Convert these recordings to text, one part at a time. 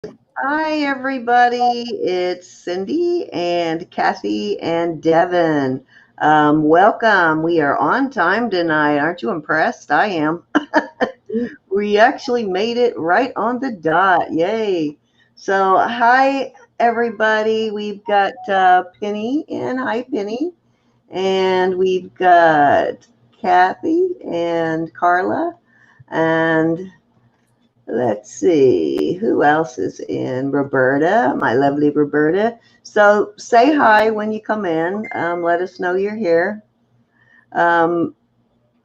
Hi, everybody. It's Cindy and Kathy and Devin. Welcome. We are on time tonight. Aren't you impressed? I am. We actually made it right on the dot. Yay. So, hi, everybody. We've got Penny and hi, Penny. And we've got Kathy and Carla. And let's see, who else is in? Roberta, my lovely Roberta. So say hi when you come in. Let us know you're here. Um,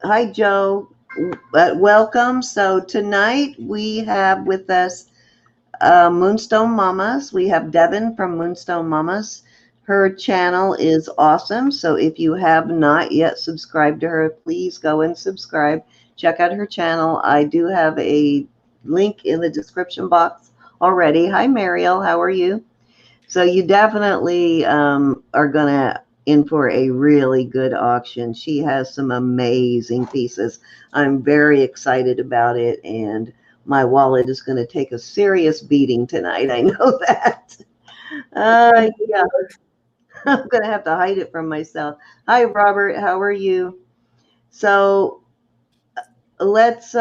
Hi, Joe. Welcome. So tonight we have with us Moonstone Mamas. We have Devan from Moonstone Mamas. Her channel is awesome. So if you have not yet subscribed to her, please go and subscribe. Check out her channel. I do have a link in the description box already. Hi, Mariel. How are you? So you definitely are going to in for a really good auction. She has some amazing pieces. I'm very excited about it, and my wallet is going to take a serious beating tonight. I know that. Yeah, I'm going to have to hide it from myself. Hi, Robert. How are you? So let's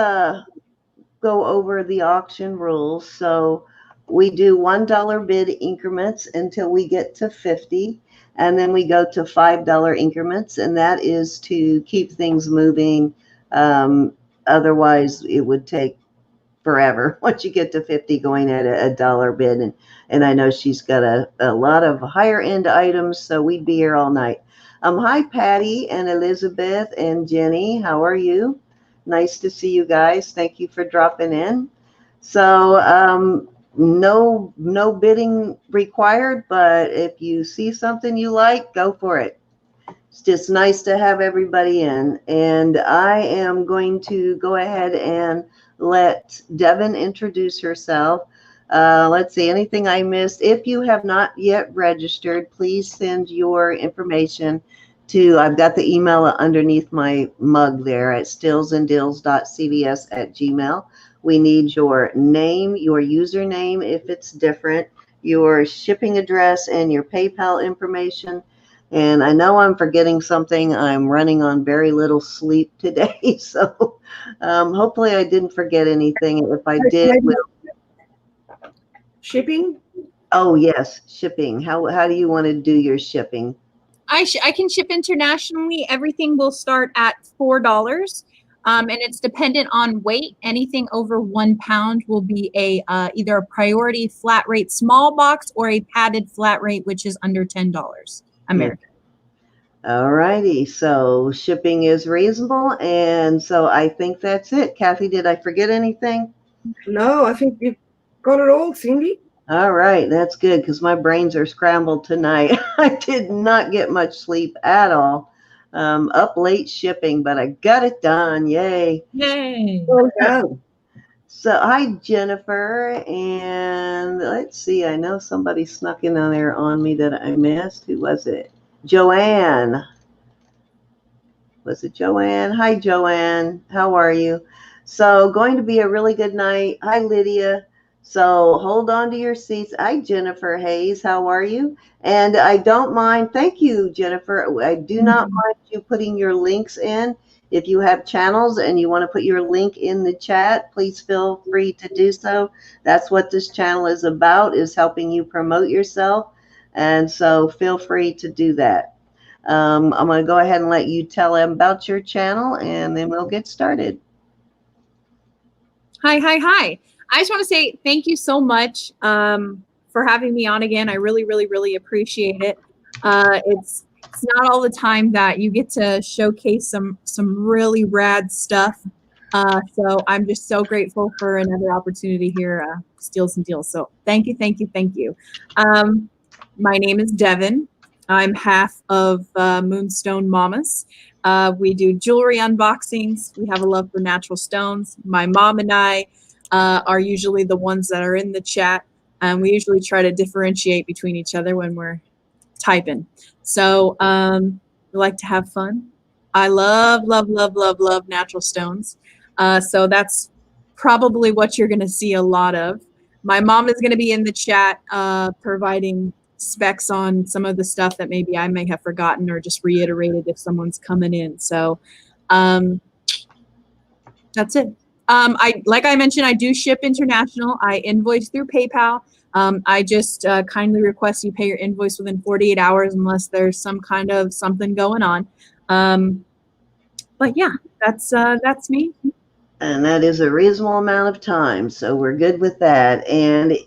go over the auction rules. So we do $1 bid increments until we get to 50, and then we go to $5 increments, and that is to keep things moving. Otherwise, it would take forever once you get to 50 going at a dollar bid. And I know she's got a lot of higher end items, so we'd be here all night. Hi, Patty and Elizabeth and Jenny. How are you? Nice to see you guys. Thank you for dropping in. So no bidding required, but if you see something you like, go for it. It's just nice to have everybody in. And I am going to go ahead and let Devin introduce herself. Let's see, anything I missed. If you have not yet registered, please send your information to, I've got the email underneath my mug there at stealsanddeals.cvs at Gmail. We need your name, your username if it's different, your shipping address, and your PayPal information. And I know I'm forgetting something. I'm running on very little sleep today. So hopefully I didn't forget anything. If I did, shipping? Oh, yes, shipping. How do you want to do your shipping? I can ship internationally. Everything will start at $4. And it's dependent on weight. Anything over 1 pound will be a either a priority flat rate small box or a padded flat rate, which is under $10 American. All righty. So shipping is reasonable. And so I think that's it. Kathy, did I forget anything? No, I think you got it all, Cindy. All right. That's good because my brains are scrambled tonight. I did not get much sleep at all. Up late shipping, but I got it done. Yay. Yay. Well done. So hi, Jennifer. And let's see. I know somebody snuck in on there on me that I missed. Who was it? Joanne. Was it Joanne? Hi, Joanne. How are you? So going to be a really good night. Hi, Lydia. So hold on to your seats. Hi, Jennifer Hayes. How are you? And I don't mind. Thank you, Jennifer. I do not mind you putting your links in. If you have channels and you want to put your link in the chat, please feel free to do so. That's what this channel is about, is helping you promote yourself. And so feel free to do that. I'm going to go ahead and let you tell them about your channel, and then we'll get started. Hi. I just want to say thank you so much for having me on again. I really appreciate it. It's not all the time that you get to showcase some really rad stuff. So I'm just so grateful for another opportunity here, Steals and Deals. So thank you. My name is Devin. I'm half of Moonstone Mamas. We do jewelry unboxings. We have a love for natural stones. My mom and I are usually the ones that are in the chat, and we usually try to differentiate between each other when we're typing. So we like to have fun. I love natural stones. So that's probably what you're going to see a lot of. my mom is going to be in the chat providing specs on some of the stuff that maybe I may have forgotten or just reiterated if someone's coming in. So that's it. Like I mentioned, I do ship international. I invoice through PayPal. I just kindly request you pay your invoice within 48 hours unless there's some kind of something going on. But yeah, that's me. And that is a reasonable amount of time, so we're good with that. And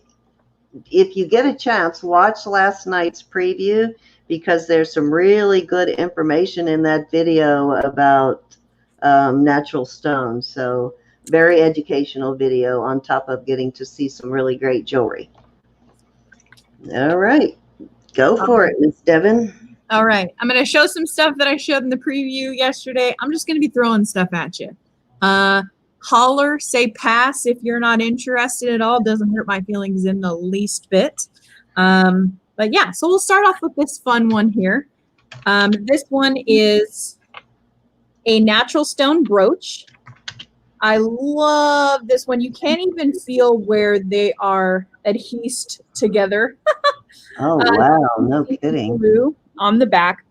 if you get a chance, watch last night's preview, because there's some really good information in that video about natural stones. So very educational video on top of getting to see some really great jewelry. All right, go for it, Miss Devan. All right, I'm going to show some stuff that I showed in the preview yesterday. I'm just going to be throwing stuff at you. Holler, say pass if you're not interested at all. Doesn't hurt my feelings in the least bit. But yeah, so we'll start off with this fun one here. This one is a natural stone brooch. I love this one. You can't even feel where they are adhesed together. Oh, wow, no kidding. On the back.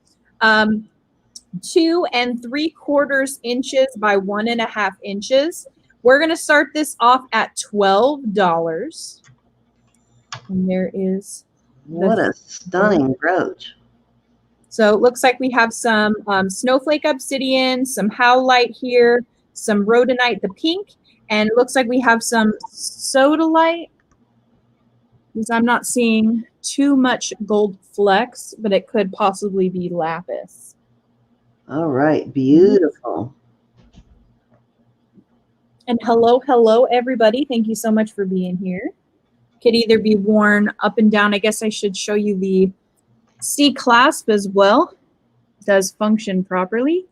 2 3/4 inches by 1.5 inches. We're going to start this off at $12. And there is. What a stunning brooch. So it looks like we have some snowflake obsidian, some howlite here, some rhodonite, the pink, and it looks like we have some sodalite, because I'm not seeing too much gold flecks, but it could possibly be lapis. All right, beautiful. And hello, everybody. Thank you so much for being here. Could either be worn up and down. I guess I should show you the C clasp as well. It does function properly.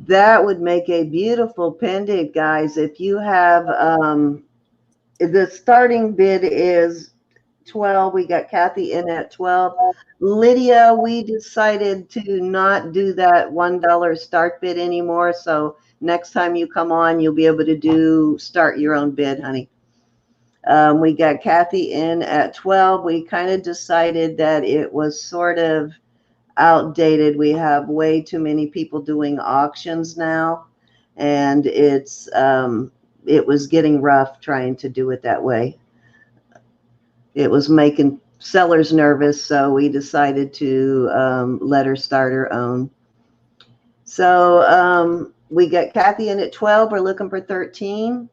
That would make a beautiful pendant, guys. If you have, the starting bid is 12. We got Kathy in at 12. Lydia, we decided to not do that $1 start bid anymore. So next time you come on, you'll be able to start your own bid, honey. We got Kathy in at 12. We kind of decided that it was sort of outdated. We have way too many people doing auctions now, and it was getting rough trying to do it that way. It was making sellers nervous, so we decided to let her start her own. So we got Kathy in at 12. We're looking for 13.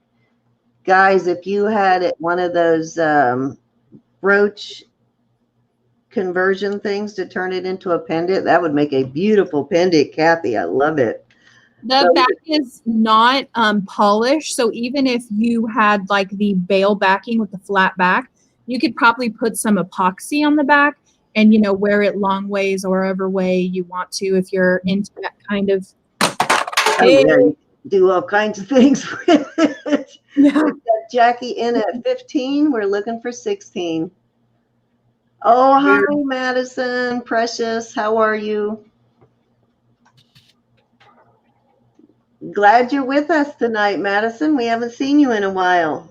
Guys, if you had one of those brooch conversion things to turn it into a pendant, that would make a beautiful pendant, Kathy. I love it. The back is not polished, so even if you had like the bail backing with the flat back, you could probably put some epoxy on the back and, you know, wear it long ways or whatever way you want to if you're into that kind of. Oh, yeah, do all kinds of things with it. Yeah. We've got Jackie in at 15. We're looking for 16. Oh, hi, Madison. Precious, how are you? Glad you're with us tonight, Madison. We haven't seen you in a while.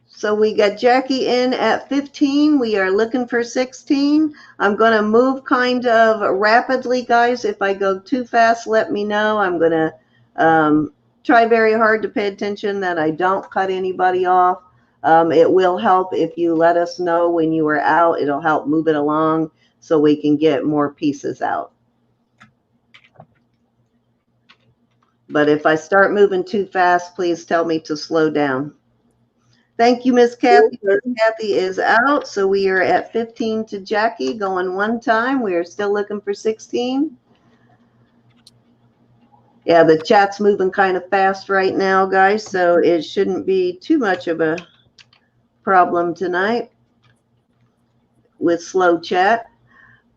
So we got Jackie in at 15. We are looking for 16. I'm going to move kind of rapidly, guys. If I go too fast, let me know. I'm going to try very hard to pay attention that I don't cut anybody off. It will help if you let us know when you are out. It'll help move it along so we can get more pieces out. But if I start moving too fast, please tell me to slow down. Thank you, Miss Kathy. Miss Kathy is out, so we are at 15 to Jackie, going one time. We are still looking for 16. Yeah, the chat's moving kind of fast right now, guys, so it shouldn't be too much of a problem tonight with slow chat.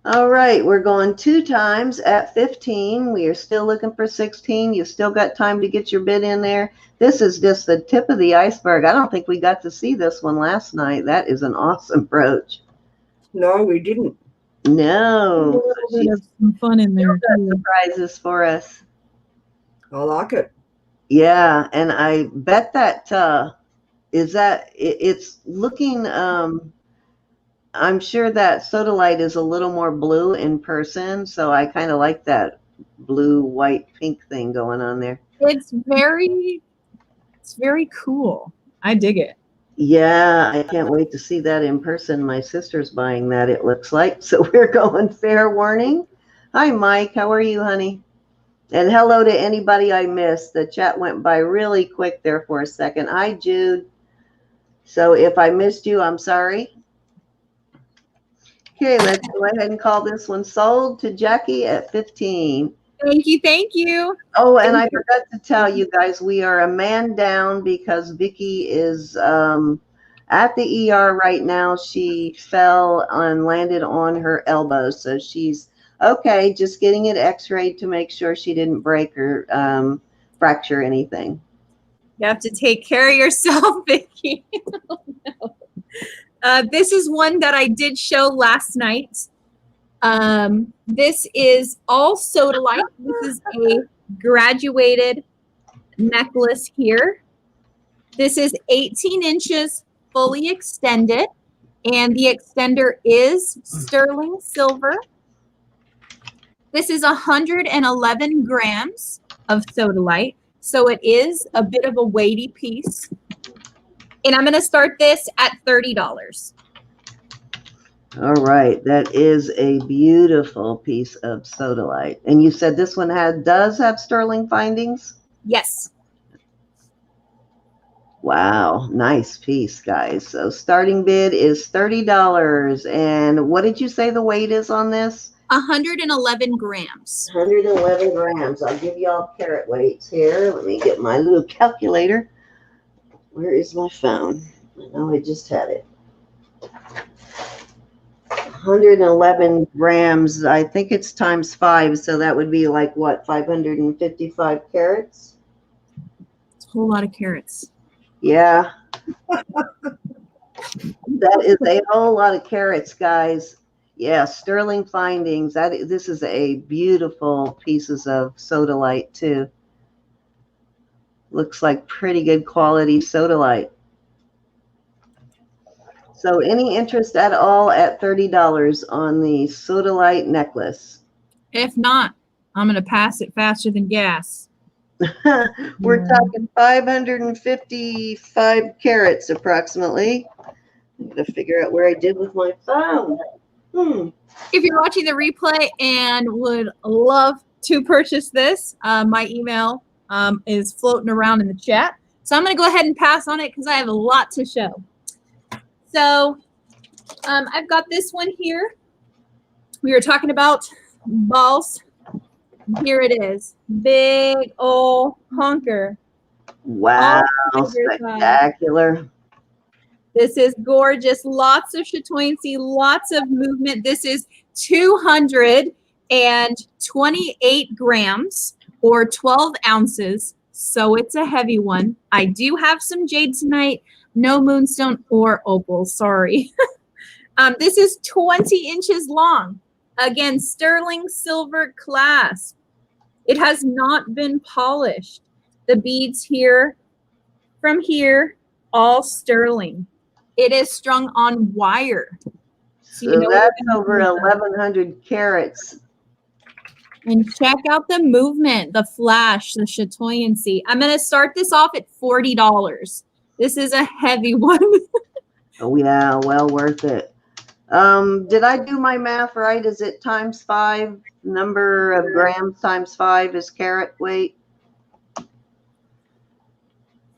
All right, we're going 2 times at 15. We are still looking for 16. You've still got time to get your bid in there. This is just the tip of the iceberg. I don't think we got to see this one last night. That is an awesome brooch. No, we didn't. No. There's some fun in there. Surprises for us. I like it. Yeah, and I bet that it's looking. I'm sure that Sodalite is a little more blue in person, so I kind of like that blue, white, pink thing going on there. It's very cool. I dig it. Yeah, I can't wait to see that in person. My sister's buying that, it looks like. So we're going fair warning. Hi, Mike. How are you, honey? And hello to anybody I missed. The chat went by really quick there for a second. Hi, Jude. So if I missed you, I'm sorry. Okay, let's go ahead and call this one sold to Jackie at 15. Thank you. Thank you. Oh, and I forgot to tell you guys, we are a man down because Vicki is at the ER right now. She fell and landed on her elbow. So she's okay, just getting it x-rayed to make sure she didn't break or fracture anything. You have to take care of yourself, Vicki. Oh, no. This is one that I did show last night. This is all Sodalite. This is a graduated necklace here. This is 18 inches fully extended, and the extender is sterling silver. This is 111 grams of Sodalite, so it is a bit of a weighty piece. And I'm going to start this at $30. All right, that is a beautiful piece of Sodalite. And you said this one does have sterling findings? Yes. Wow, nice piece, guys. So starting bid is $30. And what did you say the weight is on this? 111 grams. 111 grams. I'll give y'all carat weights here. Let me get my little calculator. Where is my phone? I know I just had it. 111 grams. I think it's times 5, so that would be like what, 555 carats? It's a whole lot of carats. Yeah. That is a whole lot of carats, guys. Yeah, sterling findings. This is a beautiful pieces of Sodalite too. Looks like pretty good quality Sodalite. So any interest at all at $30 on the Sodalite necklace? If not, I'm going to pass it faster than gas. We're talking 555 carats approximately. I'm going to figure out where I did with my phone. If you're watching the replay and would love to purchase this, my email is floating around in the chat. So I'm going to go ahead and pass on it because I have a lot to show. So I've got this one here. We were talking about balls. Here it is. Big old honker. Wow, spectacular. This is gorgeous. Lots of chatoyancy, lots of movement. This is 228 grams or 12 ounces. So it's a heavy one. I do have some jade tonight. No moonstone or opal. Sorry. This is 20 inches long. Again, sterling silver clasp. It has not been polished. The beads here, from here, all sterling. It is strung on wire. So that's over 1,100 carats. And check out the movement, the flash, the chatoyancy. I'm going to start this off at $40. This is a heavy one. Oh, yeah, well worth it. Did I do my math right? Is it times 5? Number of grams times 5 is carat weight?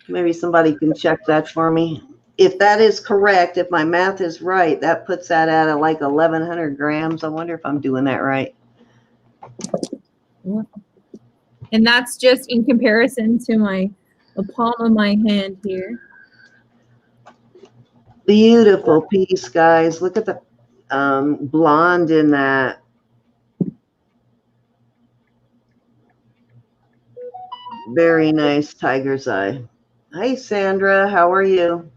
Maybe somebody can check that for me. If that is correct, if my math is right, that puts that at like 1,100 grams. I wonder if I'm doing that right. And that's just in comparison to the palm of my hand here. Beautiful piece, guys. Look at the blonde in that. Very nice tiger's eye. Hey, Sandra, how are you?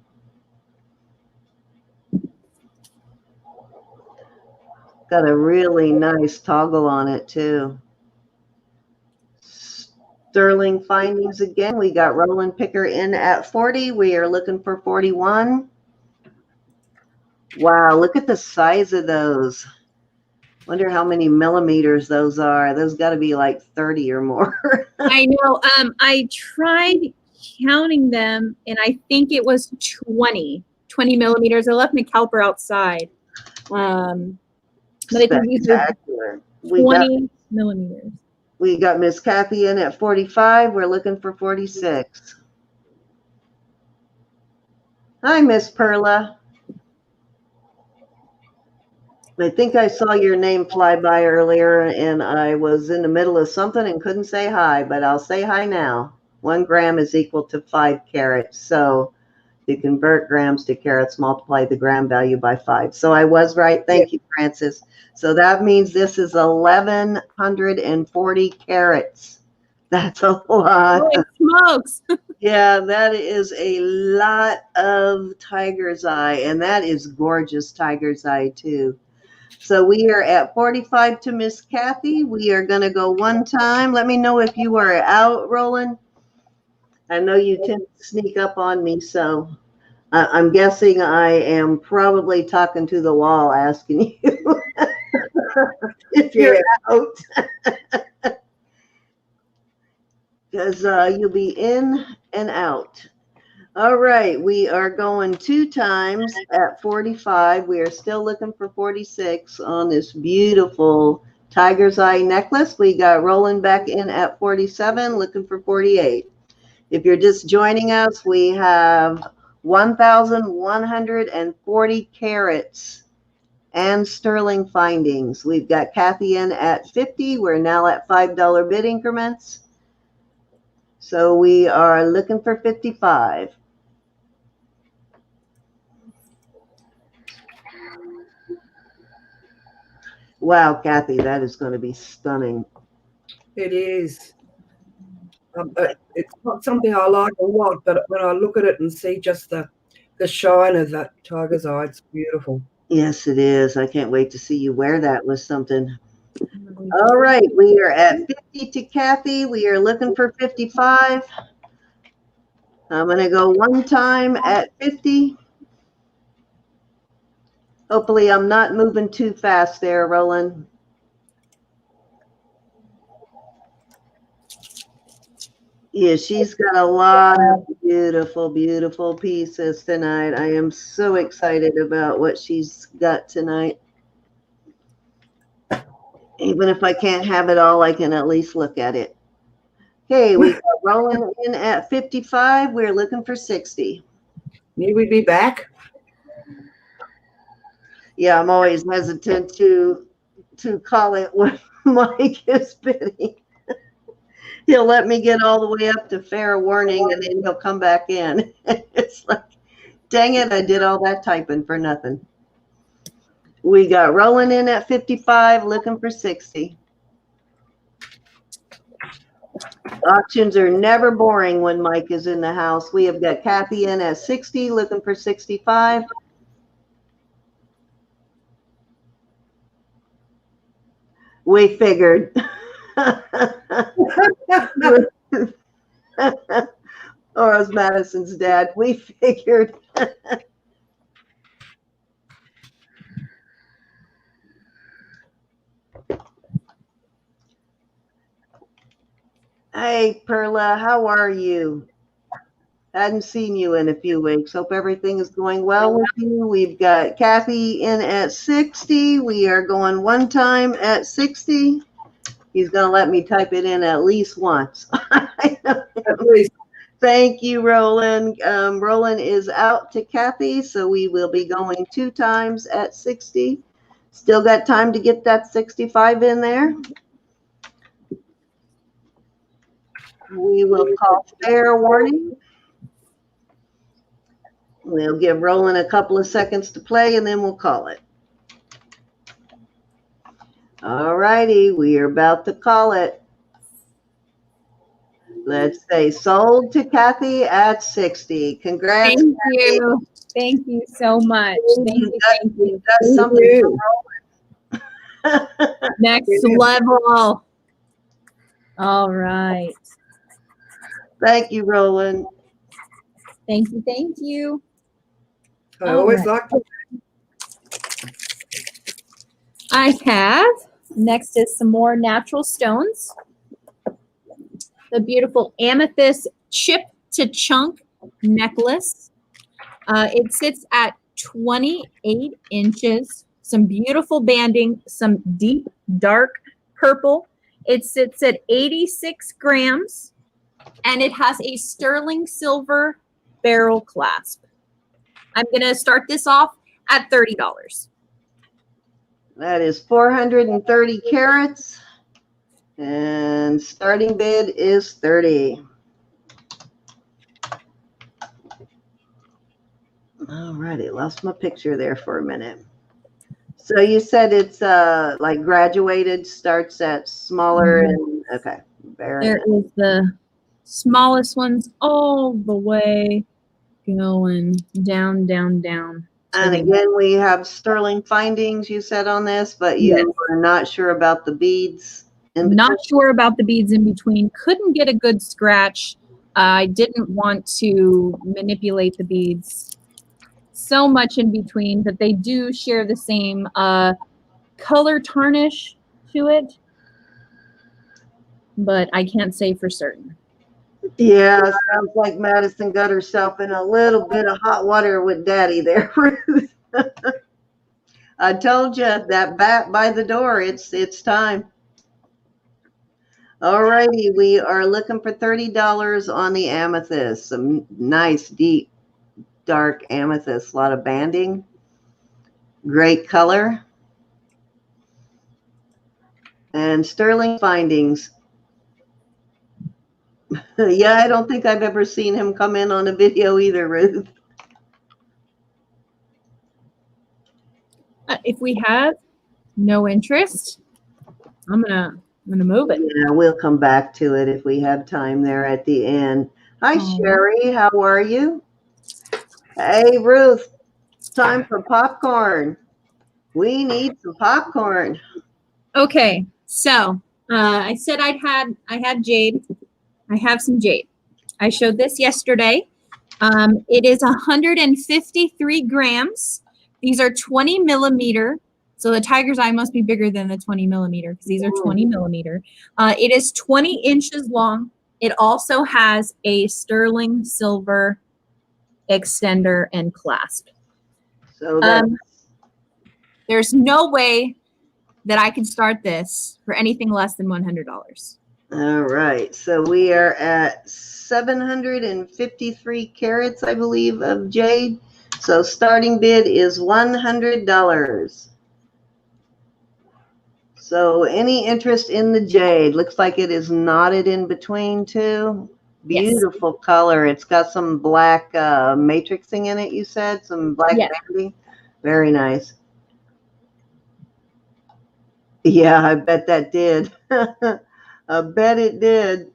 Got a really nice toggle on it, too. Sterling findings again. We got Roland Picker in at 40. We are looking for 41. Wow, look at the size of those. Wonder how many millimeters those are. Those got to be like 30 or more. I know. I tried counting them, and I think it was 20 millimeters. I left my caliper outside. But I think these are 20 millimeters. We got Miss Kathy in at 45. We're looking for 46. Hi, Miss Perla. I think I saw your name fly by earlier, and I was in the middle of something and couldn't say hi, but I'll say hi now. 1 gram is equal to 5 carats. So to convert grams to carats, multiply the gram value by 5. So I was right. Thank you, Francis. So that means this is 1,140 carats. That's a lot. Holy smokes. Yeah, that is a lot of tiger's eye, and that is gorgeous tiger's eye too. So we are at 45 to Miss Kathy. We are going to go one time. Let me know if you are out, Roland. I know you tend to sneak up on me, so I'm guessing I am probably talking to the wall asking you if you're out. Because you'll be in and out. All right, we are going 2 times at 45. We are still looking for 46 on this beautiful tiger's eye necklace. We got Roland back in at 47, looking for 48. If you're just joining us, we have 1,140 carats and sterling findings. We've got Kathy in at 50. We're now at $5 bid increments. So we are looking for 55. Wow, Kathy, that is going to be stunning. It is. It's not something I like a lot, but when I look at it and see just the shine of that tiger's eye, it's beautiful. Yes, it is. I can't wait to see you wear that with something. All right, we are at 50 to Kathy. We are looking for 55. I'm going to go one time at 50. Hopefully I'm not moving too fast there, Roland. Yeah, she's got a lot of beautiful, beautiful pieces tonight. I am so excited about what she's got tonight. Even if I can't have it all, I can at least look at it. Okay, we got Roland in at 55. We're looking for 60. Knew we'd be back. Yeah, I'm always hesitant to call it when Mike is bidding. He'll let me get all the way up to fair warning, and then he'll come back in. It's like, dang it, I did all that typing for nothing. We got Roland in at 55, looking for 60. Auctions are never boring when Mike is in the house. We have got Kathy in at 60, looking for 65. We figured. Or as Madison's dad, we figured. Hey, Perla, how are you? Hadn't seen you in a few weeks. Hope everything is going well with you. We've got Kathy in at 60. We are going one time at 60. He's going to let me type it in at least once. At least. Thank you, Roland. Roland is out to Kathy, so we will be going 2 times at 60. Still got time to get that 65 in there. We will call fair warning. We'll give Roland a couple of seconds to play, and then we'll call it. All righty, we are about to call it. Let's say sold to Kathy at 60. Congrats. Thank you. Thank you so much. Thank you. Thank you. That's something for Roland. Next level. All right. Thank you, Roland. Thank you. Thank you. I always like to. I have, next is some more natural stones. The beautiful Amethyst chip to chunk necklace. It sits at 28 inches. Some beautiful banding, some deep, dark purple. It sits at 86 grams, and it has a sterling silver barrel clasp. I'm going to start this off at $30. That is 430 carats, and starting bid is 30. All righty, lost my picture there for a minute. So you said it's like graduated, starts at smaller, and okay. There is the smallest ones all the way going down, down, down. And again, we have sterling findings, you said, on this, but you are not sure about the beads. Not sure about the beads in between. Couldn't get a good scratch. I didn't want to manipulate the beads so much in between, but they do share the same color tarnish to it. But I can't say for certain. Yeah, sounds like Madison got herself in a little bit of hot water with Daddy there, Ruth. I told you that bat by the door. It's time. All righty, we are looking for $30 on the amethyst. Some nice, deep, dark amethyst. A lot of banding. Great color. And sterling findings. Yeah, I don't think I've ever seen him come in on a video either, Ruth. If we have no interest, I'm gonna move it. Yeah, we'll come back to it if we have time there at the end. Hi, Sherry. How are you? Hey, Ruth. Time for popcorn. We need some popcorn. Okay, so I said I had jade. I have some jade. I showed this yesterday. It is 153 grams. These are 20 millimeter. So the tiger's eye must be bigger than the 20 millimeter because these are 20 millimeter. It is 20 inches long. It also has a sterling silver extender and clasp. So there's no way that I can start this for anything less than $100. All right. So we are at 753 carats, I believe, of jade. So starting bid is $100. So any interest in the jade? Looks like it is knotted in between too. Beautiful color. It's got some black matrixing in it, you said? Some black banding? Very nice. Yeah, I bet that did. I bet it did.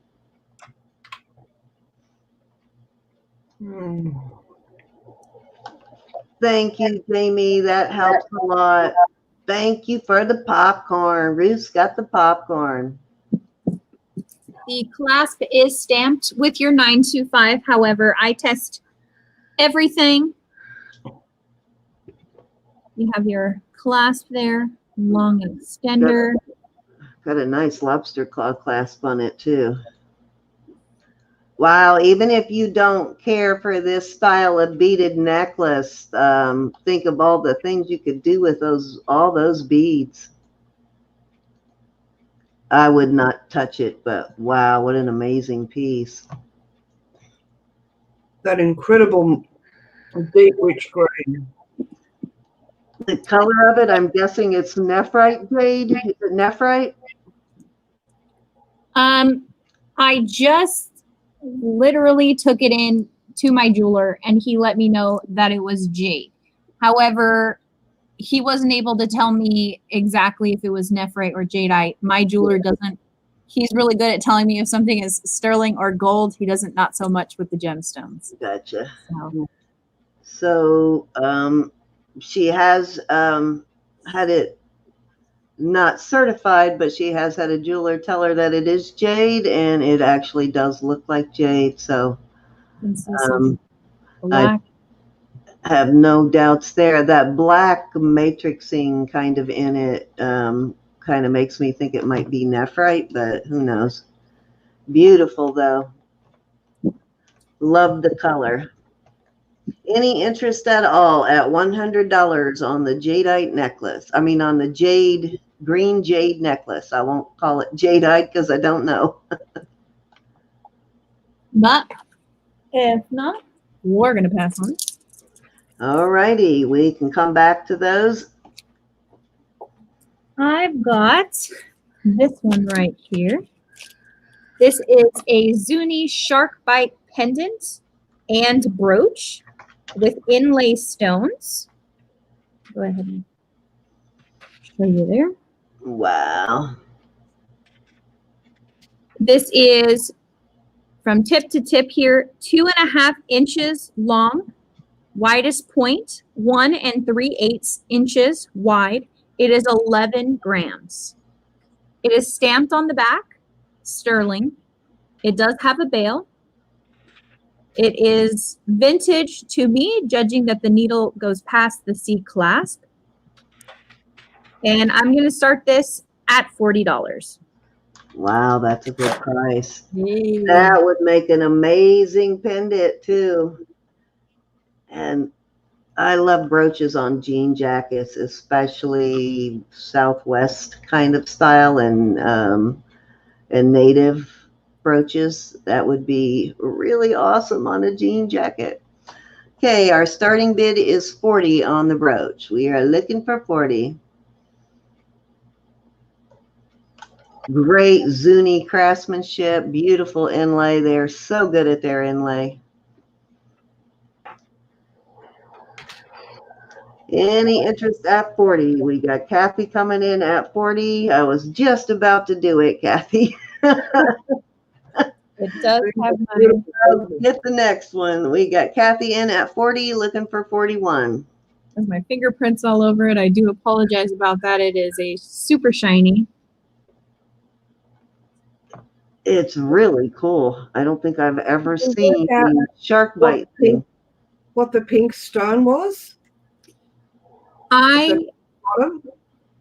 Thank you, Jamie. That helps a lot. Thank you for the popcorn. Ruth's got the popcorn. The clasp is stamped with your 925. However, I test everything. You have your clasp there, long extender. Got a nice lobster claw clasp on it too. Wow, even if you don't care for this style of beaded necklace, think of all the things you could do with all those beads. I would not touch it, but wow, what an amazing piece. That incredible deep rich green. The color of it, I'm guessing it's nephrite jade. Is it nephrite? I just literally took it in to my jeweler and he let me know that it was jade. However, he wasn't able to tell me exactly if it was nephrite or jadeite. My jeweler doesn't. He's really good at telling me if something is sterling or gold. He doesn't, not so much with the gemstones. Gotcha. So she has had it not certified, but she has had a jeweler tell her that it is jade, and it actually does look like jade. So I have no doubts there. That black matrixing kind of in it kind of makes me think it might be nephrite, but who knows. Beautiful, though. Love the color. Any interest at all at $100 on the jadeite necklace? I mean, on the green jade necklace. I won't call it jadeite because I don't know. But if not, we're going to pass on. All righty. We can come back to those. I've got this one right here. This is a Zuni shark bite pendant and brooch with inlay stones. Go ahead and show you there. Wow. This is from tip to tip here, 2.5 inches long, widest point, 1 3/8 inches wide. It is 11 grams. It is stamped on the back, sterling. It does have a bail. It is vintage to me, judging that the needle goes past the C clasp. And I'm going to start this at $40. Wow, that's a good price. Yay. That would make an amazing pendant too. And I love brooches on jean jackets, especially Southwest kind of style and native brooches. That would be really awesome on a jean jacket. Okay, our starting bid is 40 on the brooch. We are looking for 40. Great Zuni craftsmanship, beautiful inlay. They're so good at their inlay. Any interest at 40? We got Kathy coming in at 40. I was just about to do it, Kathy. It does have money. Get the next one. We got Kathy in at 40, looking for 41. There's my fingerprints all over it. I do apologize about that. It is a super shiny. It's really cool. I don't think I've ever seen shark bite thing. What the pink stone was? I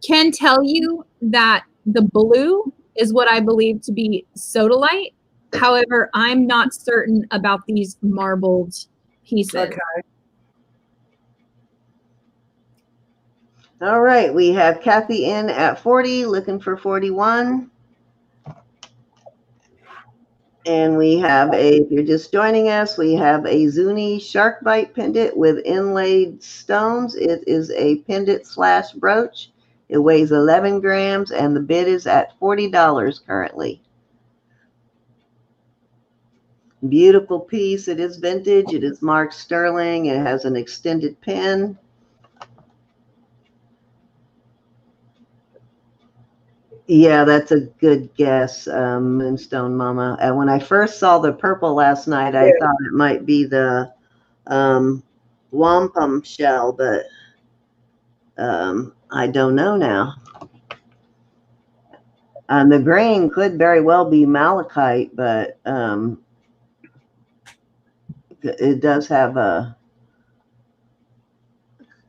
can tell you that the blue is what I believe to be sodalite. However, I'm not certain about these marbled pieces. Okay. All right, we have Kathy in at 40, looking for 41. And we have if you're just joining us, we have a Zuni shark bite pendant with inlaid stones. It is a pendant / brooch. It weighs 11 grams and the bid is at $40 currently. Beautiful piece. It is vintage. It is marked sterling. It has an extended pin. Yeah, that's a good guess, Moonstone Mama. And when I first saw the purple last night, I thought it might be the wampum shell, but I don't know now. The grain could very well be malachite, but it does have a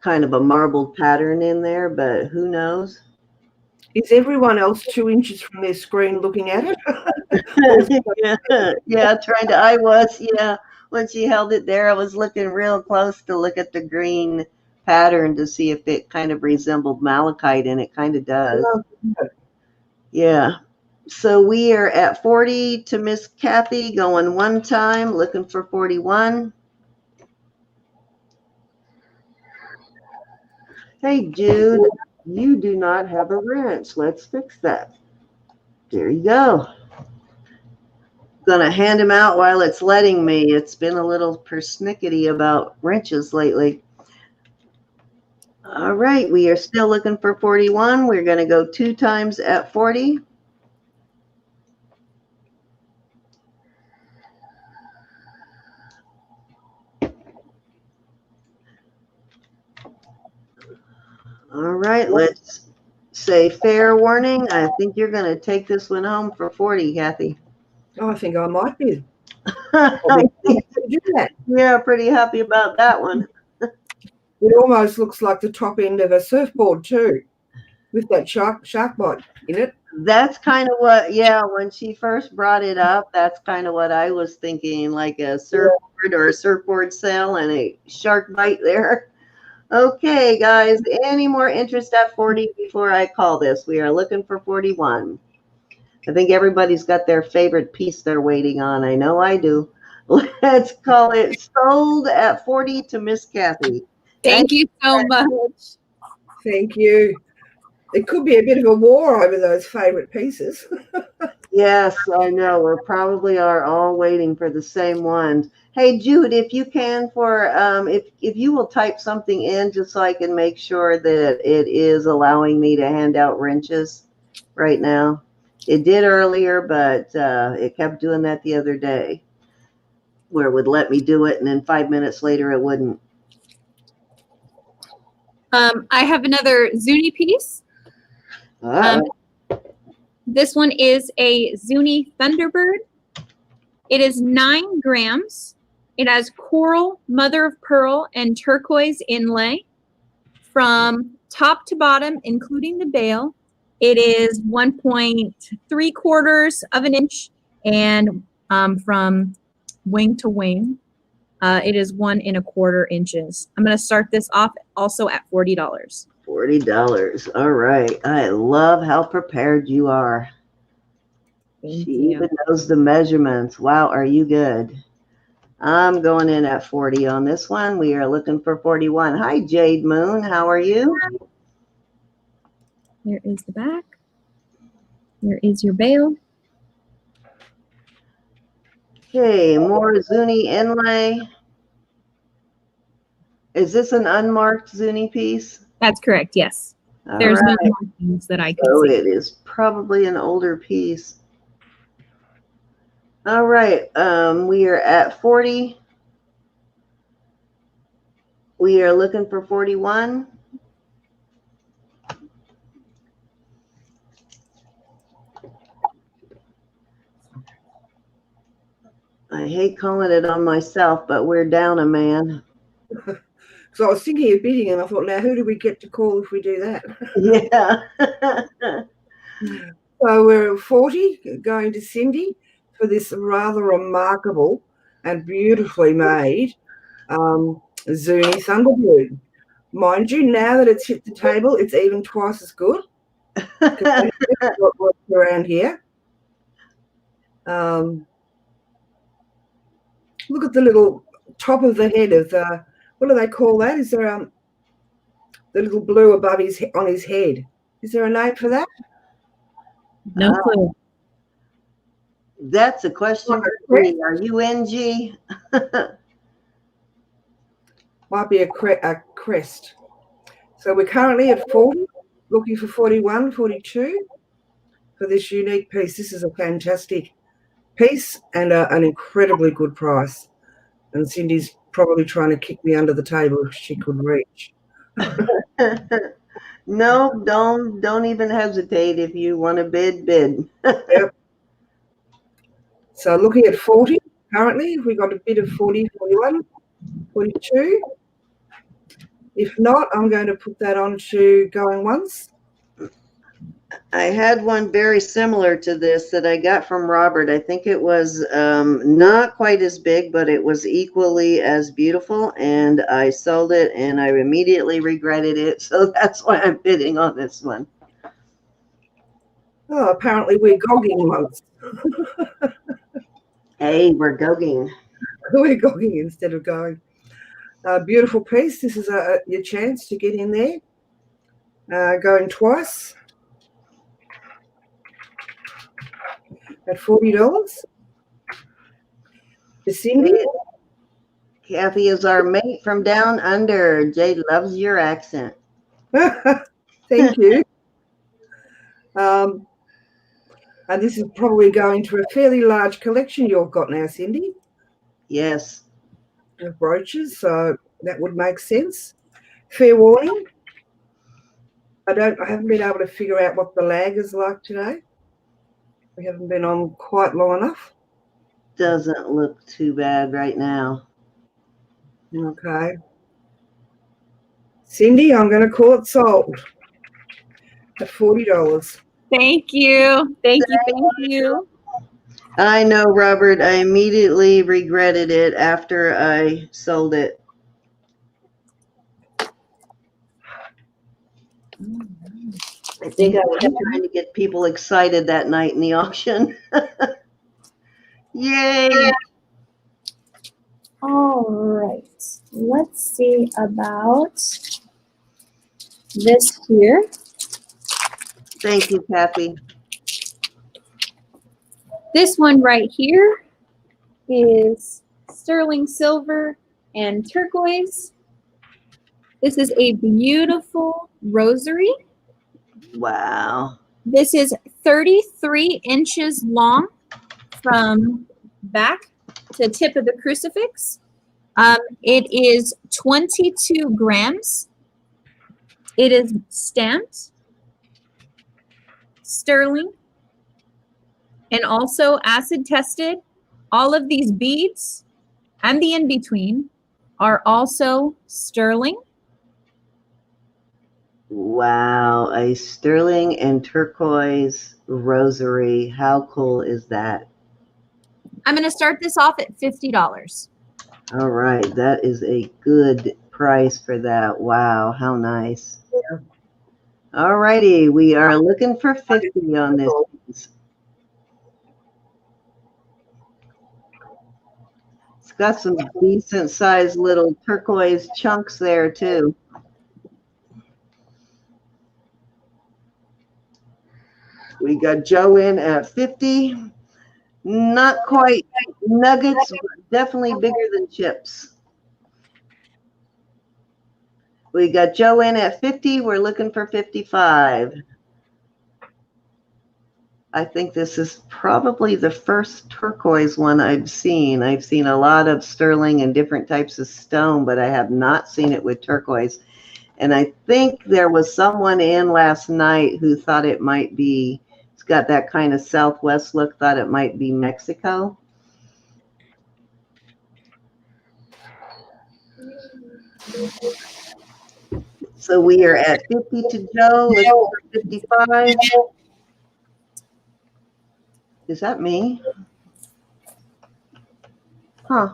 kind of a marbled pattern in there, but who knows? Is everyone else 2 inches from their screen looking at it? Yeah, trying to. I was, yeah. When she held it there, I was looking real close to look at the green pattern to see if it kind of resembled malachite, and it kind of does. Yeah. So we are at 40 to Miss Kathy, going one time, looking for 41. Hey, Jude, you do not have a wrench. Let's fix that. There you go. Gonna hand him out while it's letting me. It's been a little persnickety about wrenches lately. All right, we are still looking for 41. We're gonna go 2 times at 40. All right, let's say fair warning. I think you're going to take this one home for 40, Kathy. Oh, I think I might be. I think, Do that. yeah, pretty happy about that one. It almost looks like the top end of a surfboard too, with that shark bite in it. That's kind of what, yeah, when she first brought it up, that's kind of what I was thinking, like a surfboard or a surfboard sail and a shark bite there. Okay, guys, any more interest at 40 before I call this? We are looking for 41. I think everybody's got their favorite piece they're waiting on. I know I do. Let's call it sold at 40 to Miss Kathy. Thank you so much. Thank you. It could be a bit of a war over those favorite pieces. Yes, I know. We probably are all waiting for the same ones. Hey, Jude, if you can, for if you will type something in just so I can make sure that it is allowing me to hand out wrenches right now. It did earlier, but it kept doing that the other day, where it would let me do it, and then 5 minutes later it wouldn't. I have another Zuni piece. This one is a Zuni Thunderbird. It is 9 grams. It has coral, mother of pearl, and turquoise inlay from top to bottom, including the bail. It is 1.75 of an inch, and from wing to wing, it is 1.25 inches. I'm going to start this off also at $40. $40. All right. I love how prepared you are. Thank She you. even knows the measurements. Wow, are you good? I'm going in at 40 on this one. We are looking for 41. Hi, Jade Moon. How are you? Here is the back. Here is your bail. Okay, more Zuni inlay. Is this an unmarked Zuni piece? That's correct, yes. All There's right. no markings that I could So see. it is probably an older piece. All right, we are at 40. We are looking for 41. I hate calling it on myself, but we're down a man. So I was thinking of bidding, and I thought, now who do we get to call if we do that? Yeah. So we're at 40, going to Cindy for this rather remarkable and beautifully made Zuni Thunderbird. Mind you, now that it's hit the table, it's even twice as good. What works around here. Look at the little top of the head of the, what do they call that? Is there the little blue above on his head? Is there a name for that? No clue. That's a question for me. Are you NG? Might be a crest. So we're currently at 40, looking for 41, 42 for this unique piece. This is a fantastic piece and an incredibly good price. And Cindy's probably trying to kick me under the table if she could reach. No, don't even hesitate. If you want to bid. Yep. So looking at 40 currently, we got a bid of 40, 41, 42. If not, I'm going to put that on to going once. I had one very similar to this that I got from Robert. I think it was not quite as big, but it was equally as beautiful, and I sold it, and I immediately regretted it, so that's why I'm bidding on this one. Oh, apparently we're gogging once. Hey, we're gogging. We're gogging instead of going. Beautiful piece. This is your chance to get in there. Going twice at $40. To Cindy. Kathy is our mate from down under. Jade loves your accent. Thank you. And this is probably going to a fairly large collection you've got now, Cindy. Yes. Of brooches, so that would make sense. Fair warning. I haven't been able to figure out what the lag is like today. We haven't been on quite long enough. Doesn't look too bad right now. Okay. Cindy, I'm going to call it sold at $40. Thank you. Thank you. Thank you. I know, Robert. I immediately regretted it after I sold it. I think I was trying to get people excited that night in the auction. Yay! All right. Let's see about this here. Thank you, Kathy. This one right here is sterling silver and turquoise. This is a beautiful rosary. Wow. This is 33 inches long from back to tip of the crucifix. It is 22 grams. It is stamped, sterling, and also acid tested. All of these beads and the in-between are also sterling. Wow, a sterling and turquoise rosary. How cool is that? I'm going to start this off at $50. All right, that is a good price for that. Wow, how nice. Yeah. All righty, we are looking for 50 on this piece. It's got some decent sized little turquoise chunks there too. We got Joe in at 50. Not quite nuggets, but definitely bigger than chips. We got Joe in at 50. We're looking for 55. I think this is probably the first turquoise one I've seen. I've seen a lot of sterling and different types of stone, but I have not seen it with turquoise. And I think there was someone in last night who thought it might be, it's got that kind of Southwest look, thought it might be Mexico. So we are at 50 to Joe. Let's go for 55. Is that me? Huh.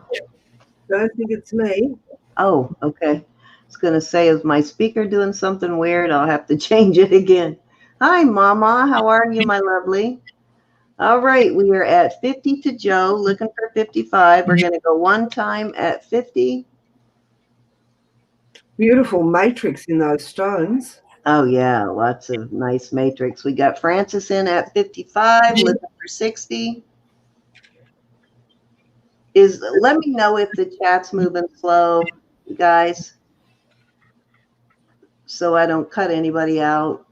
Don't think it's me. Oh, okay. I was going to say, is my speaker doing something weird? I'll have to change it again. Hi, Mama. How are you, my lovely? All right. We are at 50 to Joe, looking for 55. We're going to go one time at 50. Beautiful matrix in those stones. Oh, yeah. Lots of nice matrix. We got Francis in at 55, looking for 60. Let me know if the chat's moving slow, you guys, so I don't cut anybody out.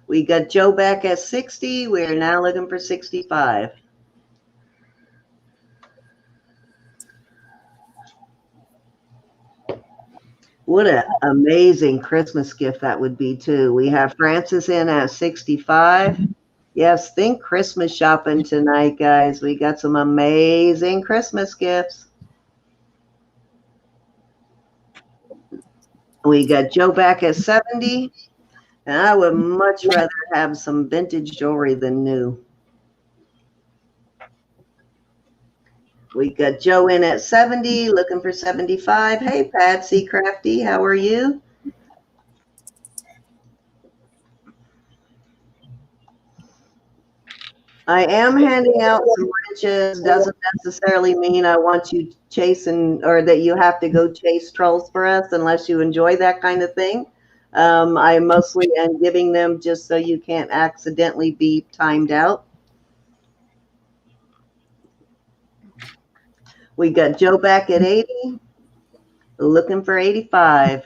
We got Joe back at 60. We are now looking for 65. What an amazing Christmas gift that would be, too. We have Francis in at 65. Yes, think Christmas shopping tonight, guys. We got some amazing Christmas gifts. We got Joe back at 70. And I would much rather have some vintage jewelry than new. We got Joe in at 70, looking for 75. Hey, Patsy Crafty, how are you? I am handing out some wrenches. Doesn't necessarily mean I want you chasing or that you have to go chase trolls for us unless you enjoy that kind of thing. I mostly am giving them just so you can't accidentally be timed out. We got Joe back at 80, looking for 85.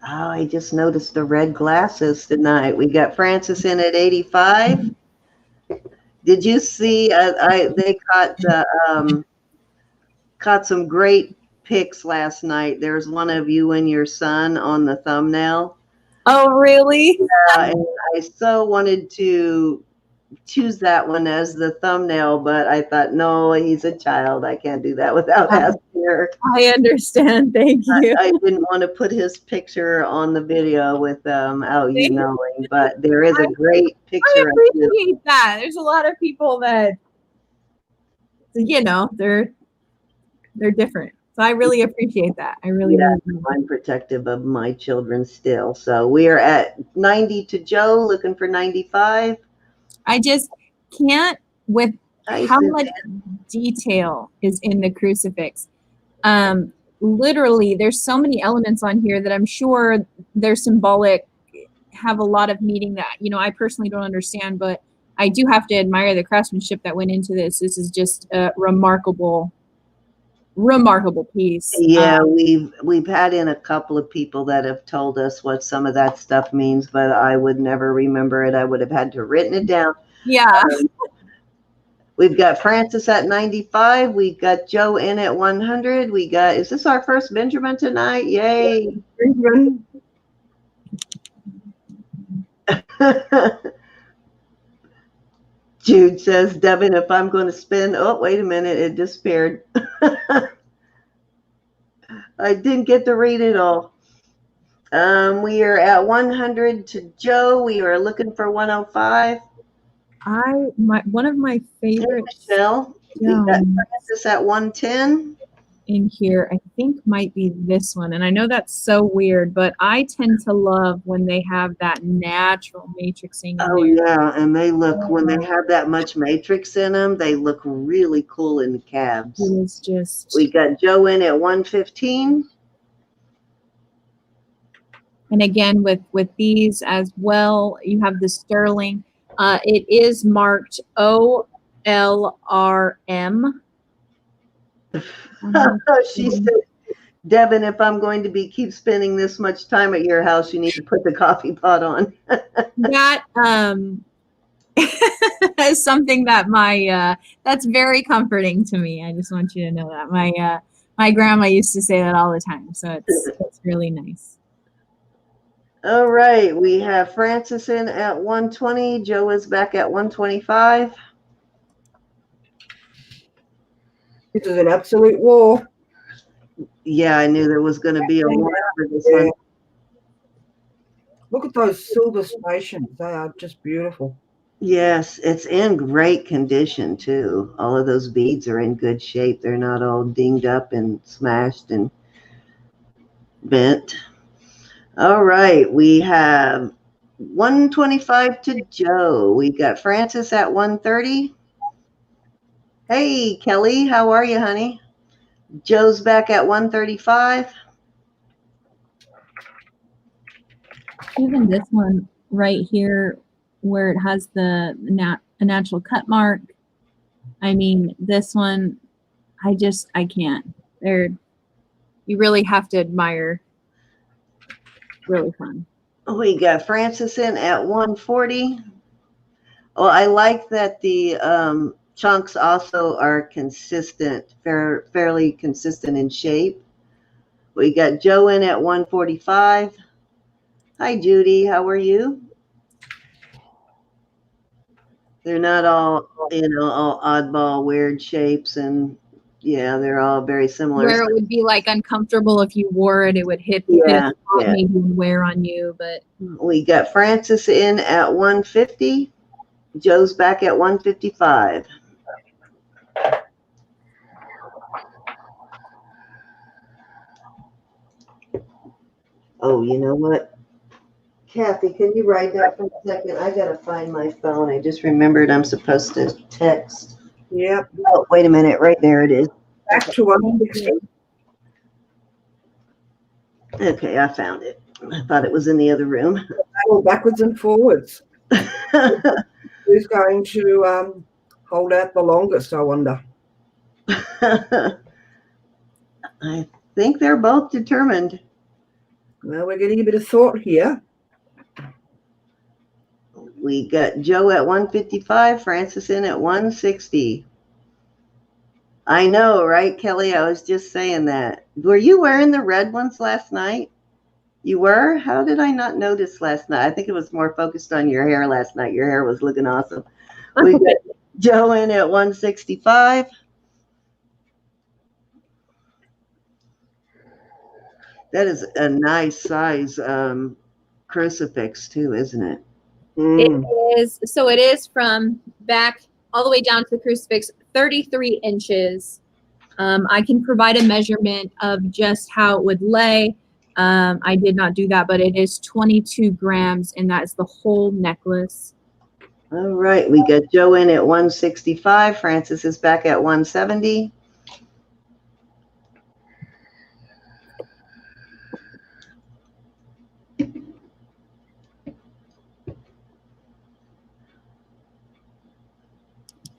Oh, I just noticed the red glasses tonight. We got Francis in at 85. Did you see? They caught some great pics last night. There's one of you and your son on the thumbnail. Oh, really? And I so wanted to choose that one as the thumbnail, but I thought, no, he's a child. I can't do that without asking her. I understand. Thank you. I didn't want to put his picture on the video without you knowing, but there is a great picture. I appreciate that. There's a lot of people that, you know, they're different. So I really appreciate that. I really, really do. I'm protective of my children still. So we are at 90 to Joe, looking for 95. I just can't with how much detail is in the crucifix. Literally, there's so many elements on here that I'm sure they're symbolic, have a lot of meaning that, you know, I personally don't understand, but I do have to admire the craftsmanship that went into this. This is just a remarkable piece. Yeah, we've had in a couple of people that have told us what some of that stuff means, but I would never remember it. I would have had to written it down. Yeah. We've got Francis at 95. We got Joe in at 100. We got, is this our first Benjamin tonight? Yay. Benjamin. Jude says, Devan, if I'm going to spend, oh, wait a minute, it disappeared. I didn't get to read it all. We are at 100 to Joe. We are looking for 105. One of my favorites. Michelle, we got Francis at 110. In here, I think might be this one. And I know that's so weird, but I tend to love when they have that natural matrixing in there. Yeah, and they look, when they have that much matrix in them, they look really cool in the calves. It is just... We got Joe in at 115. And again, with these as well, you have the sterling. It is marked OLRM. She said, Devan, if I'm going to keep spending this much time at your house, you need to put the coffee pot on. That is something that that's very comforting to me. I just want you to know that my grandma used to say that all the time, so it's really nice. All right, we have Francis in at 120. Joe is back at 125. This is an absolute war. Yeah, I knew there was going to be a war for this one. Look at those silver stations. They are just beautiful. Yes, it's in great condition, too. All of those beads are in good shape. They're not all dinged up and smashed and bent. All right, we have 125 to Joe. We got Francis at 130. Hey, Kelly, how are you, honey? Joe's back at 135. Even this one right here, where it has a natural cut mark. I mean, this one, I can't. You really have to admire. Really fun. We got Francis in at 140. Well, I like that the chunks also are consistent, fairly consistent in shape. We got Joe in at 145. Hi, Judy. How are you? They're not all, all oddball, weird shapes, and yeah, they're all very similar. Where it would be like uncomfortable if you wore it, it would hit maybe wear on you. But we got Francis in at 150. Joe's back at 155. Oh, you know what? Kathy, can you write that for a second? I got to find my phone. I just remembered I'm supposed to text. Yep. Oh, wait a minute. Right there it is. Back to 160. Okay, I found it. I thought it was in the other room. Go backwards and forwards. Who's going to hold out the longest, I wonder? I think they're both determined. Well, we're getting a bit of thought here. We got Joe at 155, Francis in at 160. I know, right, Kelly? I was just saying that. Were you wearing the red ones last night? You were? How did I not notice last night? I think it was more focused on your hair last night. Your hair was looking awesome. We got Joe in at 165. That is a nice size crucifix too, isn't it? It is. So it is from back all the way down to the crucifix, 33 inches. I can provide a measurement of just how it would lay. I did not do that, but it is 22 grams, and that is the whole necklace. All right, we got Joe in at 165. Francis is back at 170.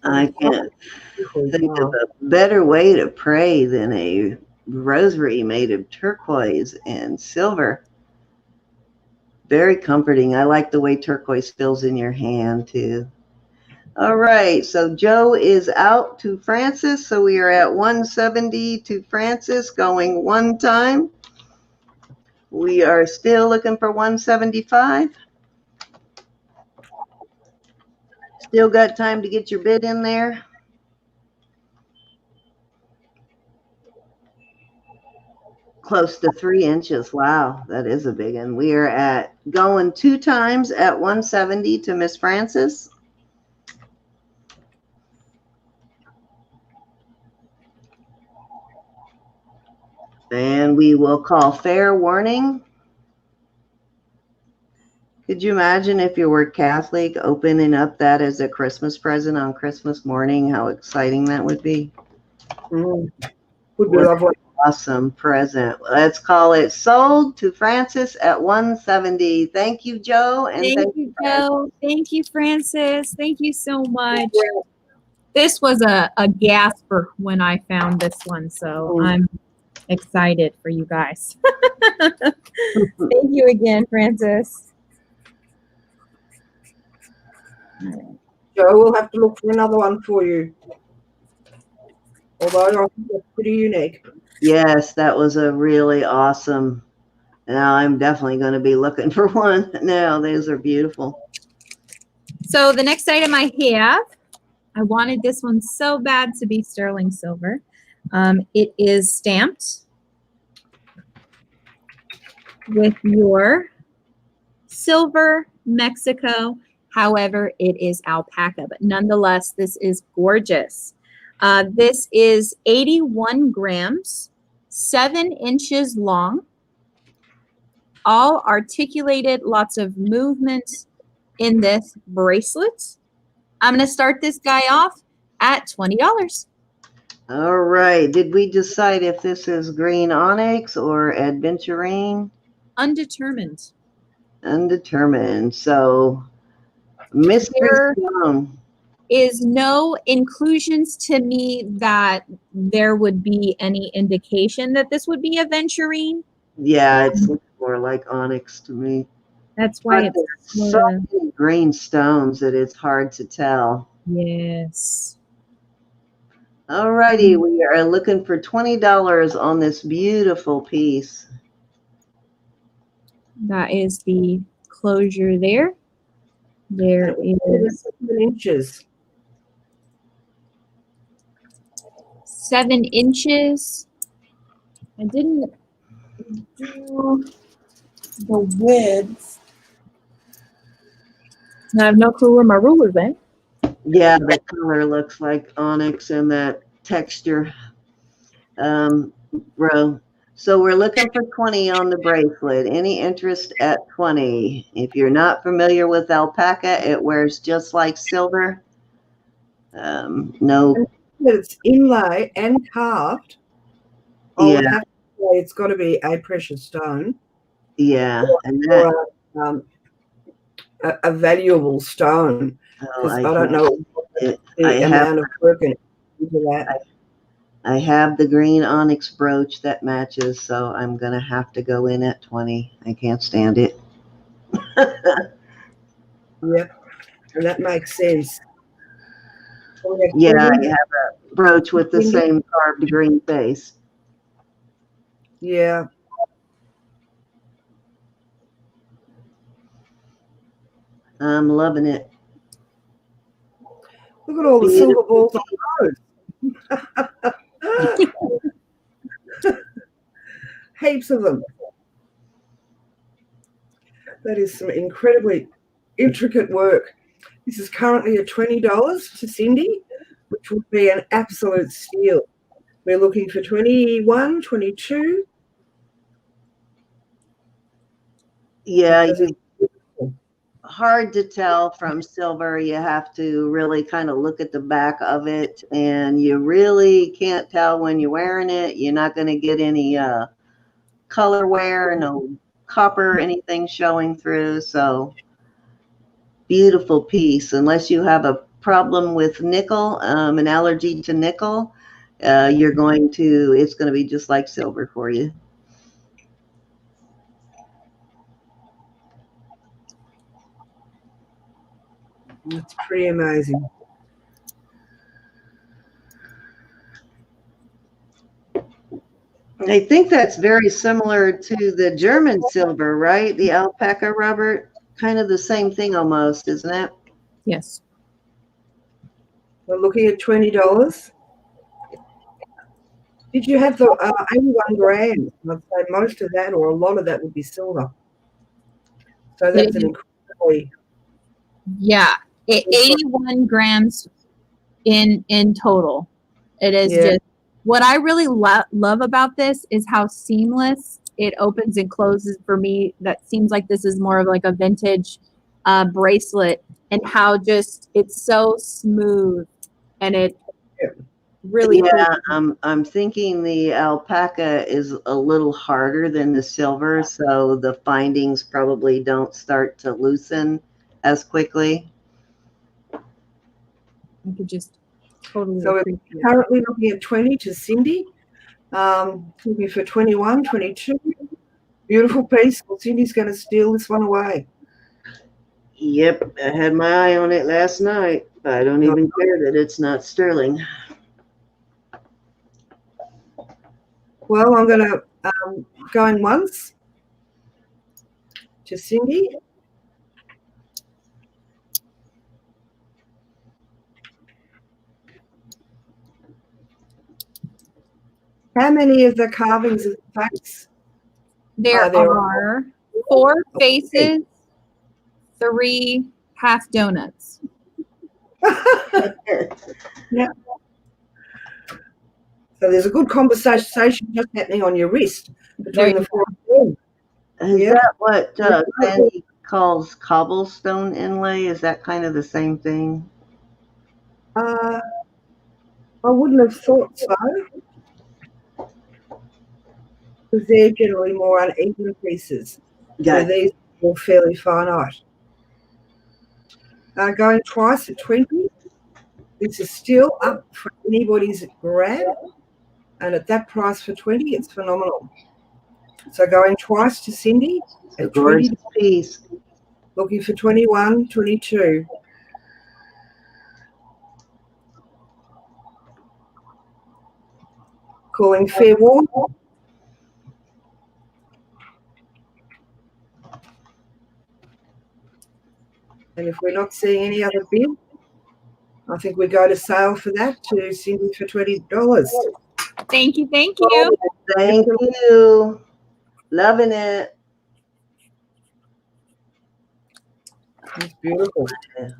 I can't think of a better way to pray than a rosary made of turquoise and silver. Very comforting. I like the way turquoise feels in your hand too. All right, so Joe is out to Francis. So we are at 170 to Francis, going one time. We are still looking for 175. Still got time to get your bid in there. Close to 3 inches. Wow, that is a big one. We are at going two times at 170 to Miss Francis. And we will call fair warning. Could you imagine if you were Catholic opening up that as a Christmas present on Christmas morning? How exciting that would be. Would be lovely. Awesome present. Let's call it sold to Francis at 170. Thank you, Joe. And thank you, Joe. Thank you, Francis. Thank you so much. This was a gasper when I found this one, so I'm excited for you guys. Thank you again, Francis. Joe, we'll have to look for another one for you. Although I think that's pretty unique. Yes, that was a really awesome. Now I'm definitely going to be looking for one now. Those are beautiful. So the next item I have, I wanted this one so bad to be sterling silver. It is stamped with your silver Mexico. However, it is alpaca, but nonetheless, this is gorgeous. This is 81 grams, 7 inches long, all articulated, lots of movement in this bracelet. I'm going to start this guy off at $20. All right. Did we decide if this is green onyx or adventurine? Undetermined. Undetermined. So, mystery stone. Is no inclusions to me that there would be any indication that this would be aventurine. Yeah, it's more like onyx to me. That's why it's so many green stones that it's hard to tell. Yes. All righty, we are looking for $20 on this beautiful piece. That is the closure there. There is 7 inches. 7 inches. I didn't do the width. I have no clue where my ruler went. Yeah, the color looks like onyx and that texture. Row. So we're looking for 20 on the bracelet. Any interest at 20? If you're not familiar with alpaca, it wears just like silver. No. It's inlay and carved. I would have to say it's got to be a precious stone. Yeah, and that, a valuable stone. Because I don't know the amount of work into that. I have the green onyx brooch that matches, so I'm going to have to go in at 20. I can't stand it. Yep, and that makes sense. Yeah, I have a brooch with the same carved green face. Yeah. I'm loving it. Look at all the silver balls on those. Heaps of them. That is some incredibly intricate work. This is currently at $20 to Cindy, which would be an absolute steal. We're looking for 21, 22. Yeah, hard to tell from silver. You have to really kind of look at the back of it, and you really can't tell when you're wearing it. You're not going to get any color wear, no copper, anything showing through. So beautiful piece. Unless you have a problem with nickel, an allergy to nickel, it's going to be just like silver for you. That's pretty amazing. I think that's very similar to the German silver, right? The alpaca rubber, kind of the same thing almost, isn't it? Yes. We're looking at $20. Did you have the 81 grams? I'd say most of that or a lot of that would be silver. So that's an incredibly... Yeah, 81 grams in total. It is just what I really love about this is how seamless it opens and closes for me. That seems like this is more of like a vintage bracelet, and how just it's so smooth, and it really I'm thinking the alpaca is a little harder than the silver, so the findings probably don't start to loosen as quickly. You could just totally. So we're currently looking at 20 to Cindy. Looking for 21, 22. Beautiful piece. Well, Cindy's going to steal this one away. Yep, I had my eye on it last night. I don't even care that it's not sterling. Well, I'm going to going once to Cindy. How many of the carvings of the face? There are 4 faces, 3 half donuts. Yeah. So there's a good conversation just happening on your wrist between the 4 of them. Is that what Sandy calls cobblestone inlay? Is that kind of the same thing? I wouldn't have thought so, because they're generally more uneven pieces. So these are all fairly finite. Going twice at 20. This is still up for anybody's grab, and at that price for 20, it's phenomenal. So going twice to Cindy at 20 piece. Looking for 21, 22. Calling fair warning. And if we're not seeing any other bid, I think we go to sale for that to Cindy for $20. Thank you. Thank you. Thank you. Loving it. It's beautiful.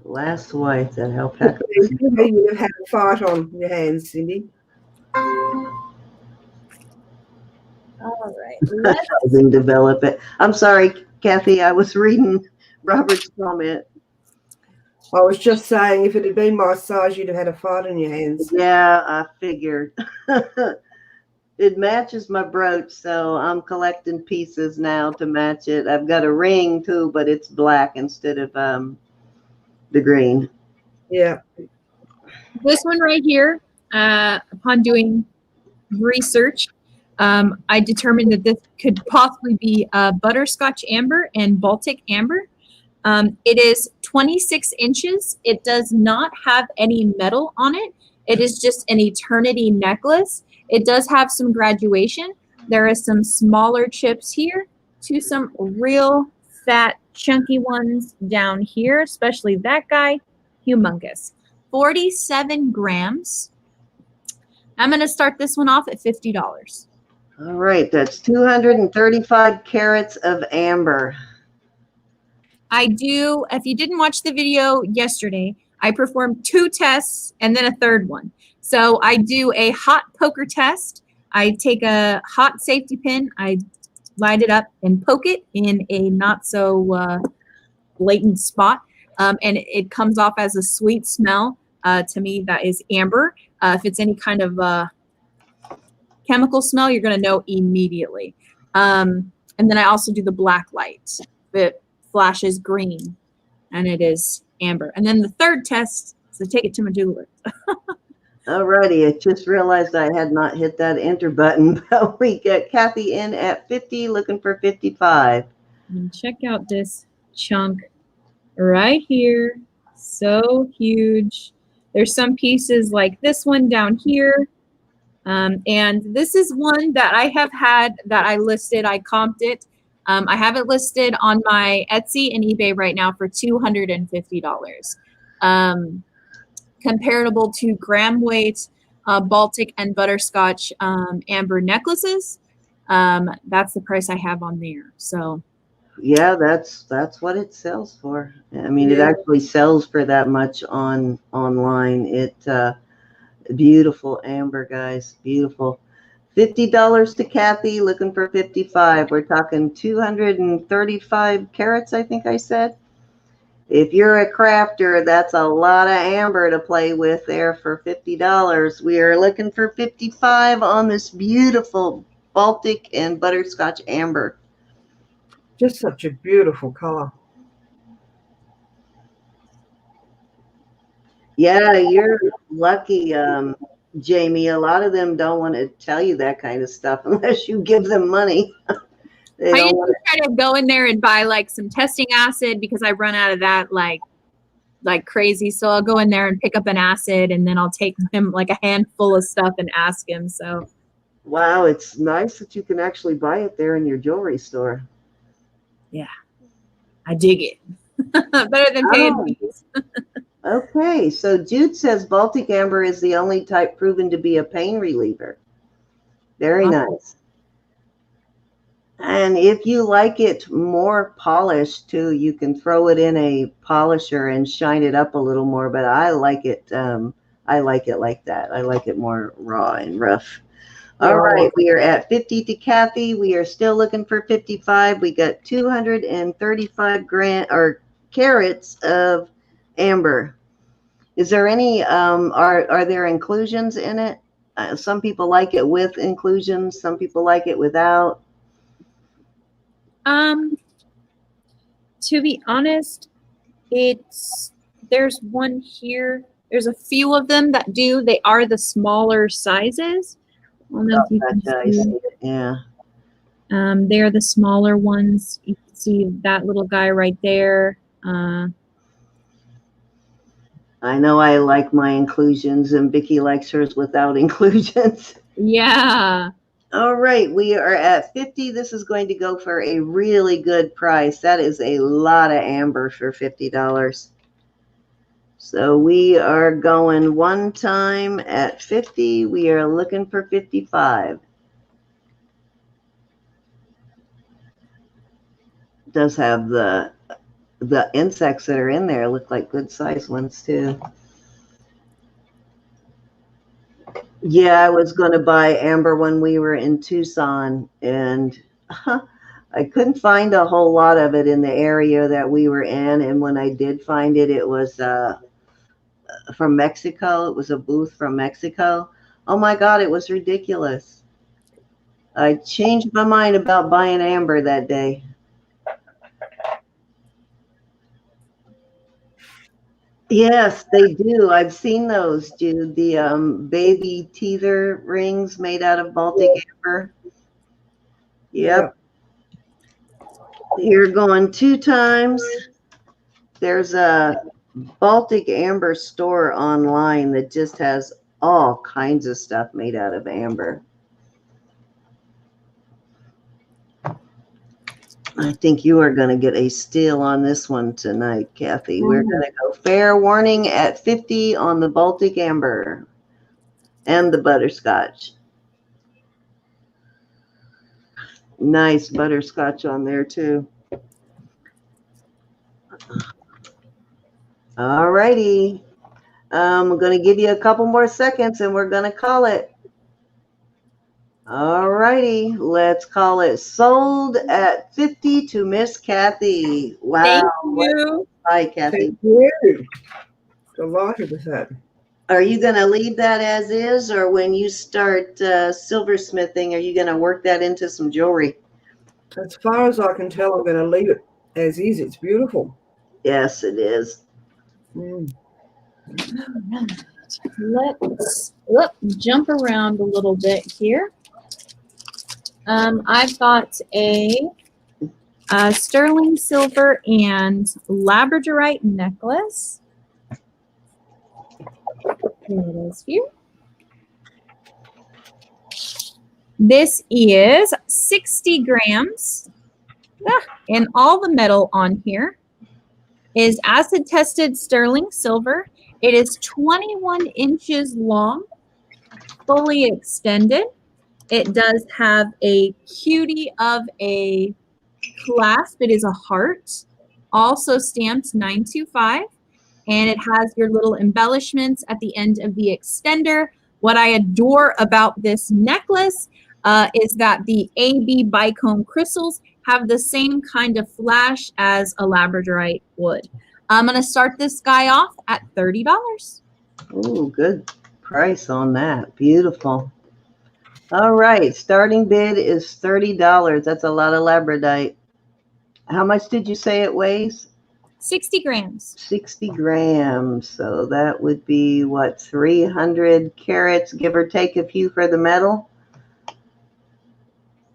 Last white that alpaca. You have had a fight on your hands, Cindy. All right. Let's develop it. I'm sorry, Kathy. I was reading Robert's comment. I was just saying, if it had been my size, you'd have had a fight on your hands. Yeah, I figured. It matches my brooch, so I'm collecting pieces now to match it. I've got a ring too, but it's black instead of the green. Yeah. This one right here, upon doing research, I determined that this could possibly be butterscotch amber and Baltic amber. It is 26 inches. It does not have any metal on it. It is just an eternity necklace. It does have some graduation. There is some smaller chips here to some real fat, chunky ones down here, especially that guy, humongous. 47 grams. I'm going to start this one off at $50. All right, that's 235 carats of amber. I do, if you didn't watch the video yesterday, I performed 2 tests and then a third one. So I do a hot poker test. I take a hot safety pin, I light it up and poke it in a not so blatant spot. And it comes off as a sweet smell. To me, that is amber. If it's any kind of chemical smell, you're going to know immediately. And then I also do the black light. It flashes green, and it is amber. And then the third test is to take it to my jeweler. Alrighty, I just realized I had not hit that enter button, but we get Kathy in at 50, looking for 55. And check out this chunk right here. So huge. There's some pieces like this one down here. And this is one that I have had that I listed. I comped it. I have it listed on my Etsy and eBay right now for $250. Comparable to gram weight Baltic and butterscotch amber necklaces. That's the price I have on there. So yeah, that's what it sells for. I mean, it actually sells for that much online. It beautiful amber, guys, beautiful. $50 to Kathy, looking for 55. We're talking 235 carats, I think I said. If you're a crafter, that's a lot of amber to play with there for $50. We are looking for 55 on this beautiful Baltic and butterscotch amber. Just such a beautiful color. Yeah, you're lucky, Jamie. A lot of them don't want to tell you that kind of stuff unless you give them money. I used to try to go in there and buy like some testing acid because I run out of that like crazy. So I'll go in there and pick up an acid, and then I'll take him like a handful of stuff and ask him. So wow, it's nice that you can actually buy it there in your jewelry store. Yeah, I dig it. Better than paying fees. Okay, so Jude says Baltic amber is the only type proven to be a pain reliever. Very nice. And if you like it more polished too, you can throw it in a polisher and shine it up a little more. But I like it. I like it like that. I like it more raw and rough. All right, we are at 50 to Kathy. We are still looking for 55. We got 235 carats of amber. Is there any? Are there inclusions in it? Some people like it with inclusions. Some people like it without. To be honest, there's one here. There's a few of them that do. They are the smaller sizes. I don't know if you can see it. Yeah. They're the smaller ones. You can see that little guy right there. I know I like my inclusions, and Vicki likes hers without inclusions. Yeah. All right, we are at 50. This is going to go for a really good price. That is a lot of amber for $50. So we are going one time at 50. We are looking for 55. It does have the insects that are in there look like good sized ones too. Yeah, I was going to buy amber when we were in Tucson, and I couldn't find a whole lot of it in the area that we were in. And when I did find it, it was from Mexico. It was a booth from Mexico. Oh my God, it was ridiculous. I changed my mind about buying amber that day. Yes, they do. I've seen those, Jude. The baby teether rings made out of Baltic amber. Yep. You're going two times. There's a Baltic Amber store online that just has all kinds of stuff made out of amber. I think you are going to get a steal on this one tonight, Kathy. We're going to go fair warning at 50 on the Baltic Amber and the butterscotch. Nice butterscotch on there too. All righty. I'm going to give you a couple more seconds and we're going to call it. All righty. Let's call it sold at 50 to Miss Kathy. Wow. Thank you. Hi, Kathy. Thank you. Delighted with that. Are you going to leave that as is, or when you start silversmithing, are you going to work that into some jewelry? As far as I can tell, I'm going to leave it as is. It's beautiful. Yes, it is. Let's jump around a little bit here. I've got a sterling silver and labradorite necklace. Here it is here. This is 60 grams, and all the metal on here is acid-tested sterling silver. It is 21 inches long, fully extended. It does have a cutie of a clasp. It is a heart, also stamped 925, and it has your little embellishments at the end of the extender. What I adore about this necklace is that the AB bicomb crystals have the same kind of flash as a labradorite would. I'm going to start this guy off at $30. Oh, good price on that. Beautiful. All right. Starting bid is $30. That's a lot of labradorite. How much did you say it weighs? 60 grams. 60 grams. So that would be, what, 300 carats, give or take a few for the metal?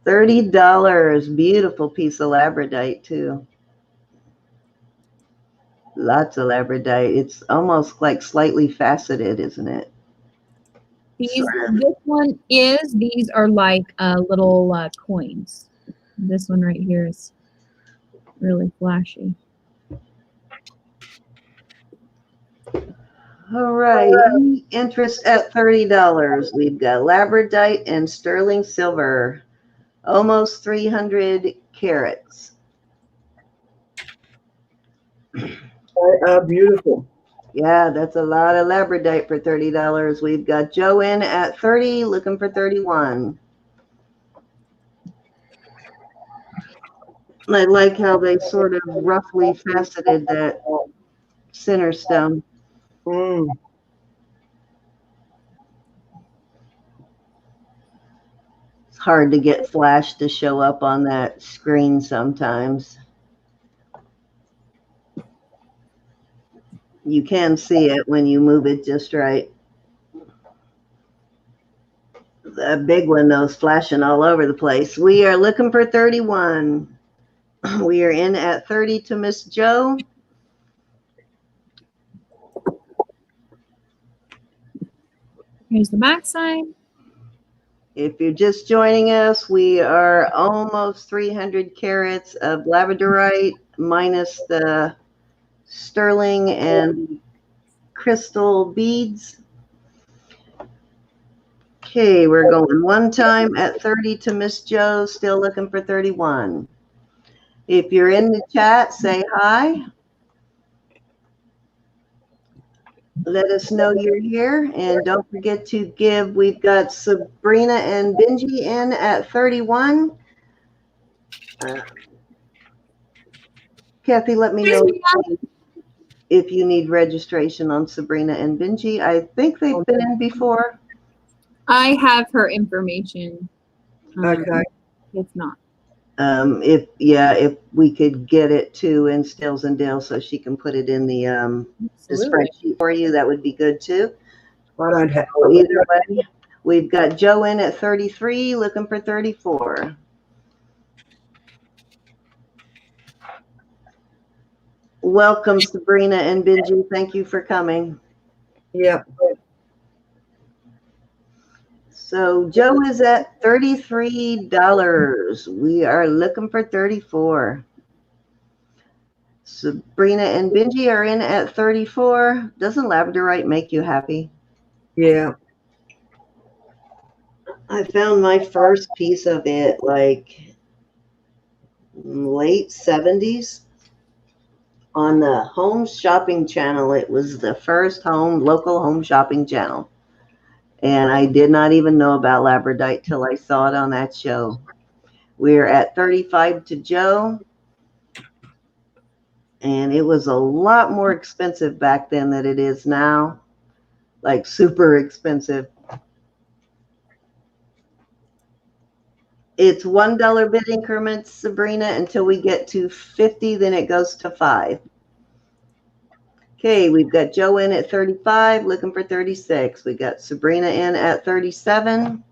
$30. Beautiful piece of labradorite, too. Lots of labradorite. It's almost like slightly faceted, isn't it? These are like little coins. This one right here is really flashy. All right. Interest at $30. We've got labradorite and sterling silver. Almost 300 carats. They are beautiful. Yeah, that's a lot of labradorite for $30. We've got Joe in at 30, looking for 31. I like how they sort of roughly faceted that center stone. It's hard to get flash to show up on that screen sometimes. You can see it when you move it just right. The big one, though, is flashing all over the place. We are looking for 31. We are in at 30 to Miss Joe. Here's the back side. If you're just joining us, we are almost 300 carats of labradorite minus the sterling and crystal beads. Okay, we're going one time at 30 to Miss Joe, still looking for 31. If you're in the chat, say hi. Let us know you're here, and don't forget to give. We've got Sabrina and Benji in at 31. Kathy, let me know if you need registration on Sabrina and Benji. I think they've been in before. I have her information. Okay. If not. If we could get it to in Steals and Deals so she can put it in the spreadsheet for you, that would be good too. I don't have Either way, we've got Joe in at 33, looking for 34. Welcome, Sabrina and Benji. Thank you for coming. Yeah. So Joe is at $33. We are looking for 34. Sabrina and Benji are in at 34. Doesn't labradorite make you happy? Yeah. I found my first piece of it like late 70s on the home shopping channel. It was the first local home shopping channel. And I did not even know about labradorite till I saw it on that show. We're at 35 to Joe. And it was a lot more expensive back then than it is now. Like super expensive. It's $1 bid increments, Sabrina, until we get to 50, then it goes to 5. Okay, we've got Joe in at 35, looking for 36. We got Sabrina in at 37.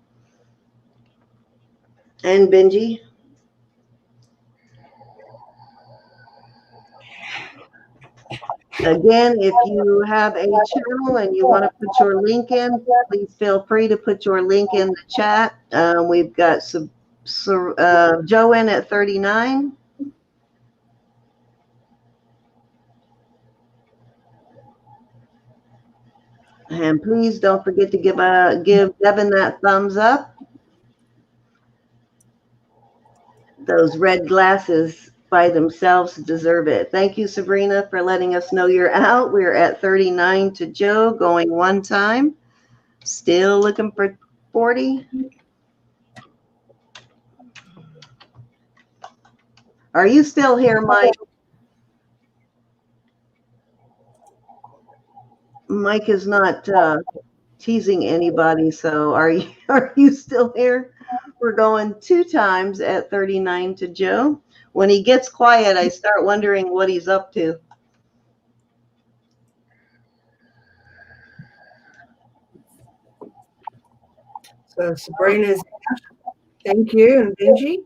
And Benji. Again, if you have a channel and you want to put your link in, please feel free to put your link in the chat. We've got Joe in at 39. And please don't forget to give Devan that thumbs up. Those red glasses by themselves deserve it. Thank you, Sabrina, for letting us know you're out. We're at 39 to Joe, going one time. Still looking for 40. Are you still here, Mike? Mike is not teasing anybody, so are you still here? We're going 2 times at 39 to Joe. When he gets quiet, I start wondering what he's up to. So Sabrina's out. Thank you, and Benji,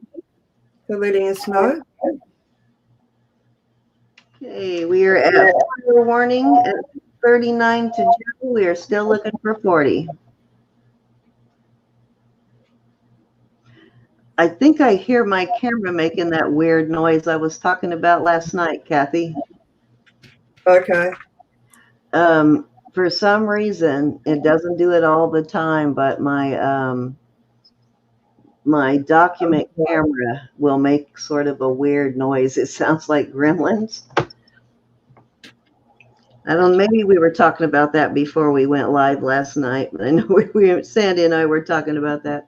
for letting us know. Okay, we are at fire warning at 39 to Joe. We are still looking for 40. I think I hear my camera making that weird noise I was talking about last night, Kathy. Okay. For some reason, it doesn't do it all the time, but my my document camera will make sort of a weird noise. It sounds like gremlins. I don't know, maybe we were talking about that before we went live last night. I know Sandy and I were talking about that.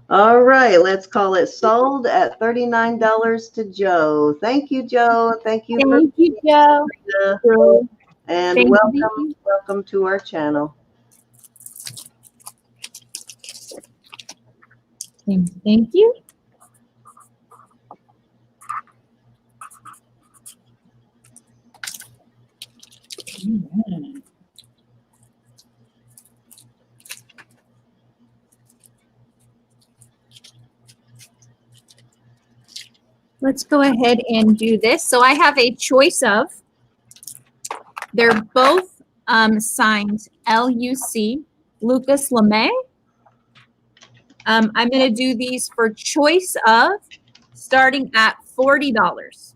All right, let's call it sold at $39 to Joe. Thank you, Joe. Thank you, Joe. And Thank welcome to our channel. Thank you. Let's go ahead and do this. So I have a choice of, they're both signed LUC, Lucas LeMay. I'm going to do these for choice of, starting at $40.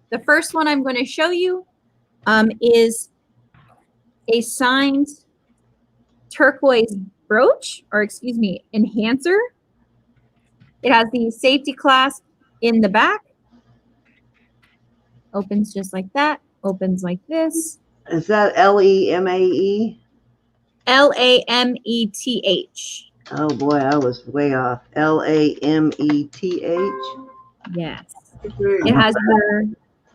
The first one I'm going to show you is a signed turquoise brooch, or excuse me, enhancer. It has the safety clasp in the back. Opens just like that. Opens like this. Is that LEMAE? LAMETH. Oh boy, I was way off. LAMETH. Yes. It has your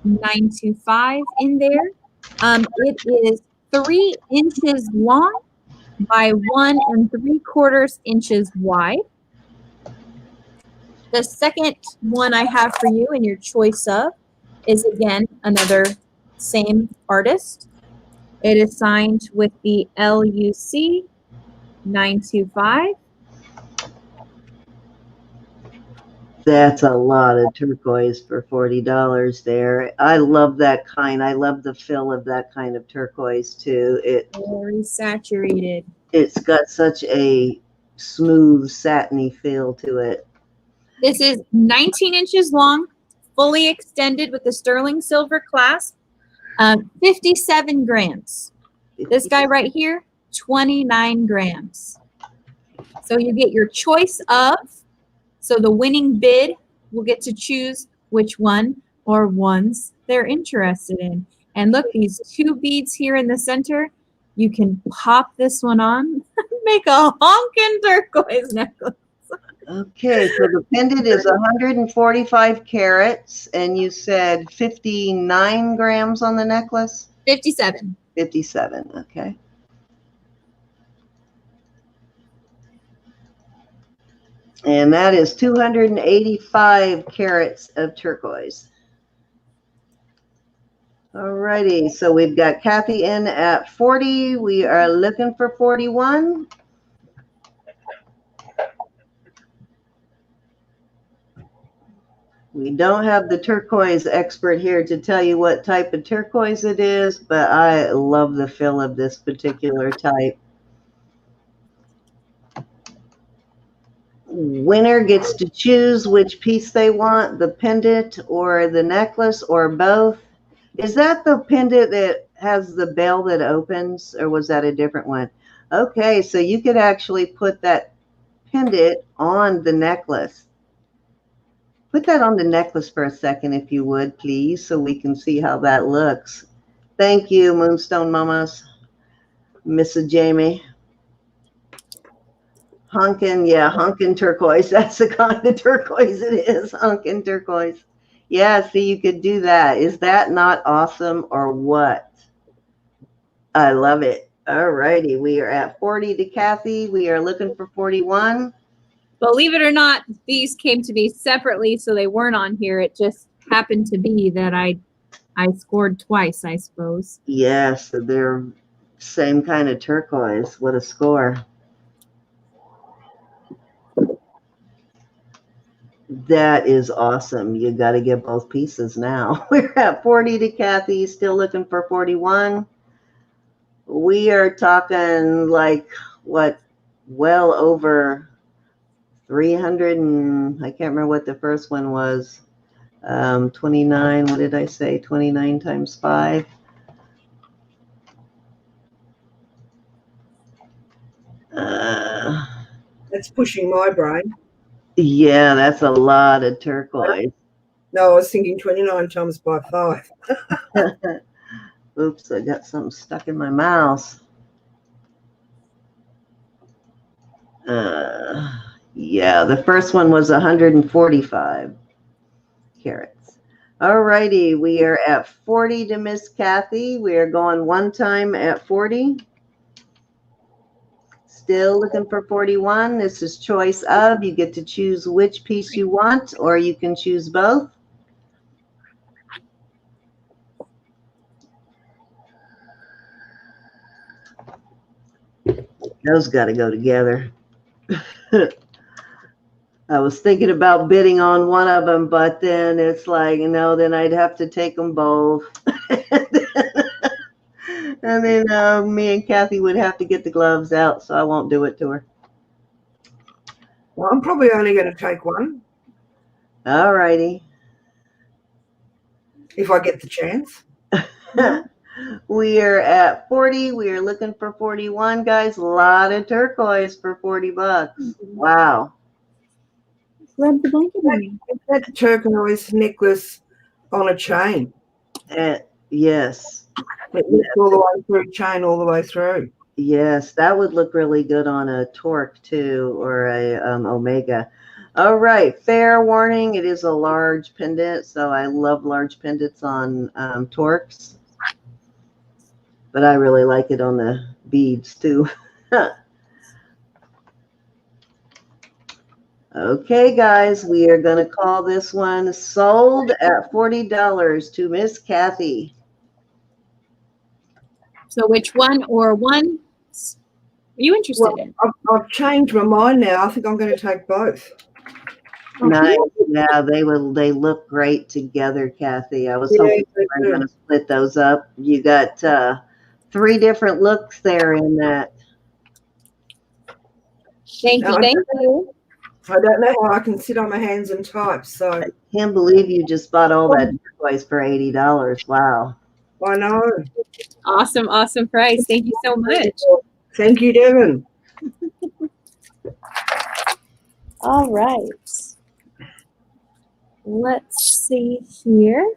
925 in there. It is 3 inches long by 1 3/4 inches wide. The second one I have for you in your choice of is, again, another same artist. It is signed with the LUC 925. That's a lot of turquoise for $40 there. I love that kind. I love the feel of that kind of turquoise too. Very saturated. It's got such a smooth, satiny feel to it. This is 19 inches long, fully extended with the sterling silver clasp, 57 grams. This guy right here, 29 grams. So you get your choice of, so the winning bid will get to choose which one or ones they're interested in. And look, these two beads here in the center, you can pop this one on, make a honkin' turquoise necklace. Okay, so the pendant is 145 carats, and you said 59 grams on the necklace? 57. 57, okay. And that is 285 carats of turquoise. Alrighty, so we've got Kathy in at 40. We are looking for 41. We don't have the turquoise expert here to tell you what type of turquoise it is, but I love the feel of this particular type. Winner gets to choose which piece they want, the pendant or the necklace or both. Is that the pendant that has the bell that opens, or was that a different one? Okay, so you could actually put that pendant on the necklace. Put that on the necklace for a second, if you would, please, so we can see how that looks. Thank you, Moonstone Mamas. Mrs. Jamie. Honkin', yeah, honkin' turquoise. That's the kind of turquoise it is, honkin' turquoise. Yeah, see, you could do that. Is that not awesome or what? I love it. All righty, we are at 40 to Kathy. We are looking for 41. Believe it or not, these came to me separately, so they weren't on here. It just happened to be that I scored twice, I suppose. Yes, they're same kind of turquoise. What a score. That is awesome. You got to get both pieces now. We're at 40 to Kathy, still looking for 41. We are talking like, what, well over 300 and I can't remember what the first one was. 29, what did I say? 29 times 5. That's pushing my brain. Yeah, that's a lot of turquoise. No, I was thinking 29 times by 5. Oops, I got something stuck in my mouth. Yeah, the first one was 145 carats. All righty, we are at 40 to Miss Kathy. We are going one time at 40. Still looking for 41. This is choice of. You get to choose which piece you want, or you can choose both. Those got to go together. I was thinking about bidding on one of them, but then it's like, no, then I'd have to take them both. And then me and Kathy would have to get the gloves out, so I won't do it to her. Well, I'm probably only going to take one. All righty. If I get the chance. We are at 40. We are looking for 41, guys. A lot of turquoise for 40 bucks. Wow. Grab the blanket on me. That turquoise necklace on a chain. Yes. It looks all the way through, chain all the way through. Yes, that would look really good on a torque too, or a omega. All right, fair warning, it is a large pendant, so I love large pendants on torques. But I really like it on the beads too. Okay, guys, we are going to call this one sold at $40 to Miss Kathy. So which one or one are you interested in? I've changed my mind now. I think I'm going to take both. Nice. Yeah, they look great together, Kathy. I was hoping we were going to split those up. You got 3 different looks there in that. Thank you. Thank you. I don't know how I can sit on my hands and type. So I can't believe you just bought all that twice for $80. Wow. I know. Awesome, awesome price. Thank you so much. Thank you, Devan. All right. Let's see here.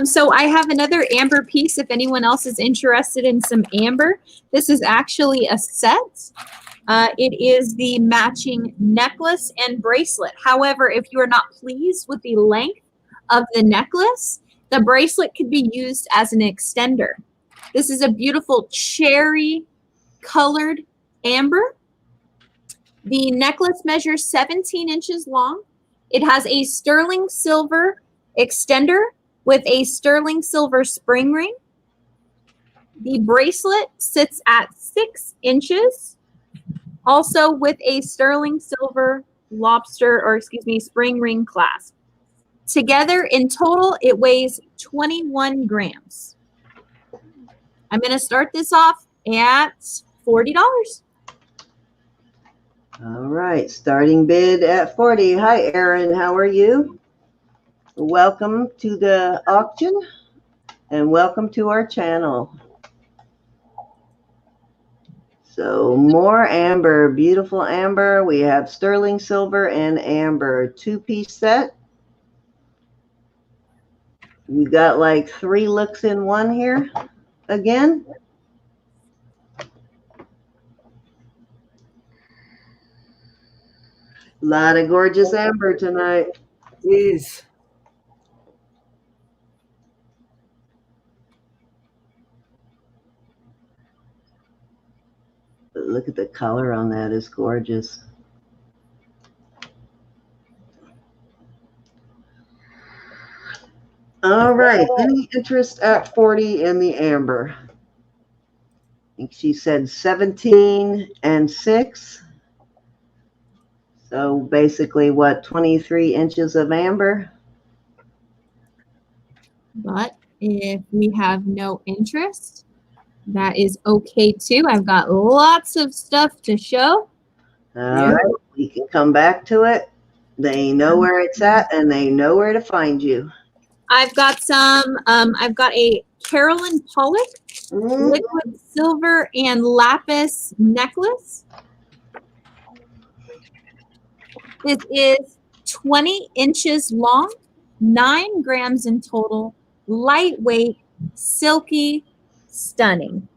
So I have another amber piece if anyone else is interested in some amber. This is actually a set. It is the matching necklace and bracelet. However, if you are not pleased with the length of the necklace, the bracelet could be used as an extender. This is a beautiful cherry colored amber. The necklace measures 17 inches long. It has a sterling silver extender with a sterling silver spring ring. The bracelet sits at 6 inches, also with a sterling silver spring ring clasp. Together in total, it weighs 21 grams. I'm going to start this off at $40. All right, starting bid at 40. Hi, Erin. How are you? Welcome to the auction and welcome to our channel. So more amber, beautiful amber. We have sterling silver and amber, 2-piece set. You got like 3 looks in one here again. A lot of gorgeous amber tonight. Yes. Look at the color on that, it's gorgeous. All right, any interest at 40 in the amber? I think she said 17 and 6. So basically what, 23 inches of amber? But if we have no interest, that is okay too. I've got lots of stuff to show. All right, we can come back to it. They know where it's at and they know where to find you. I've got some, I've got a Carolyn Pollock liquid silver and lapis necklace. This is 20 inches long, 9 grams in total, lightweight, silky, stunning.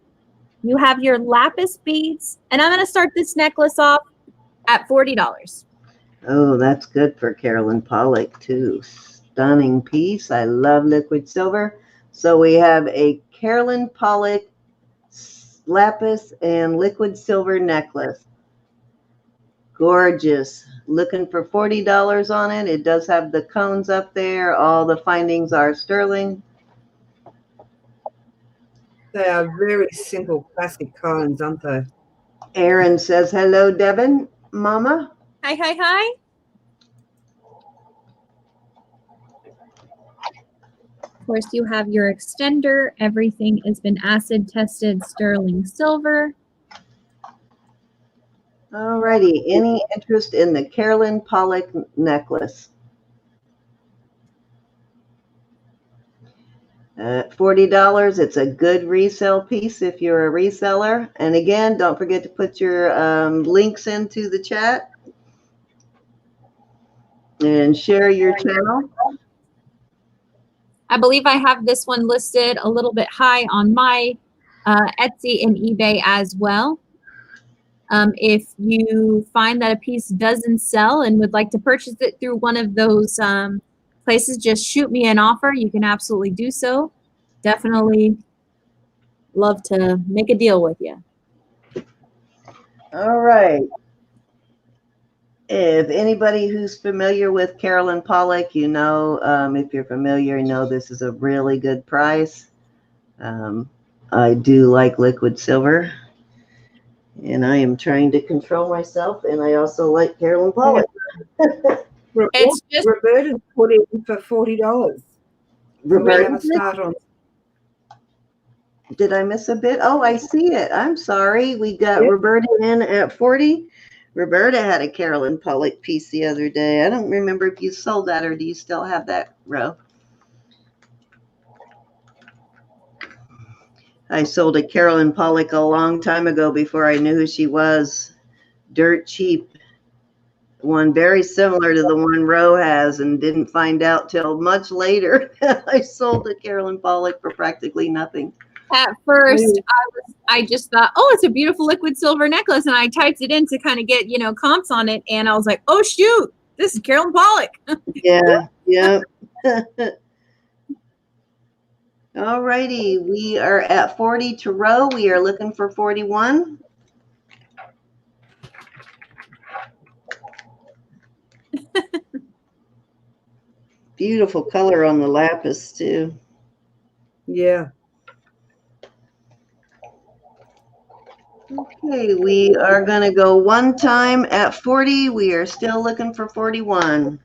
You have your lapis beads, and I'm going to start this necklace off at $40. Oh, that's good for Carolyn Pollock too. Stunning piece. I love liquid silver. So we have a Carolyn Pollock lapis and liquid silver necklace. Gorgeous. Looking for $40 on it. It does have the cones up there. All the findings are sterling. They are very simple classic cones, aren't they? Erin says, hello, Devan, Mama. Hi, hi, hi. Of course, you have your extender. Everything has been acid tested sterling silver. All righty. Any interest in the Carolyn Pollock necklace? At $40, it's a good resale piece if you're a reseller. And again, don't forget to put your links into the chat and share your channel. I believe I have this one listed a little bit high on my Etsy and eBay as well. If you find that a piece doesn't sell and would like to purchase it through one of those places, just shoot me an offer. You can absolutely do so. Definitely love to make a deal with you. All right. If anybody who's familiar with Carolyn Pollock, you know, if you're familiar, you know this is a really good price. I do like liquid silver, and I am trying to control myself, and I also like Carolyn Pollock. It's just Roberta's put in for $40. Roberta, Have a start on. did I miss a bit? Oh, I see it. I'm sorry. We got Yep. Roberta in at 40. Roberta had a Carolyn Pollock piece the other day. I don't remember if you sold that or do you still have that, Ro? I sold a Carolyn Pollock a long time ago before I knew who she was. Dirt cheap. One very similar to the one Ro has and didn't find out till much later. I sold a Carolyn Pollock for practically nothing. at first I just thought, oh, it's a beautiful liquid silver necklace, and I typed it in to kind of get, comps on it, and I was like, oh shoot, this is Carolyn Pollock. Yeah. All righty, we are at 40 to Ro. We are looking for 41. Beautiful color on the lapis too. Yeah. Okay, we are going to go one time at 40. We are still looking for 41.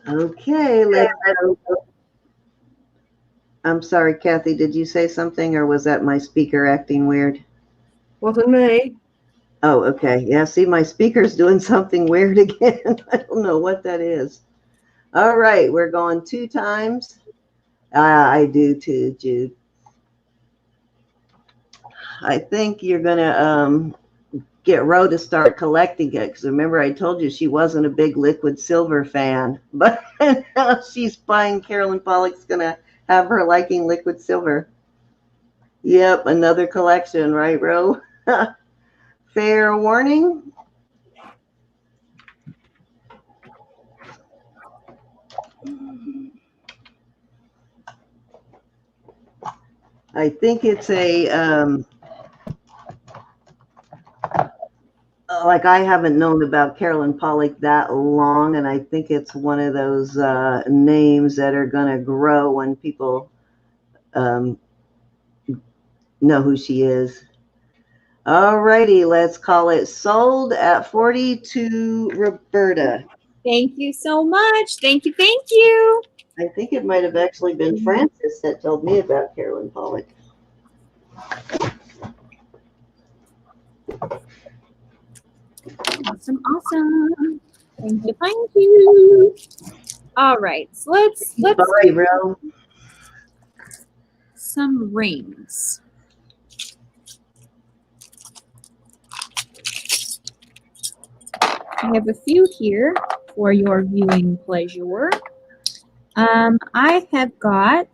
Okay, let's go. I'm sorry, Kathy, did you say something or was that my speaker acting weird? Wasn't me. Oh, okay. Yeah, see, my speaker's doing something weird again. I don't know what that is. All right, we're going two times. I do too, Jude. I think you're going to get Ro to start collecting it because remember I told you she wasn't a big liquid silver fan, but now she's buying Carolyn Pollock's going to have her liking liquid silver. Yep, another collection, right, Ro? Fair warning. I think it's a, like I haven't known about Carolyn Pollock that long, and I think it's one of those names that are going to grow when people know who she is. All righty, let's call it sold at 40 to Roberta. Thank you so much. Thank you. Thank you. I think it might have actually been Francis that told me about Carolyn Pollock. Awesome. Awesome. Thank you. Thank you. All right. So let's Bye, Ro. some rings. I have a few here for your viewing pleasure. I have got,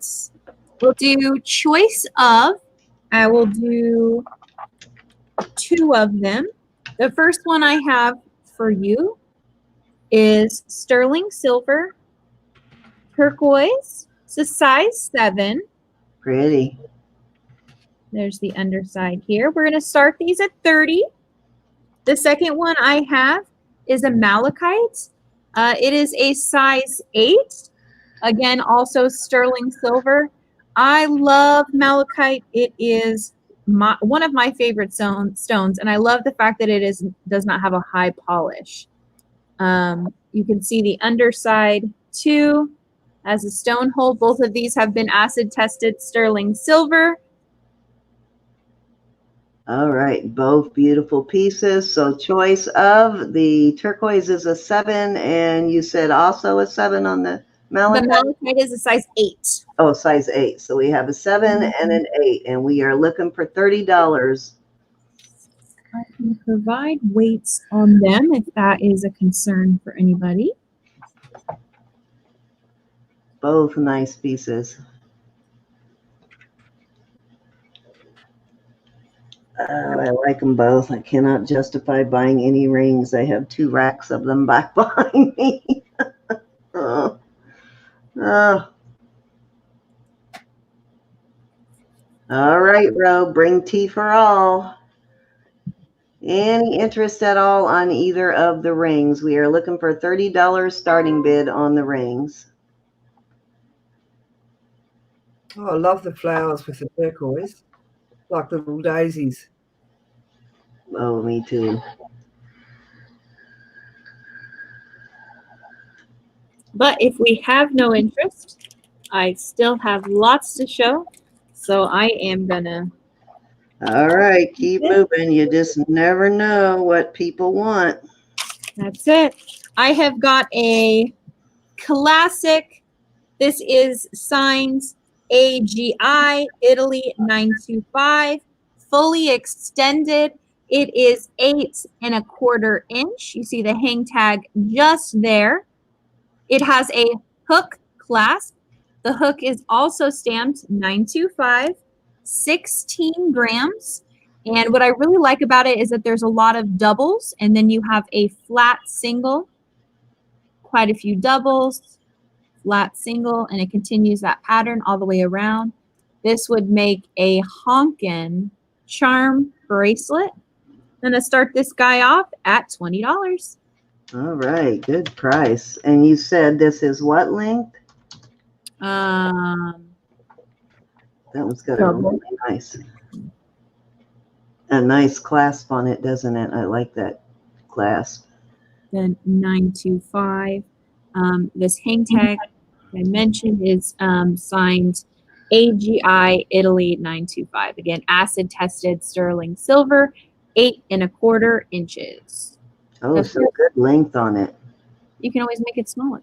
we'll do choice of, I will do two of them. The first one I have for you is sterling silver, turquoise. It's a size 7. Pretty. There's the underside here. We're going to start these at 30. The second one I have is a malachite. It is a size 8. Again, also sterling silver. I love malachite. It is one of my favorite stones, and I love the fact that it does not have a high polish. You can see the underside too as a stone hole. Both of these have been acid tested sterling silver. All right, both beautiful pieces. So choice of the turquoise is a 7, and you said also a 7 on the malachite? The malachite is a size 8. Oh, size 8. So we have a 7 and an 8, and we are looking for $30. I can provide weights on them if that is a concern for anybody. Both nice pieces. I like them both. I cannot justify buying any rings. I have 2 racks of them back behind me. Oh. Oh. All right, Ro, bring tea for all. Any interest at all on either of the rings? We are looking for $30 starting bid on the rings. Oh, I love the flowers with the turquoise, like little daisies. Oh, me too. But if we have no interest, I still have lots to show. So I am gonna. All right, keep moving. You just never know what people want. That's it. I have got a classic. This is Signs AGI Italy 925, fully extended. It is 8¼ inch. You see the hang tag just there. It has a hook clasp. The hook is also stamped 925, 16 grams. And what I really like about it is that there's a lot of doubles, and then you have a flat single, quite a few doubles, flat single, and it continues that pattern all the way around. This would make a honkin' charm bracelet. I'm gonna start this guy off at $20. All right, good price. And you said this is what length? Um, That one's got a really nice clasp on it, doesn't it? I like that clasp. then 925. This hang tag I mentioned is signed AGI Italy 925. Again, acid tested sterling silver, 8¼ inches. Oh, so good length on it. You can always make it smaller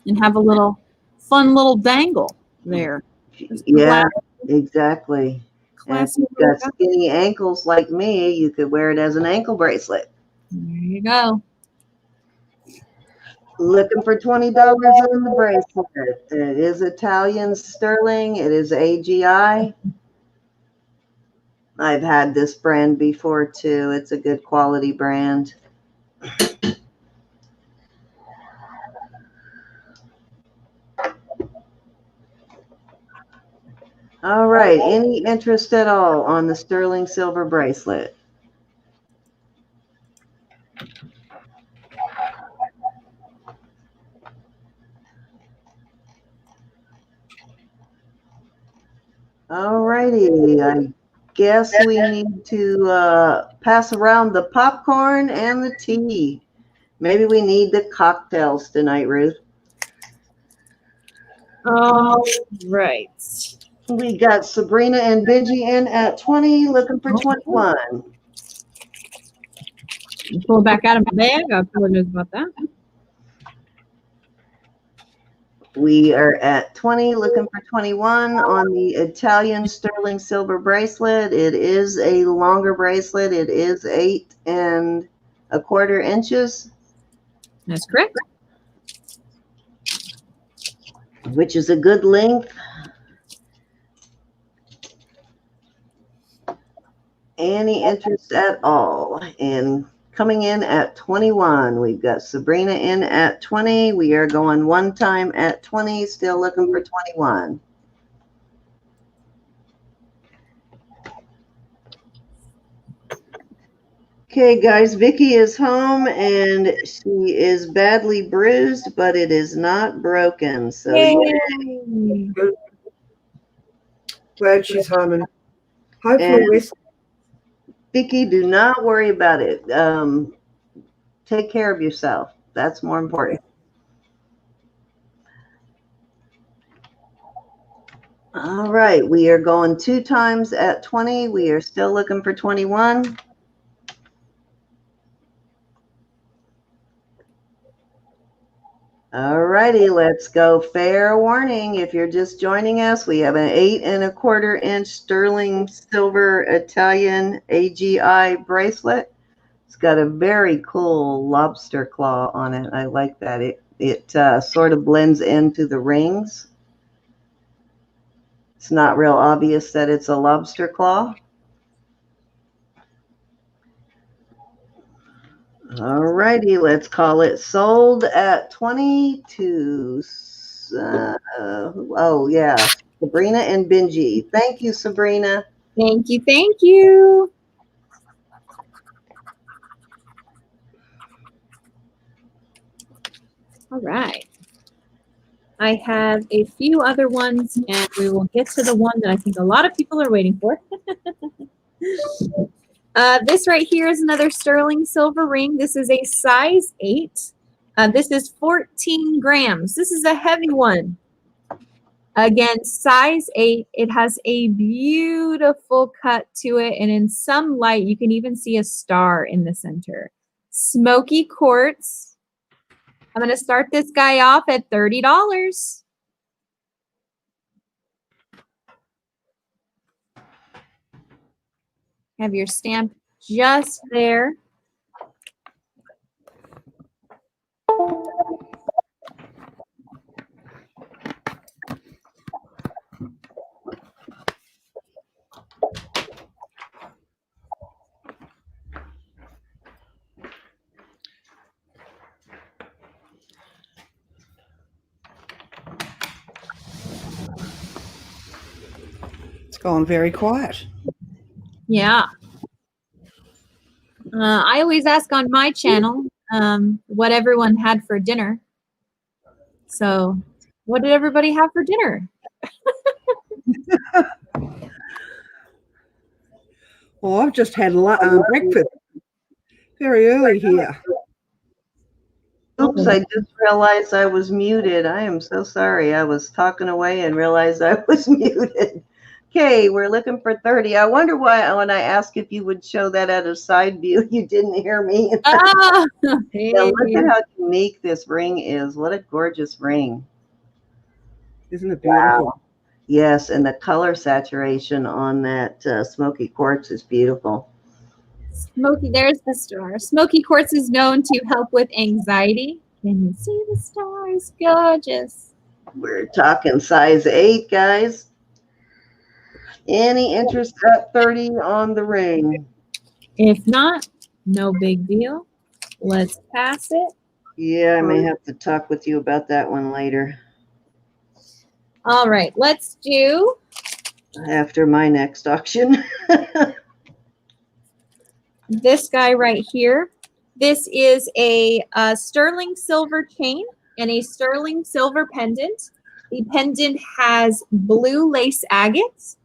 and have a little fun little dangle there. Yeah, exactly. And if Classy you've got skinny ankles like me, you could wear it as an ankle bracelet. There you go. Looking for $20 on the bracelet. It is Italian sterling. It is AGI. I've had this brand before too. It's a good quality brand. All right. Any interest at all on the sterling silver bracelet? All righty. I guess we need to pass around the popcorn and the tea. Maybe we need the cocktails tonight, Ruth. All right. We got Sabrina and Benji in at 20, looking for 21. Pull back out of my bag. I apologize about that. We are at 20, looking for 21 on the Italian sterling silver bracelet. It is a longer bracelet. It is 8¼ inches. That's correct. Which is a good length. Any interest at all? And coming in at 21, we've got Sabrina in at 20. We are going one time at 20, still looking for 21. Okay, guys, Vicki is home and she is badly bruised, but it is not broken. So Yay. Glad she's home and hopefully rest. Vicki, do not worry about it. Take care of yourself. That's more important. All right, we are going two times at 20. We are still looking for 21. All righty, let's go. Fair warning, if you're just joining us, we have an 8¼ inch sterling silver Italian AGI bracelet. It's got a very cool lobster claw on it. I like that. It sort of blends into the rings. It's not real obvious that it's a lobster claw. All righty, let's call it sold at 22. Oh, yeah, Sabrina and Benji. Thank you, Sabrina. Thank you. Thank you. All right. I have a few other ones, and we will get to the one that I think a lot of people are waiting for. This right here is another sterling silver ring. This is a size 8. This is 14 grams. This is a heavy one. Again, size 8. It has a beautiful cut to it, and in some light, you can even see a star in the center. Smoky quartz. I'm going to start this guy off at $30. Have your stamp just there. It's gone very quiet. Yeah. I always ask on my channel what everyone had for dinner. So, what did everybody have for dinner? Well, I've just had breakfast very early here. Oops, I just realized I was muted. I am so sorry. I was talking away and realized I was muted. Okay, we're looking for 30. I wonder why when I asked if you would show that at a side view, you didn't hear me. Oh, hey. Now look at how unique this ring is. What a gorgeous ring. Isn't it beautiful? Wow. Yes, and the color saturation on that smoky quartz is beautiful. Smoky, there's the star. Smoky quartz is known to help with anxiety. Can you see the stars? Gorgeous. We're talking size 8, guys. Any interest at 30 on the ring? If not, no big deal. Let's pass it. Yeah, I may have to talk with you about that one later. All right, let's do after my next auction. This guy right here. This is a sterling silver chain and a sterling silver pendant. The pendant has blue lace agates.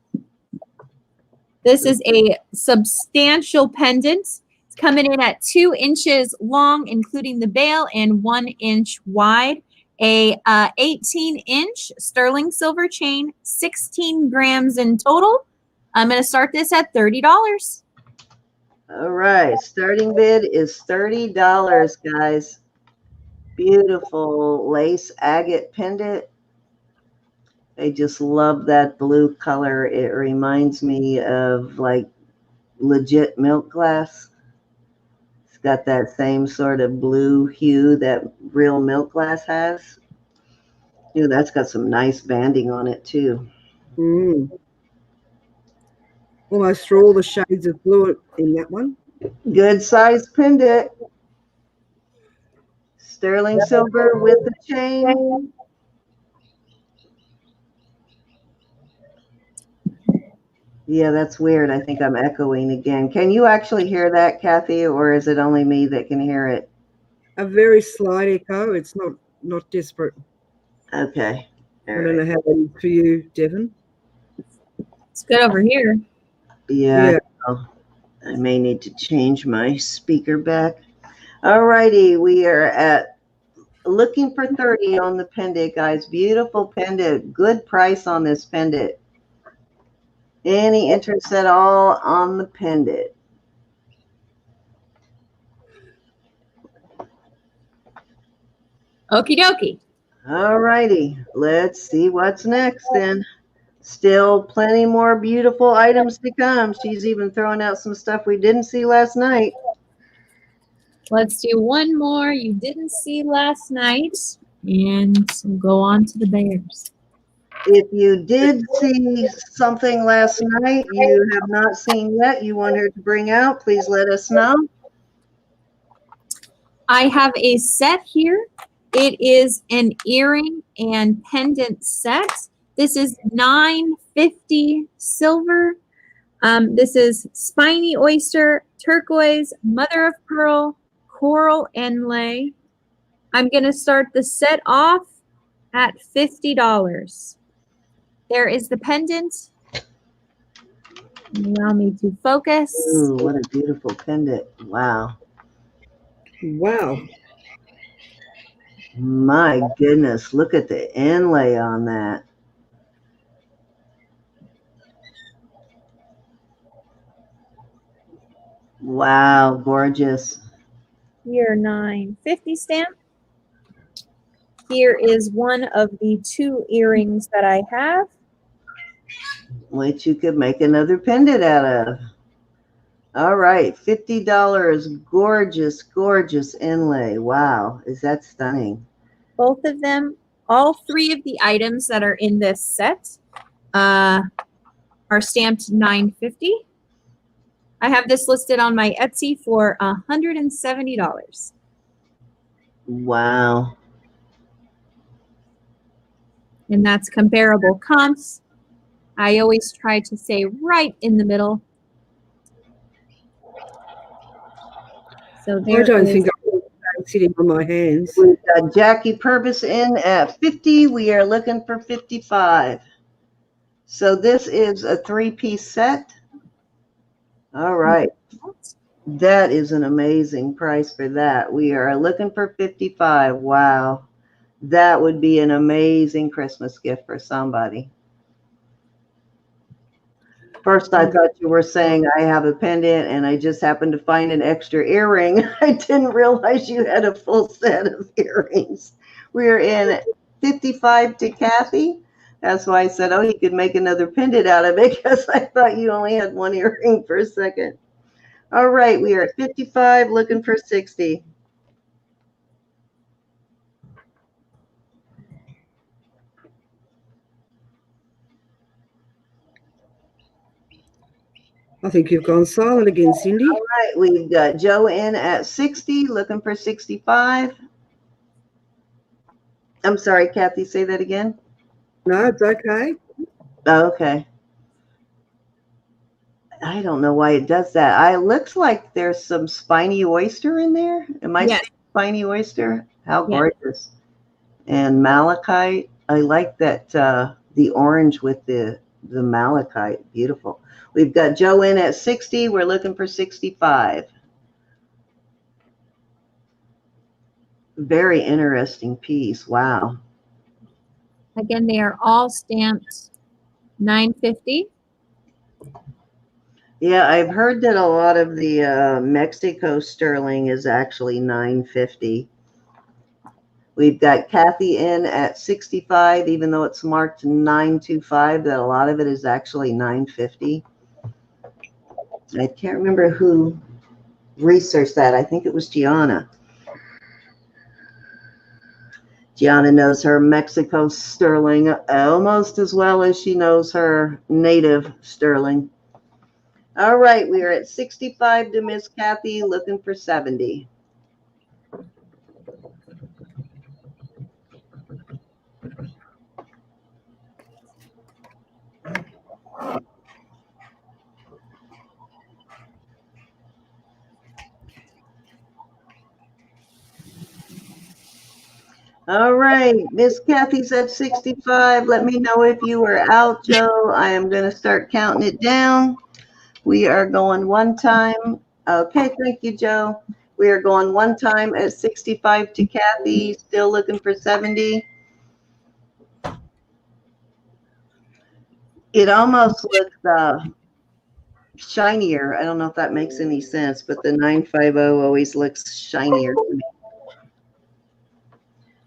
This is a substantial pendant. It's coming in at 2 inches long, including the bail, and 1 inch wide. A 18-inch sterling silver chain, 16 grams in total. I'm going to start this at $30. All right, starting bid is $30, guys. Beautiful lace agate pendant. I just love that blue color. It reminds me of like legit milk glass. It's got that same sort of blue hue that real milk glass has. Ooh, that's got some nice banding on it too. Almost through all the shades of blue in that one. Good size pendant. Sterling silver with the chain. Yeah, that's weird. I think I'm echoing again. Can you actually hear that, Kathy, or is it only me that can hear it? A very slight echo. It's not disparate. Okay. I don't know how that is for you, Devan. It's good over here. Yeah. I may need to change my speaker back. All righty. We are at looking for 30 on the pendant, guys. Beautiful pendant. Good price on this pendant. Any interest at all on the pendant? Okie dokie. All righty. Let's see what's next then. Still plenty more beautiful items to come. She's even throwing out some stuff we didn't see last night. Let's do one more you didn't see last night, and we'll go on to the bears. If you did see something last night you have not seen yet, you want her to bring out, please let us know. I have a set here. It is an earring and pendant set. This is $9.50 silver. This is spiny oyster, turquoise, mother of pearl, coral inlay. I'm going to start the set off at $50. There is the pendant. Allow me to focus. Ooh, what a beautiful pendant. Wow. Wow. My goodness, look at the inlay on that. Wow, gorgeous. Here, $9.50 stamp. Here is one of the 2 earrings that I have. Which you could make another pendant out of. All right, $50. Gorgeous, gorgeous inlay. Wow, is that stunning? Both of them, all 3 of the items that are in this set are stamped $9.50. I have this listed on my Etsy for $170. Wow. And that's comparable comps. I always try to say right in the middle. So there I don't is, think I'm sitting on my hands. We've got Jackie Purvis in at 50. We are looking for 55. So this is a 3-piece set. All right. That is an amazing price for that. We are looking for 55. Wow. That would be an amazing Christmas gift for somebody. First, I thought you were saying I have a pendant and I just happened to find an extra earring. I didn't realize you had a full set of earrings. We're in 55 to Kathy. That's why I said, oh, you could make another pendant out of it, because I thought you only had 1 earring for a second. All right, we are at 55, looking for 60. I think you've gone silent again, Cindy. All right, we've got Joe in at 60, looking for 65. I'm sorry, Kathy, say that again. No, it's okay. Oh, okay. I don't know why it does that. It looks like there's some spiny oyster in there. Am I yes. seeing spiny oyster? How Yes. gorgeous. And malachite. I like that, the orange with the malachite. Beautiful. We've got Joe in at 60. We're looking for 65. Very interesting piece. Wow. Again, they are all stamped $9.50. Yeah, I've heard that a lot of the Mexico sterling is actually $9.50. We've got Kathy in at 65, even though it's marked 925, that a lot of it is actually $9.50. I can't remember who researched that. I think it was Gianna. Gianna knows her Mexico sterling almost as well as she knows her native sterling. All right, we are at 65 to Miss Kathy, looking for 70. All right, Miss Kathy's at 65. Let me know if you are out, Joe. I am going to start counting it down. We are going one time. Okay, thank you, Joe. We are going one time at 65 to Kathy, still looking for 70. It almost looks shinier. I don't know if that makes any sense, but the 950 always looks shinier to me.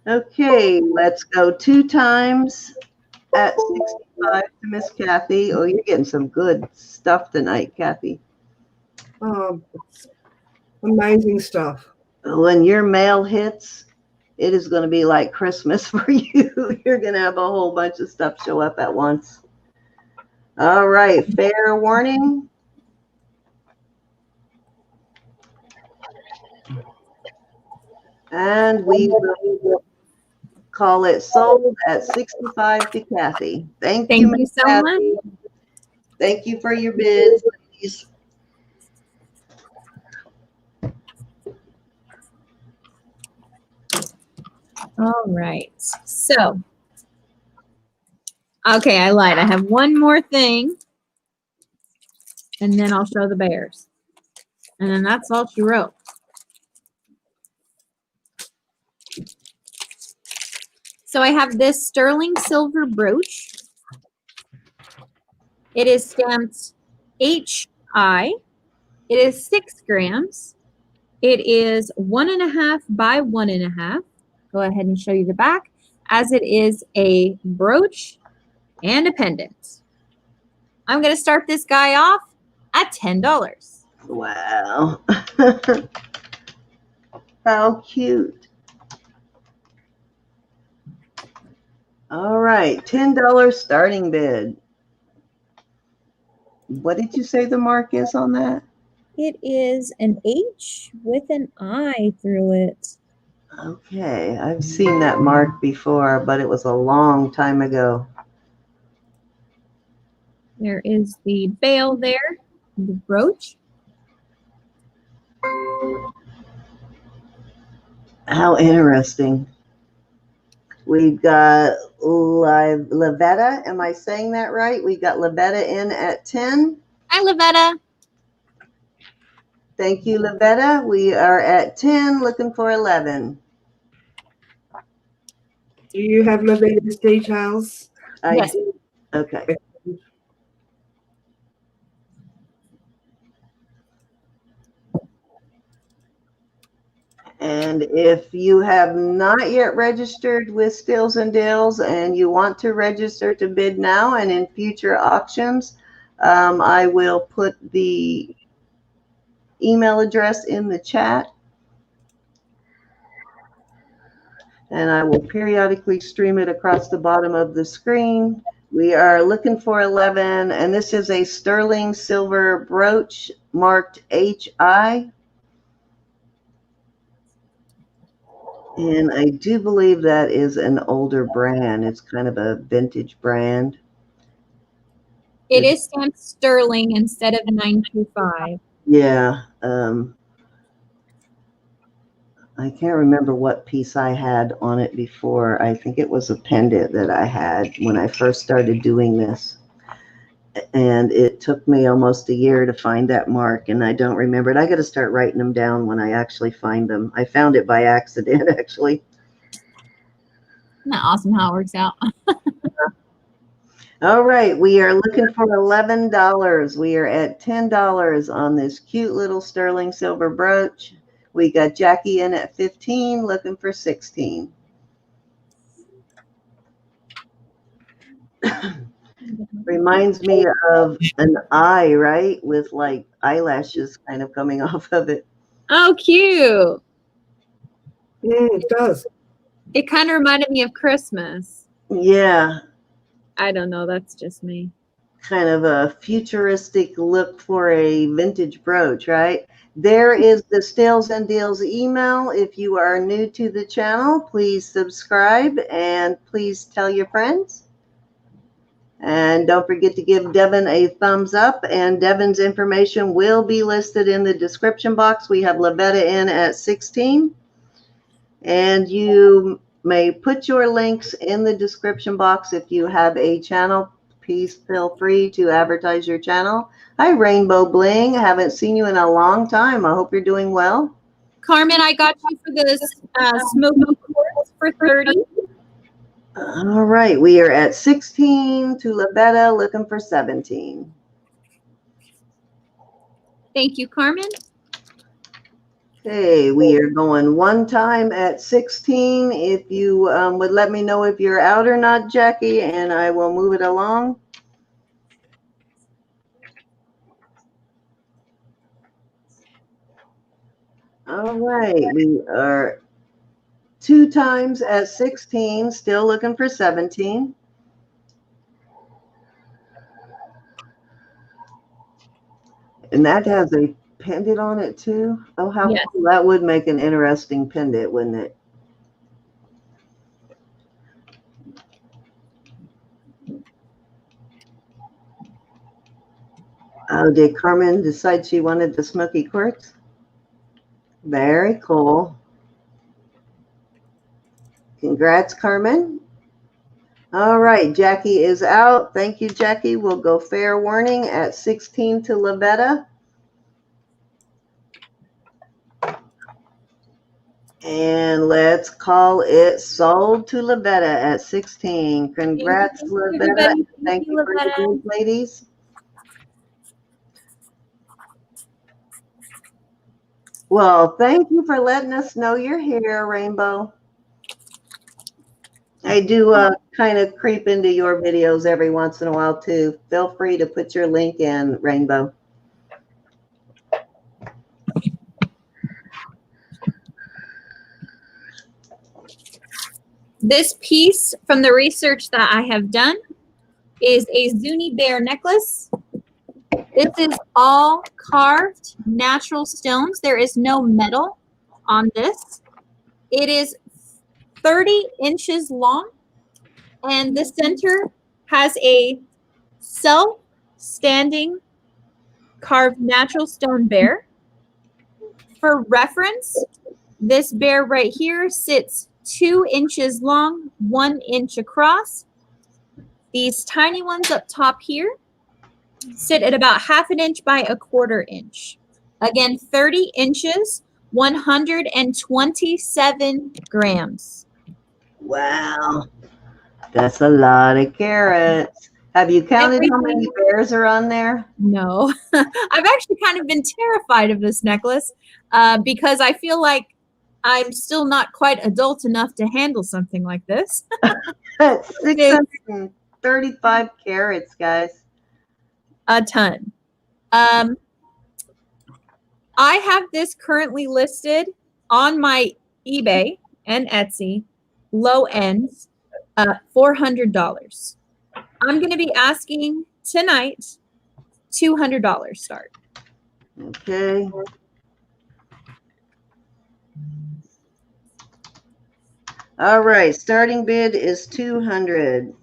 Okay, let's go 2 times at 65 to Miss Kathy. Oh, you're getting some good stuff tonight, Kathy. Amazing stuff. When your mail hits, it is going to be like Christmas for you. You're going to have a whole bunch of stuff show up at once. All right, fair warning. And we will call it sold at 65 to Kathy. Thank you so Kathy. much. Thank you for your bids, ladies. All right. So Okay, I lied. I have one more thing, and then I'll show the bears. And then that's all she wrote. So I have this sterling silver brooch. It is stamped HI. It is 6 grams. It is 1.5 by 1.5. Go ahead and show you the back, as it is a brooch and a pendant. I'm going to start this guy off at $10. Wow. How cute. All right, $10 starting bid. What did you say the mark is on that? It is an H with an I through it. Okay, I've seen that mark before, but it was a long time ago. There is the bail there, the brooch. How interesting. We've got Lavetta. Am I saying that right? We got Lavetta in at 10. Hi, Lavetta. Thank you, Lavetta. We are at 10, looking for 11. Do you have Lavetta's details? Yes. Do. Okay. And if you have not yet registered with Steals and Deals and you want to register to bid now and in future auctions, I will put the email address in the chat. And I will periodically stream it across the bottom of the screen. We are looking for 11, and this is a sterling silver brooch marked HI. And I do believe that is an older brand. It's kind of a vintage brand. It is stamped sterling instead of 925. Yeah. I can't remember what piece I had on it before. I think it was a pendant that I had when I first started doing this. And it took me almost a year to find that mark, and I don't remember it. I got to start writing them down when I actually find them. I found it by accident, actually. Isn't that awesome how it works out? All right, we are looking for $11. We are at $10 on this cute little sterling silver brooch. We got Jackie in at 15, looking for 16. Reminds me of an eye, right? With like eyelashes kind of coming off of it. Oh, cute. It does. It kind of reminded me of Christmas. Yeah. I don't know. That's just me. Kind of a futuristic look for a vintage brooch, right? There is the Steals and Deals email. If you are new to the channel, please subscribe and please tell your friends. And don't forget to give Devan a thumbs up, and Devan's information will be listed in the description box. We have Lavetta in at 16. And you may put your links in the description box if you have a channel. Please feel free to advertise your channel. Hi, Rainbow Bling. Haven't seen you in a long time. I hope you're doing well. Carmen, I got you for this smoky quartz for 30. All right, we are at 16 to Lavetta, looking for 17. Thank you, Carmen. Okay, we are going one time at 16. If you would let me know if you're out or not, Jackie, and I will move it along. All right, we are 2 times at 16, still looking for 17. And that has a pendant on it too. Oh, how Yes. cool. That would make an interesting pendant, wouldn't it? Oh, did Carmen decide she wanted the smoky quartz? Very cool. Congrats, Carmen. All right, Jackie is out. Thank you, Jackie. We'll go fair warning at 16 to Lavetta. And let's call it sold to Lavetta at 16. Congrats, Lavetta. Thank you for the good, ladies. Well, thank you for letting us know you're here, Rainbow. I do kind of creep into your videos every once in a while, too. Feel free to put your link in, Rainbow. This piece from the research that I have done is a Zuni bear necklace. This is all carved natural stones. There is no metal on this. It is 30 inches long, and the center has a self-standing carved natural stone bear. For reference, this bear right here sits 2 inches long, 1 inch across. These tiny ones up top here sit at about 1/2 inch by 1/4 inch. Again, 30 inches, 127 grams. Wow. That's a lot of carrots. Have you counted how many bears are on there? No. I've actually kind of been terrified of this necklace because I feel like I'm still not quite adult enough to handle something like this. That's 635 carats, guys. A ton. I have this currently listed on my eBay and Etsy, low ends, $400. I'm going to be asking tonight $200 start. Okay. All right, starting bid is 200.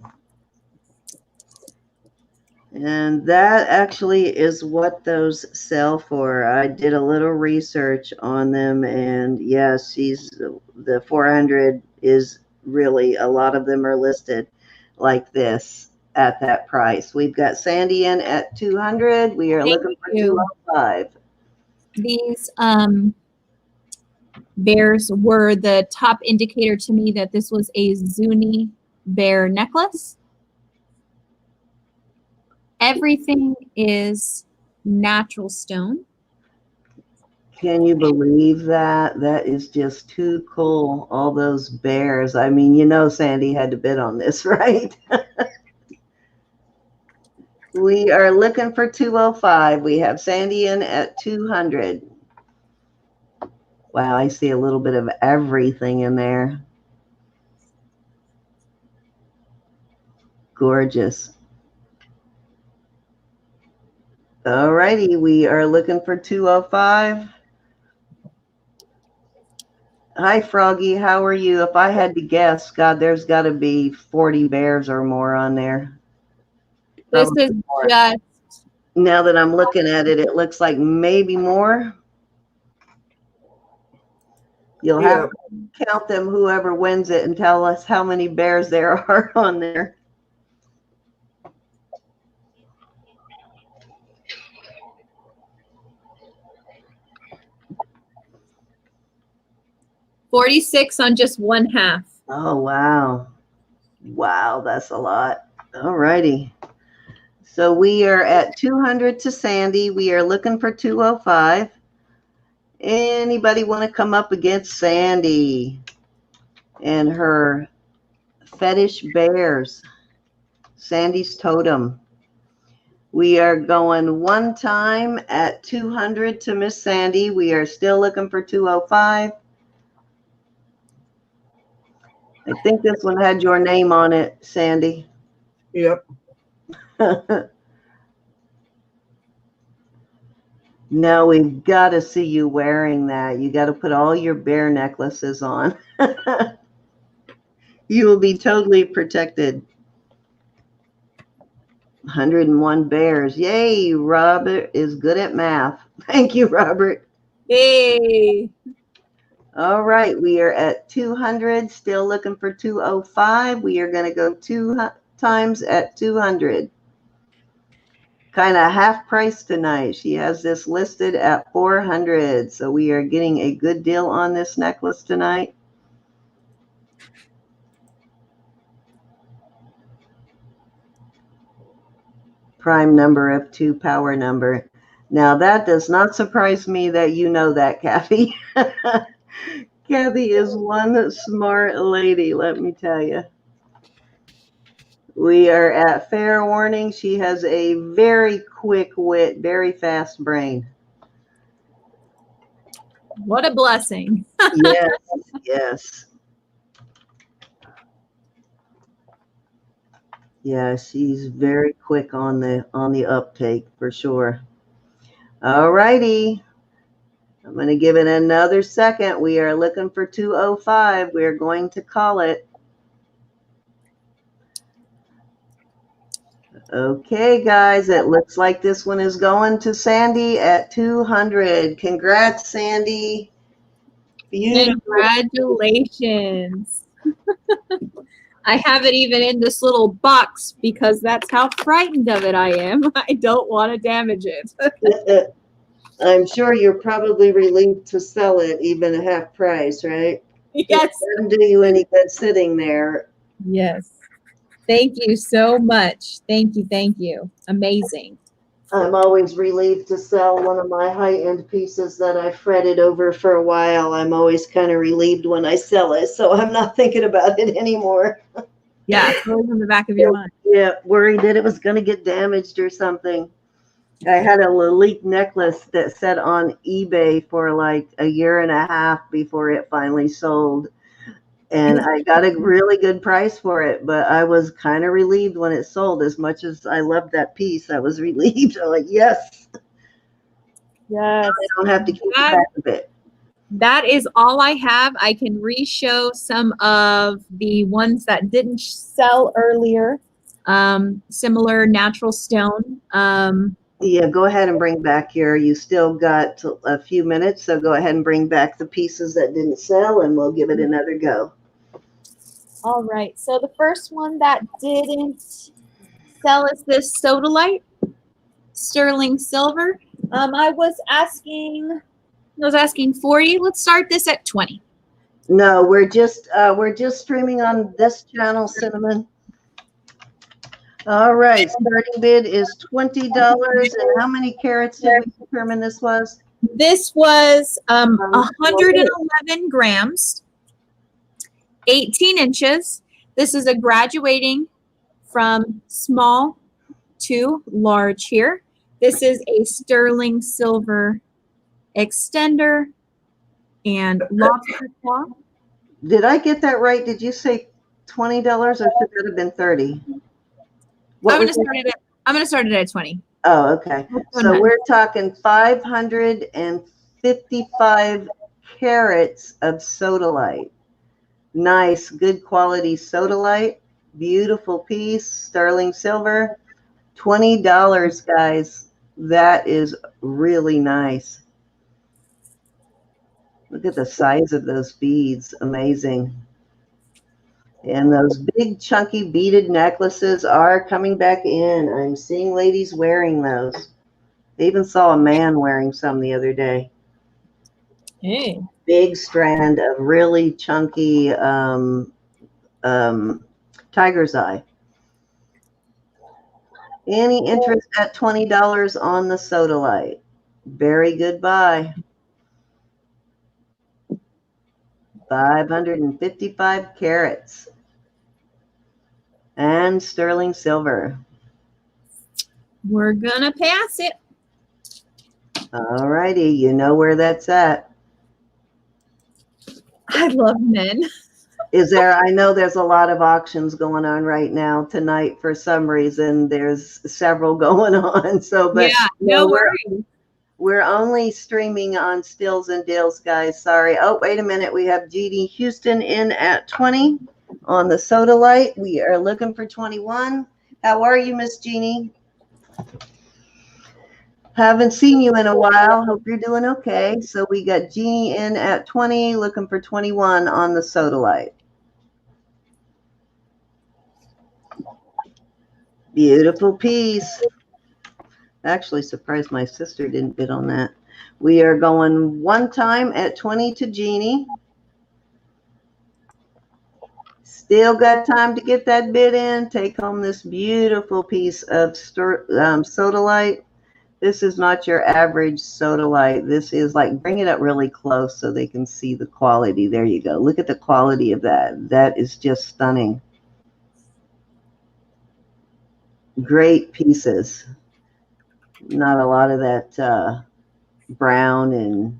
And that actually is what those sell for. I did a little research on them, and yes, the 400 is really, a lot of them are listed like this at that price. We've got Sandy in at 200. We are looking for 205. These bears were the top indicator to me that this was a Zuni bear necklace. Everything is natural stone. Can you believe that? That is just too cool. All those bears. I mean, you know, Sandy had to bid on this, right? We are looking for 205. We have Sandy in at 200. Wow, I see a little bit of everything in there. Gorgeous. All righty, we are looking for 205. Hi, Froggy. How are you? If I had to guess, God, there's got to be 40 bears or more on there. This is just... Now that I'm looking at it, it looks like maybe more. You'll have to count them, whoever wins it, and tell us how many bears there are on there. $46 on just 1/2. Oh, wow. Wow, that's a lot. All righty. So we are at 200 to Sandy. We are looking for 205. Anybody want to come up against Sandy and her fetish bears? Sandy's totem. We are going one time at 200 to Miss Sandy. We are still looking for 205. I think this one had your name on it, Sandy. Yep. No, we've got to see you wearing that. You got to put all your bear necklaces on. You will be totally protected. 101 bears. Yay, Robert is good at math. Thank you, Robert. Hey. All right, we are at 200, still looking for 205. We are going to go 2 times at 200. Kind of half price tonight. She has this listed at 400, so we are getting a good deal on this necklace tonight. Prime number of 2, power number. Now that does not surprise me that you know that, Kathy. Kathy is one smart lady, let me tell you. We are at fair warning. She has a very quick wit, very fast brain. What a blessing. Yes, yes. Yeah, she's very quick on the uptake for sure. All righty. I'm going to give it another second. We are looking for 205. We're going to call it. Okay, guys, it looks like this one is going to Sandy at 200. Congrats, Sandy. Beautiful. Congratulations. I have it even in this little box because that's how frightened of it I am. I don't want to damage it. I'm sure you're probably relieved to sell it even at half price, right? Yes. It doesn't do you any good sitting there. Yes. Thank you so much. Thank you. Thank you. Amazing. I'm always relieved to sell one of my high-end pieces that I fretted over for a while. I'm always kind of relieved when I sell it, so I'm not thinking about it anymore. Yeah, it's always in the back of your mind. Yeah, worried that it was going to get damaged or something. I had a Lalique necklace that sat on eBay for like a year and a half before it finally sold. And I got a really good price for it, but I was kind of relieved when it sold. As much as I loved that piece, I was relieved. I'm like, yes. Yes. I don't have to keep track of it. That is all I have. I can re-show some of the ones that didn't sell earlier. Similar natural stone. Yeah, go ahead and bring back here. You still got a few minutes, so go ahead and bring back the pieces that didn't sell, and we'll give it another go. All right. So the first one that didn't sell is this Sodalite sterling silver. I was asking 40. Let's start this at 20. No, we're just streaming on this channel, Cinnamon. All right, starting bid is $20. And how many carats did we determine this was? This was 111 grams, 18 inches. This is a graduating from small to large here. This is a sterling silver extender and lobster claw. Did I get that right? Did you say $20 or should that have been 30? I'm going to start it at 20. Oh, okay. So we're talking 555 carats of sodalite. Nice, good quality sodalite. Beautiful piece, sterling silver. $20, guys. That is really nice. Look at the size of those beads. Amazing. And those big chunky beaded necklaces are coming back in. I'm seeing ladies wearing those. I even saw a man wearing some the other day. Hey. Big strand of really chunky tiger's eye. Any interest at $20 on the sodalite? Very good buy. 555 carats. And sterling silver. We're gonna pass it. All righty, you know where that's at. I love men. Is there? I know there's a lot of auctions going on right now tonight. For some reason, there's several going on. So, but yeah, no worries. We're only streaming on Steals and Deals, guys. Sorry. Oh, wait a minute. We have Jeannie Houston in at 20 on the sodalite. We are looking for 21. How are you, Miss Jeannie? Haven't seen you in a while. Hope you're doing okay. So we got Jeannie in at 20, looking for 21 on the Sodalite. Beautiful piece. Actually surprised my sister didn't bid on that. We are going one time at 20 to Jeannie. Still got time to get that bid in. Take home this beautiful piece of Sodalite. This is not your average Sodalite. This is like, bring it up really close so they can see the quality. There you go. Look at the quality of that. That is just stunning. Great pieces. Not a lot of that brown and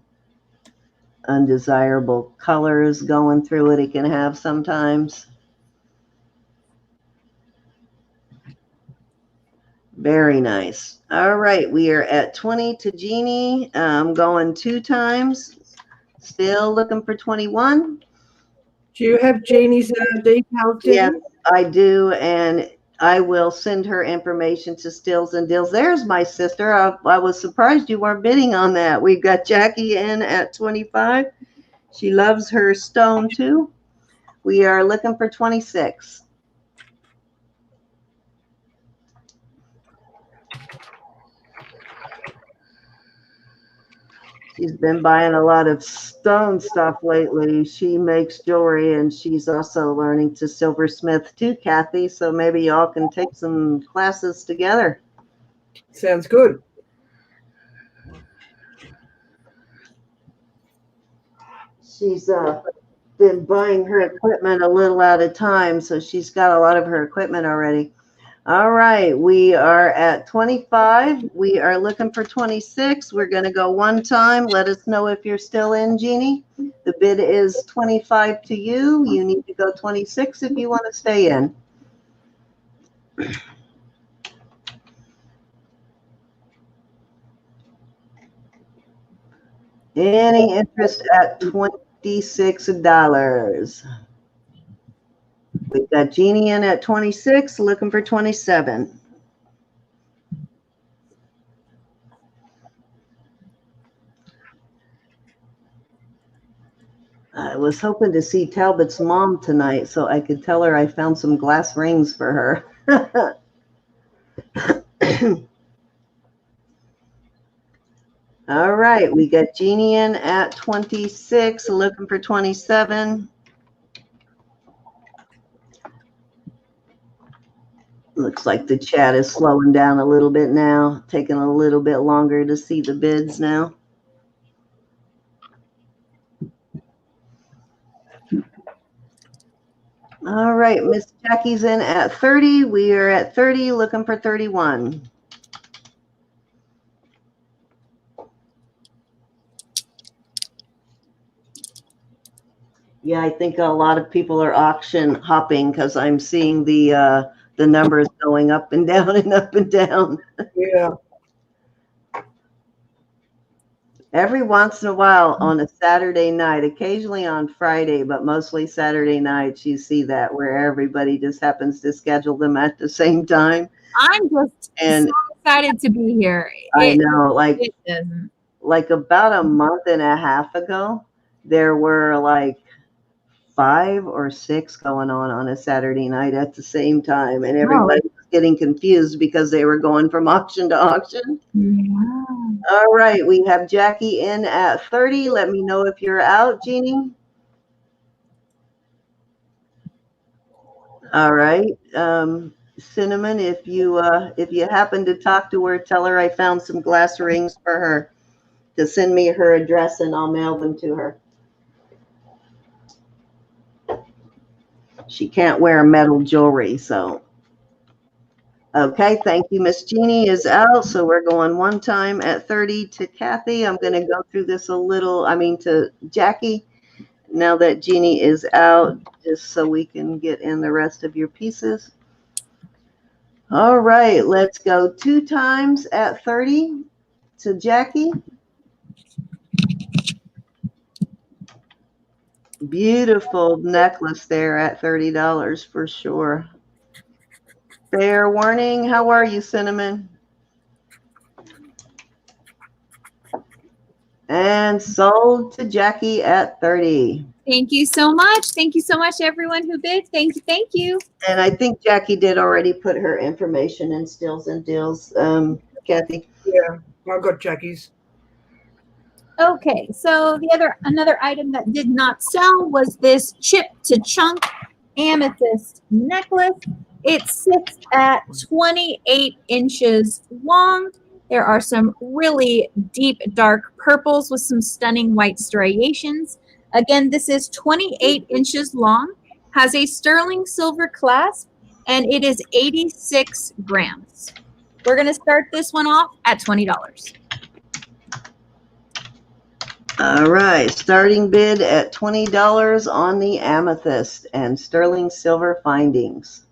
undesirable colors going through it can have sometimes. Very nice. All right, we are at 20 to Jeannie. I'm going 2 times. Still looking for 21. Do you have Jeannie's details? Yes, I do, and I will send her information to Steals and Deals. There's my sister. I was surprised you weren't bidding on that. We've got Jackie in at 25. She loves her stone too. We are looking for 26. She's been buying a lot of stone stuff lately. She makes jewelry, and she's also learning to silversmith too, Kathy. So maybe y'all can take some classes together. Sounds good. She's been buying her equipment a little at a time, so she's got a lot of her equipment already. All right, we are at 25. We are looking for 26. We're going to go one time. Let us know if you're still in, Jeannie. The bid is 25 to you. You need to go 26 if you want to stay in. Any interest at $26? We've got Jeannie in at 26, looking for 27. I was hoping to see Talbot's mom tonight so I could tell her I found some glass rings for her. All right, we got Jeannie in at 26, looking for 27. Looks like the chat is slowing down a little bit now, taking a little bit longer to see the bids now. All right, Miss Jackie's in at 30. We are at 30, looking for 31. Yeah, I think a lot of people are auction hopping because I'm seeing the numbers going up and down and up and down. Yeah. Every once in a while on a Saturday night, occasionally on Friday, but mostly Saturday nights, you see that where everybody just happens to schedule them at the same time. I'm just so excited to be here. I know, like about a month and a half ago, there were like 5 or 6 going on a Saturday night at the same time, and everybody was getting confused because they were going from auction to auction. Wow. All right, we have Jackie in at 30. Let me know if you're out, Jeannie. All right, Cinnamon, if you happen to talk to her, tell her I found some glass rings for her to send me her address, and I'll mail them to her. She can't wear metal jewelry, so. Okay, thank you. Miss Jeannie is out, so we're going one time at 30 to Kathy. I'm going to go through this to Jackie, now that Jeannie is out, just so we can get in the rest of your pieces. All right, let's go 2 times at 30 to Jackie. Beautiful necklace there at $30 for sure. Fair warning. How are you, Cinnamon? And sold to Jackie at 30. Thank you so much. Thank you so much to everyone who bid. Thank you. Thank you. And I think Jackie did already put her information in Steals and Deals, Kathy. Yeah, I got Jackie's. Okay, so another item that did not sell was this chip to chunk amethyst necklace. It sits at 28 inches long. There are some really deep dark purples with some stunning white striations. Again, this is 28 inches long, has a sterling silver clasp, and it is 86 grams. We're going to start this one off at $20. All right, starting bid at $20 on the amethyst and sterling silver findings.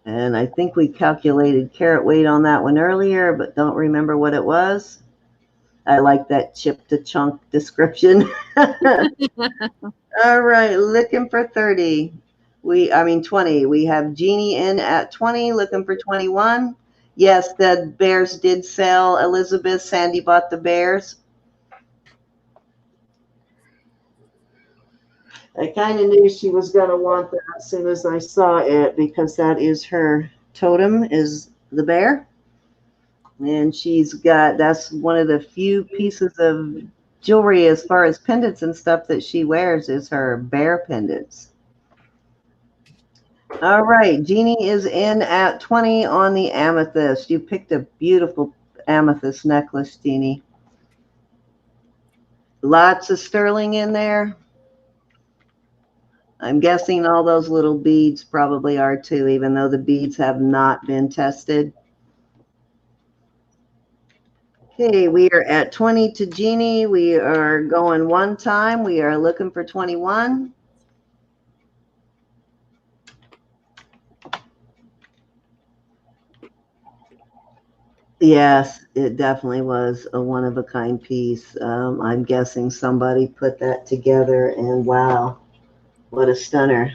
And I think we calculated carat weight on that one earlier, but don't remember what it was. I like that chip to chunk description. All right, looking for 30. 20. We have Jeannie in at 20, looking for 21. Yes, the bears did sell. Elizabeth, Sandy bought the bears. I kind of knew she was going to want that as soon as I saw it, because that is her totem, is the bear. And that's one of the few pieces of jewelry as far as pendants and stuff that she wears is her bear pendants. All right, Jeannie is in at 20 on the amethyst. You picked a beautiful amethyst necklace, Jeannie. Lots of sterling in there. I'm guessing all those little beads probably are too, even though the beads have not been tested. Okay, we are at 20 to Jeannie. We are going one time. We are looking for 21. Yes, it definitely was a one-of-a-kind piece. I'm guessing somebody put that together, and wow, what a stunner.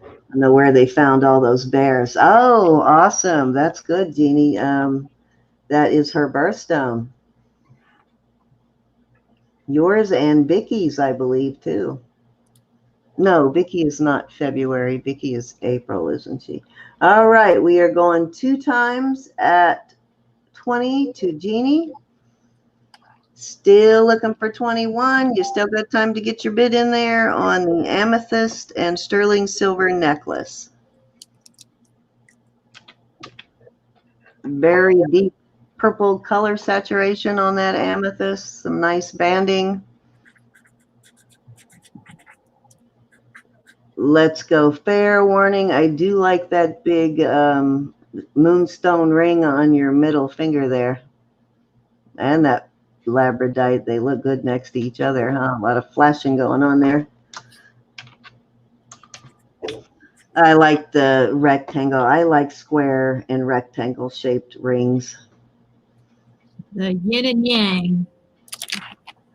I don't know where they found all those bears. Oh, awesome. That's good, Jeannie. That is her birthstone. Yours and Vicki's, I believe, too. No, Vicki is not February. Vicki is April, isn't she? All right, we are going two times at 20 to Jeannie. Still looking for 21. You still got time to get your bid in there on the amethyst and sterling silver necklace. Very deep purple color saturation on that amethyst. Some nice banding. Let's go fair warning. I do like that big moonstone ring on your middle finger there. And that labradorite. They look good next to each other, huh? A lot of flashing going on there. I like the rectangle. I like square and rectangle shaped rings. The yin and yang.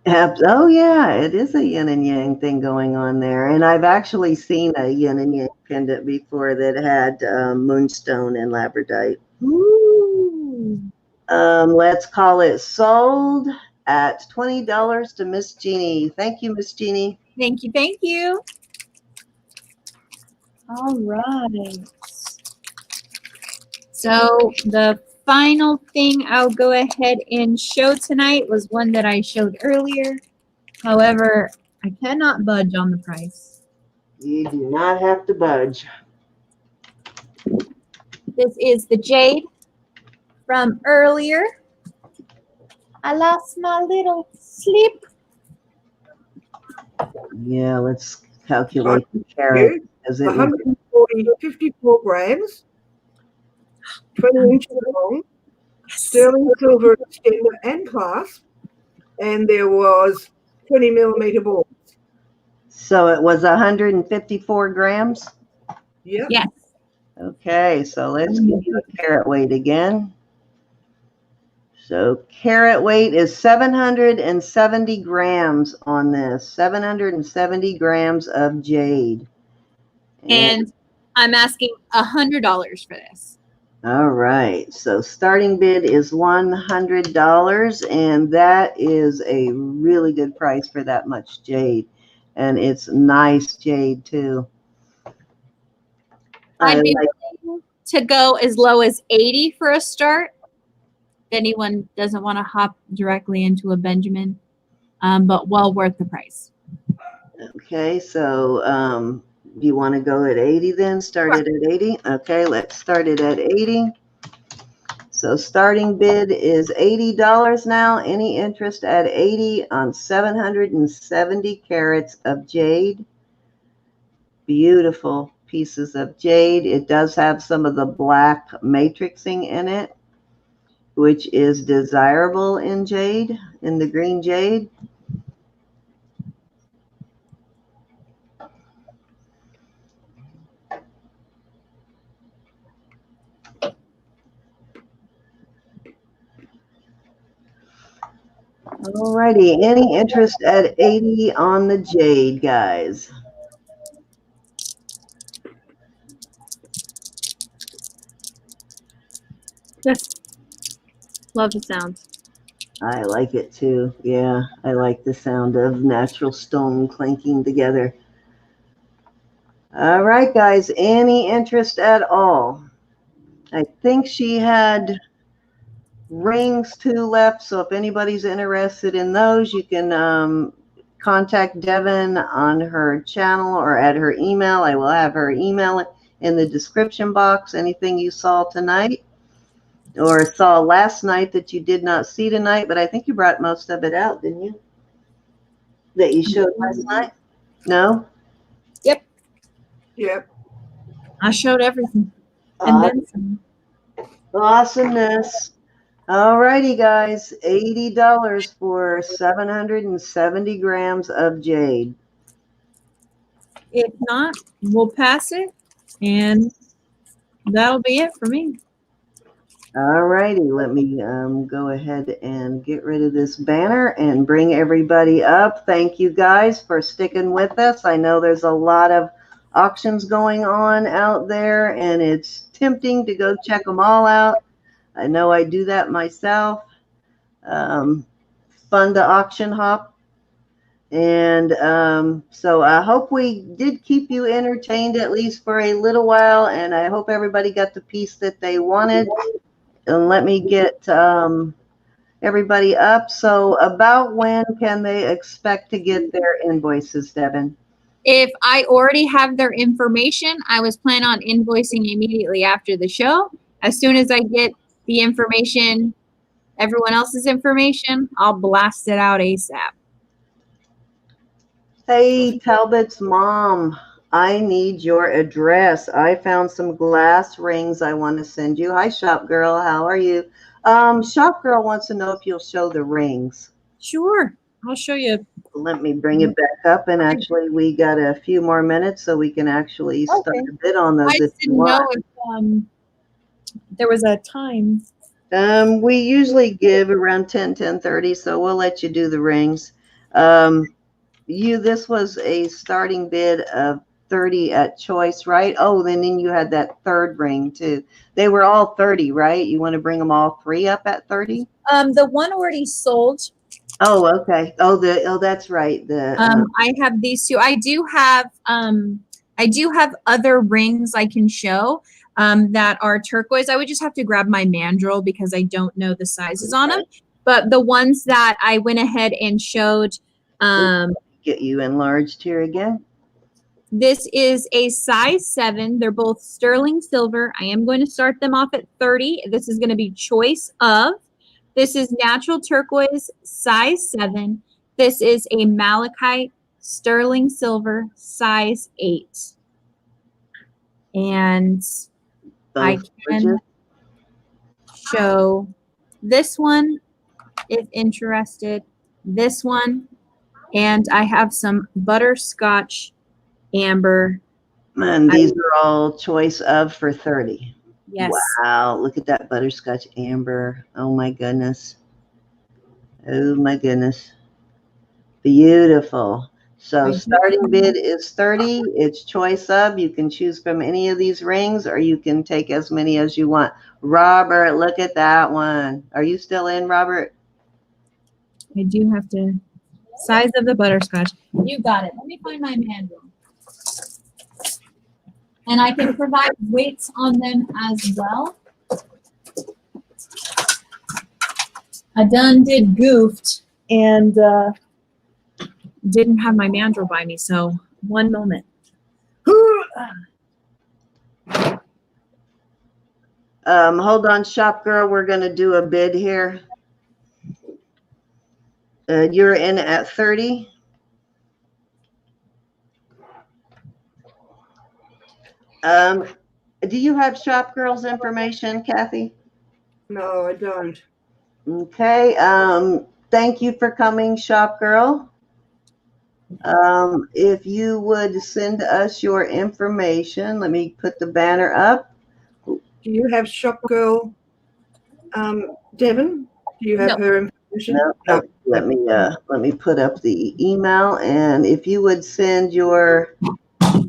Oh yeah, it is a yin and yang thing going on there. And I've actually seen a yin and yang pendant before that had moonstone and labradorite. Ooh. Let's call it sold at $20 to Miss Jeannie. Thank you, Miss Jeannie. Thank you. Thank you. All right. So the final thing I'll go ahead and show tonight was one that I showed earlier. However, I cannot budge on the price. You do not have to budge. This is the jade from earlier. I lost my little slip. Yeah, let's calculate the carat. 54 grams, 20 inches long, sterling silver extender and clasp, and there was 20 millimeter balls. So it was 154 grams? Yep. Yes. Okay, so let's give you a carat weight again. So carat weight is 770 grams on this. 770 grams of jade. And I'm asking $100 for this. All right, so starting bid is $100, and that is a really good price for that much jade, and it's nice jade too. I'd be willing to go as low as 80 for a start. If anyone doesn't want to hop directly into a Benjamin, but well worth the price. Okay, so you want to go at 80 then? Start it at 80? Okay, let's start it at 80. So starting bid is $80 now. Any interest at 80 on 770 carats of jade? Beautiful pieces of jade. It does have some of the black matrixing in it, which is desirable in jade, in the green jade. Alrighty, any interest at 80 on the jade, guys? Yes. Love the sound. I like it too. Yeah, I like the sound of natural stone clinking together. All right, guys, any interest at all? I think she had rings 2 left, so if anybody's interested in those, you can contact Devan on her channel or at her email. I will have her email in the description box. Anything you saw tonight or saw last night that you did not see tonight, but I think you brought most of it out, didn't you? That you showed last night? No? Yep. Yep. I showed everything. And then some. Awesomeness. Alrighty, guys, $80 for 770 grams of jade. If not, we'll pass it, and that'll be it for me. Alrighty, let me go ahead and get rid of this banner and bring everybody up. Thank you guys for sticking with us. I know there's a lot of auctions going on out there, and it's tempting to go check them all out. I know I do that myself. Fun to auction hop. And so I hope we did keep you entertained at least for a little while, and I hope everybody got the piece that they wanted. And let me get everybody up. So about when can they expect to get their invoices, Devan? If I already have their information, I was planning on invoicing immediately after the show. As soon as I get the information, everyone else's information, I'll blast it out ASAP. Hey, Talbot's mom, I need your address. I found some glass rings I want to send you. Hi, Shop Girl. How are you? Shop Girl wants to know if you'll show the rings. Sure. I'll show you. Let me bring it back up. And actually, we got a few more minutes, so we can actually start a bid on those. I just didn't know if there was a time. We usually give around 10:30, so we'll let you do the rings. This was a starting bid of 30 at choice, right? Oh, then you had that third ring too. They were all 30, right? You want to bring them all 3 up at 30? The one already sold. Oh, okay. Oh, that's right. I have these 2. I do have other rings I can show that are turquoise. I would just have to grab my mandrel because I don't know the sizes on them. But the ones that I went ahead and showed, get you enlarged here again. This is a size 7. They're both sterling silver. I am going to start them off at 30. This is going to be choice of. This is natural turquoise, size 7. This is a malachite sterling silver, size 8. And I can show this one if interested, this one, and I have some butterscotch amber. And these are all choice of for 30. Yes. Wow, look at that butterscotch amber. Oh my goodness. Oh my goodness. Beautiful. So I do. starting bid is 30. It's choice of. You can choose from any of these rings, or you can take as many as you want. Robert, look at that one. Are you still in, Robert? I do have to. Size of the butterscotch. You got it. Let me find my manual. And I can provide weights on them as well. I done did goofed and didn't have my mandrel by me, so one moment. Hold on, shop girl. We're going to do a bid here. You're in at 30. Do you have shop girl's information, Kathy? No, I don't. Okay. Thank you for coming, shop girl. If you would send us your information, let me put the banner up. Do you have shop girl, Devan? Do you have her information? No. Let me put up the email, and if you would send your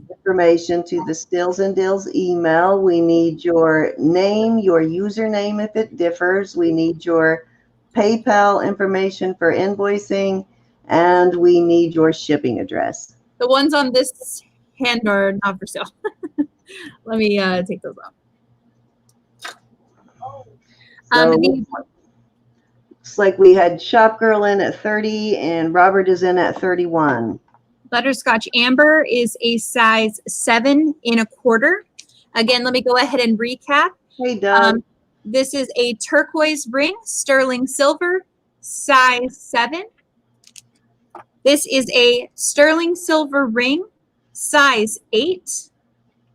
information to the Steals and Deals email, we need your name, your username if it differs. We need your PayPal information for invoicing, and we need your shipping address. The ones on this hand are not for sale. Let me take those off. So looks like we had Shop Girl in at 30 and Robert is in at 31. Butterscotch Amber is a size 7 1/4. Again, let me go ahead and recap. Hey, Doug. This is a turquoise ring, sterling silver, size 7. This is a sterling silver ring, size 8,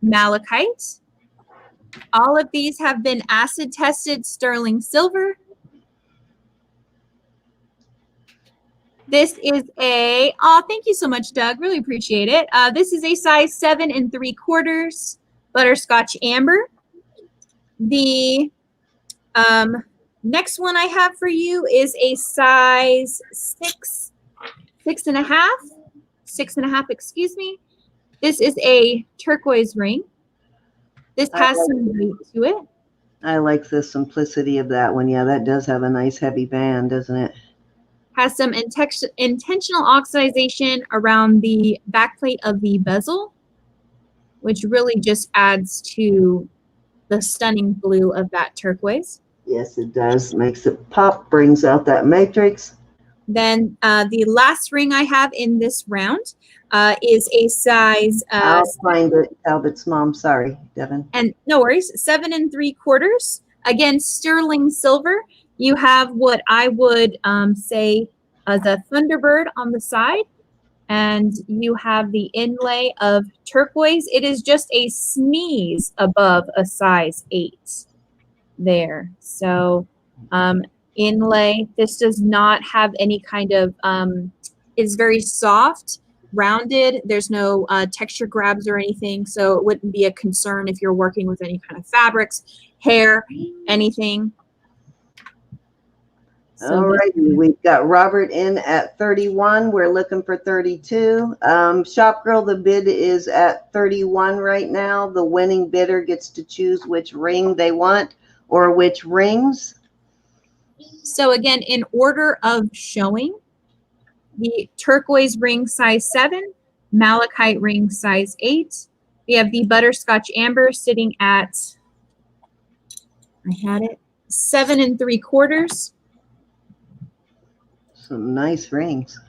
malachite. All of these have been acid tested sterling silver. This is a, oh, thank you so much, Doug. Really appreciate it. This is a size 7 3/4 butterscotch amber. The next one I have for you is a size 6 1/2, excuse me. This is a turquoise ring. This has some weight to it. I like the simplicity of that one. Yeah, that does have a nice heavy band, doesn't it? Has some intentional oxidization around the backplate of the bezel, which really just adds to the stunning blue of that turquoise. Yes, it does. Makes it pop, brings out that matrix. Then the last ring I have in this round is a size. I'll find it, Talbot's mom. Sorry, Devan. And no worries, 7 3/4. Again, sterling silver. You have what I would say as a Thunderbird on the side, and you have the inlay of turquoise. It is just a sneeze above a size 8 there. So inlay, this does not have any kind of, it's very soft, rounded. There's no texture grabs or anything, so it wouldn't be a concern if you're working with any kind of fabrics, hair, anything. So all right, we've got Robert in at 31. We're looking for 32. Shop Girl, the bid is at 31 right now. The winning bidder gets to choose which ring they want or which rings. So again, in order of showing, the turquoise ring size 7, malachite ring size 8. We have the butterscotch amber sitting at, I had it, 7 3/4. Some nice rings.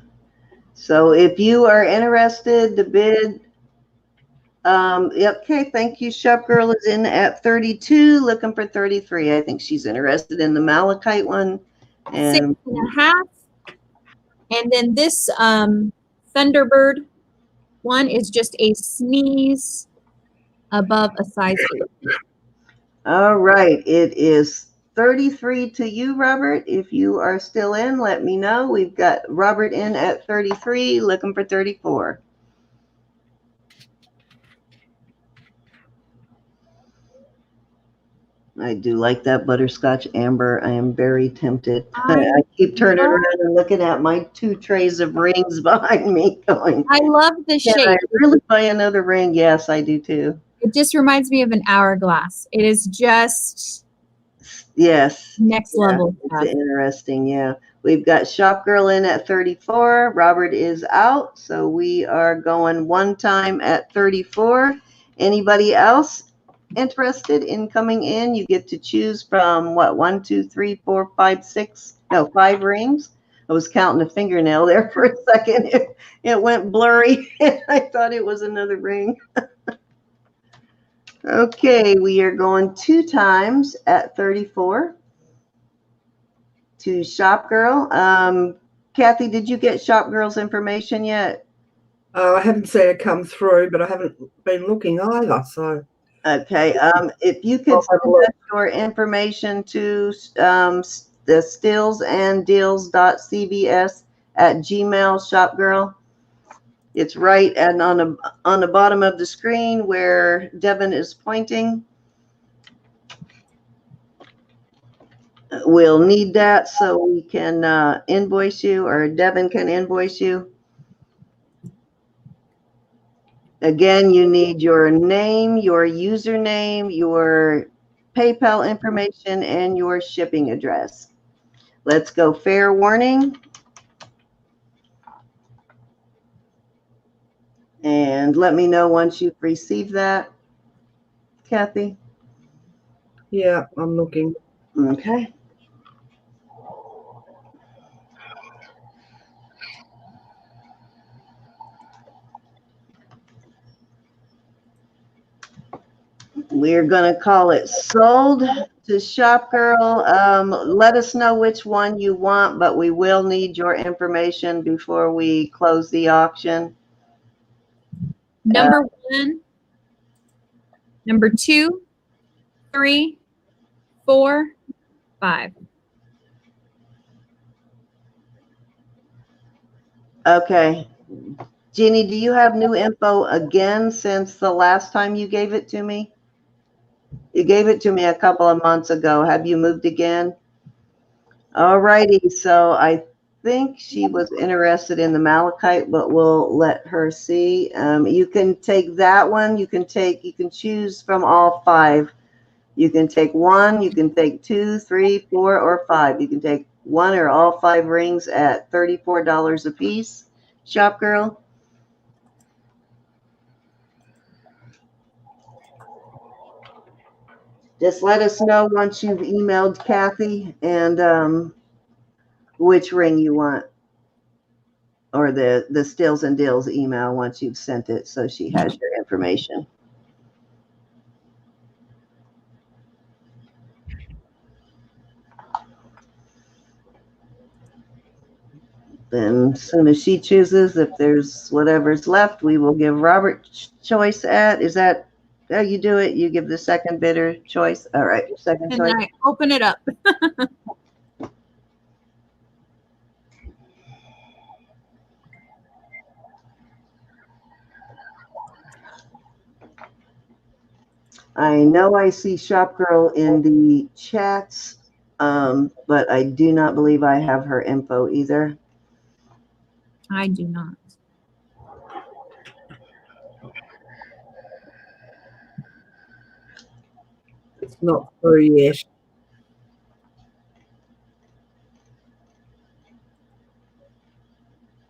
So if you are interested to bid, okay, thank you. Shop Girl is in at 32, looking for 33. I think she's interested in the malachite one. And 6 1/2. And then this Thunderbird one is just a sneeze above a size 8. all right, it is 33 to you, Robert. If you are still in, let me know. We've got Robert in at 33, looking for 34. I do like that butterscotch amber. I am very tempted. I keep turning around and looking at my 2 trays of rings behind me going, I love the can shape. I really buy another ring? Yes, I do too. It just reminds me of an hourglass. It is just next level stuff. It's interesting. Yeah. We've got Shop Girl in at 34. Robert is out. So we are going one time at 34. Anybody else interested in coming in? You get to choose from what? 1, 2, 3, 4, 5, 6. No, 5 rings. I was counting a fingernail there for a second. It went blurry. I thought it was another ring. Okay, we are going 2 times at 34 to Shop Girl. Kathy, did you get Shop Girl's information yet? I haven't seen it come through, but I haven't been looking either. So okay, if you could send us your information to the stealsanddeals.cvs at Gmail, Shop Girl. It's right and on the bottom of the screen where Devan is pointing. We'll need that so we can invoice you, or Devan can invoice you. Again, you need your name, your username, your PayPal information, and your shipping address. Let's go fair warning. And let me know once you've received that, Kathy. Yeah, I'm looking. Okay. We're going to call it sold to Shop Girl. Let us know which one you want, but we will need your information before we close the auction. Number 1, number 2, 3, 4, 5. Okay. Jeannie, do you have new info again since the last time you gave it to me? You gave it to me a couple of months ago. Have you moved again? All righty. So I think she was interested in the malachite, but we'll let her see. You can take that one. You can choose from all 5. You can take 1, you can take 2, 3, 4, or 5. You can take 1 or all 5 rings at $34 a piece. Shop Girl. Just let us know once you've emailed Kathy and which ring you want, or the Steals and Deals email once you've sent it, so she has your information. Then as soon as she chooses, if there's whatever's left, we will give Robert choice at. Is that how you do it? You give the second bidder choice? All right, second choice. And then I open it up. I know I see Shop Girl in the chats, but I do not believe I have her info either. I do not. It's not through yet.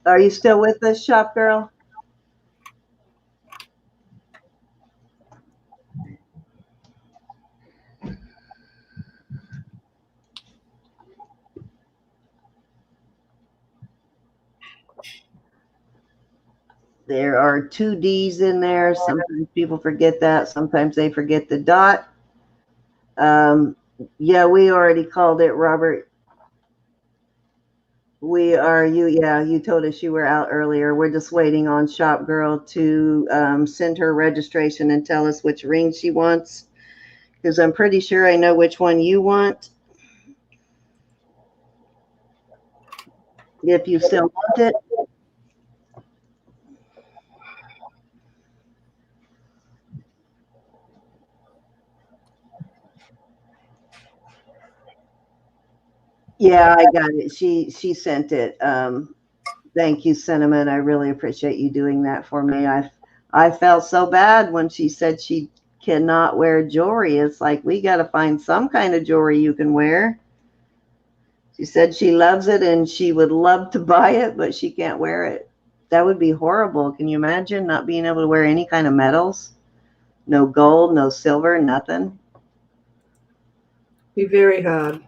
Are you still with us, Shop Girl? There are 2 D's in there. Sometimes people forget that. Sometimes they forget the dot. Yeah, we already called it, Robert. You told us you were out earlier. We're just waiting on Shop Girl to send her registration and tell us which ring she wants, because I'm pretty sure I know which one you want. If you still want it. Yeah, I got it. She sent it. Thank you, Cinnamon. I really appreciate you doing that for me. I felt so bad when she said she cannot wear jewelry. It's like, we got to find some kind of jewelry you can wear. She said she loves it and she would love to buy it, but she can't wear it. That would be horrible. Can you imagine not being able to wear any kind of metals? No gold, no silver, nothing. Be very hard.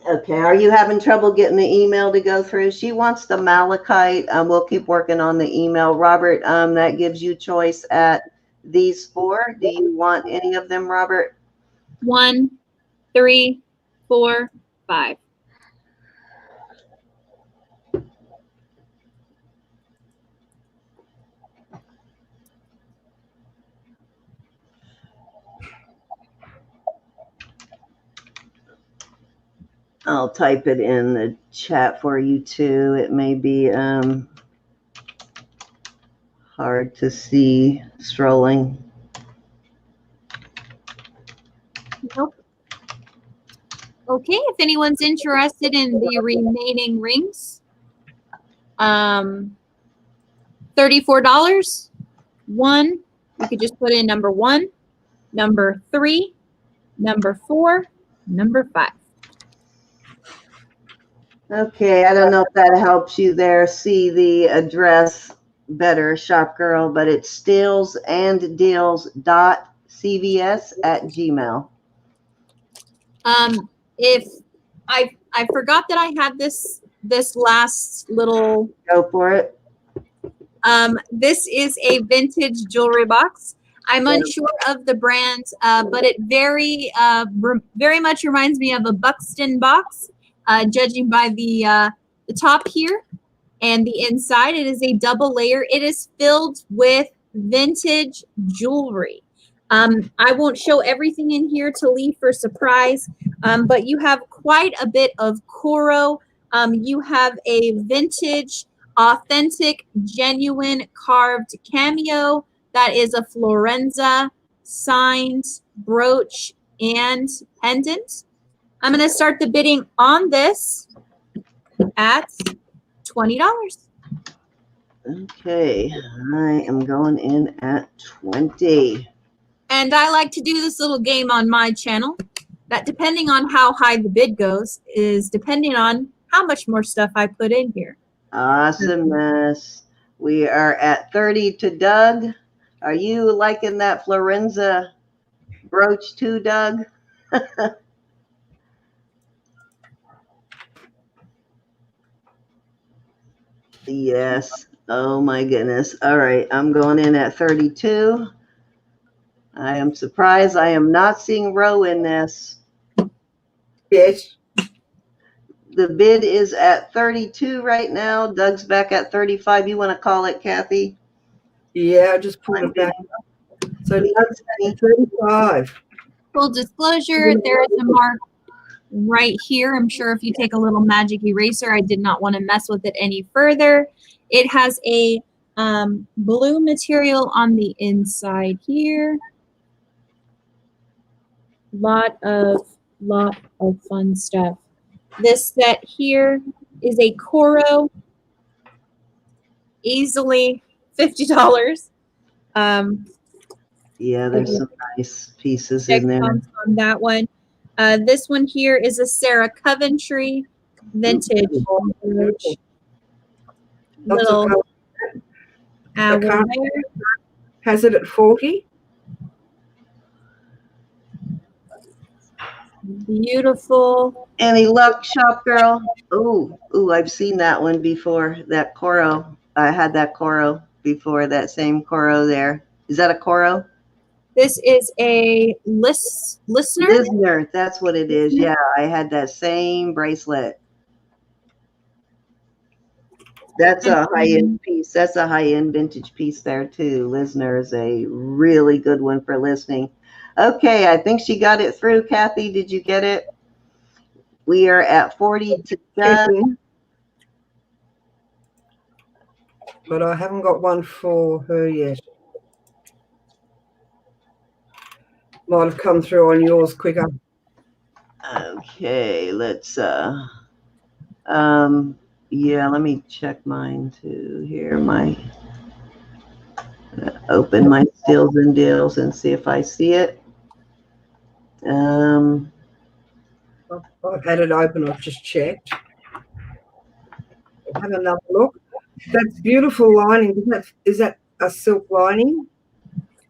Okay, are you having trouble getting the email to go through? She wants the malachite. We'll keep working on the email. Robert, that gives you choice at these 4. Do you want any of them, Robert? 1, 3, 4, 5. I'll type it in the chat for you too. It may be hard to see strolling. Nope. Okay, if anyone's interested in the remaining rings, $34. One, you could just put in number 1, number 3, number 4, number 5. Okay, I don't know if that helps you there see the address better, shop girl, but it's stealsanddeals.cvs at Gmail. If I forgot that I had this last little. Go for it. This is a vintage jewelry box. I'm unsure of the brand, but it very much reminds me of a Buxton box, judging by the top here and the inside. It is a double layer. It is filled with vintage jewelry. I won't show everything in here to leave for surprise, but you have quite a bit of Coro. You have a vintage, authentic, genuine carved cameo that is a Florenza signed brooch and pendant. I'm going to start the bidding on this at $20. Okay, I am going in at 20. And I like to do this little game on my channel that, depending on how high the bid goes, is depending on how much more stuff I put in here. Awesomeness. We are at 30 to Doug. Are you liking that Florenza brooch too, Doug? Yes. Oh my goodness. All right. I'm going in at 32. I am surprised I am not seeing row in this. Yes. The bid is at 32 right now. Doug's back at 35. You want to call it, Kathy? Yeah, I just pulled it back. So Doug's at 35. Full disclosure, there is a mark right here. I'm sure if you take a little magic eraser, I did not want to mess with it any further. It has a blue material on the inside here. Lot of fun stuff. This set here is a Coro, easily $50. Yeah, there's some nice pieces in there. On that one. This one here is a Sarah Coventry vintage brooch. Little owl there. Has it at 40? Beautiful. Any luck, shop girl? Ooh, I've seen that one before. That Coro. I had that Coro before, that same Coro there. Is that a Coro? This is a listener. Listener, that's what it is. Yeah, I had that same bracelet. That's a high-end piece. That's a high-end vintage piece there too. Listener is a really good one for listening. Okay, I think she got it through. Kathy, did you get it? We are at 40 to done. But I haven't got one for her yet. Might have come through on yours quicker. Okay, let's yeah, let me check mine too here. Open my Steals and Deals and see if I see it. I've had it open. I've just checked. Have another look. That's beautiful lining. Is that a silk lining?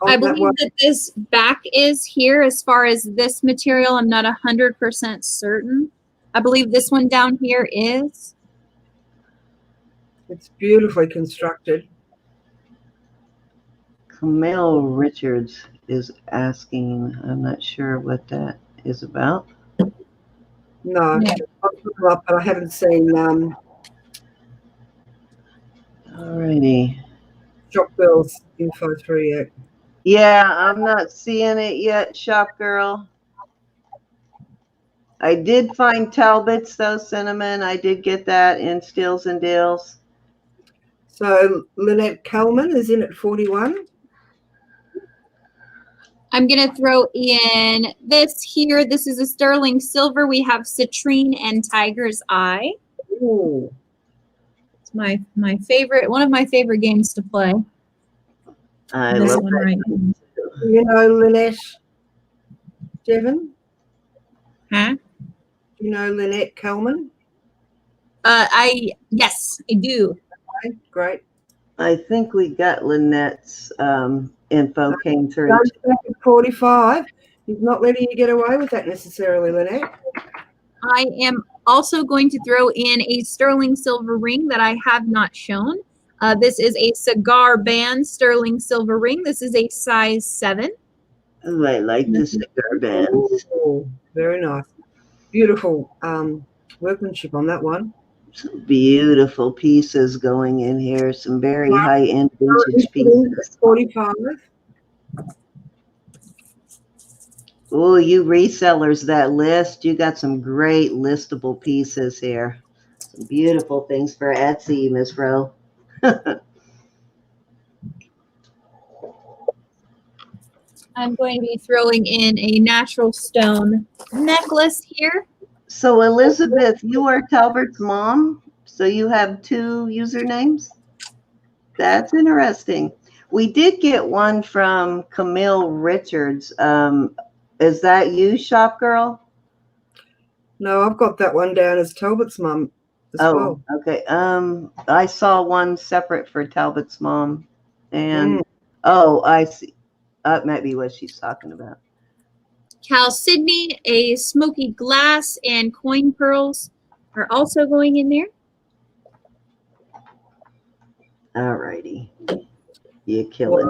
I believe that this back is here. As far as this material, I'm not 100% certain. I believe this one down here is. It's beautifully constructed. Camille Richards is asking. I'm not sure what that is about. No, yeah. I'll look them up, but I haven't seen. Alrighty. Shop Girls info through yet. Yeah, I'm not seeing it yet, Shop Girl. I did find Talbot's though, Cinnamon. I did get that in Steals and Deals. So Lynette Coleman is in at 41. I'm going to throw in this here. This is a sterling silver. We have citrine and tiger's eye. Ooh. It's my favorite, one of my favorite games to play. I love one right now. You know Lynette Devan? Huh? Do you know Lynette Coleman? Yes, I do. Okay, great. I think we got Lynette's info came through. Back at 45. He's not letting you get away with that necessarily, Lynette. I am also going to throw in a sterling silver ring that I have not shown. This is a cigar band sterling silver ring. This is a size 7. Oh, I like the cigar bands. Oh, very nice. Beautiful workmanship on that one. Some beautiful pieces going in here. Some very high-end vintage pieces. 45. Oh, you resellers that list, you got some great listable pieces here. Some beautiful things for Etsy, Miss Ro. I'm going to be throwing in a natural stone necklace here. So Elizabeth, you are Talbert's mom, so you have 2 usernames? That's interesting. We did get one from Camille Richards. Is that you, Shop Girl? No, I've got that one down as Talbot's mum as well. Okay. I saw one separate for Talbot's mom. And oh, I see. That might be what she's talking about. Cal Sydney, a smoky glass, and coin pearls are also going in there. All righty. You kill it.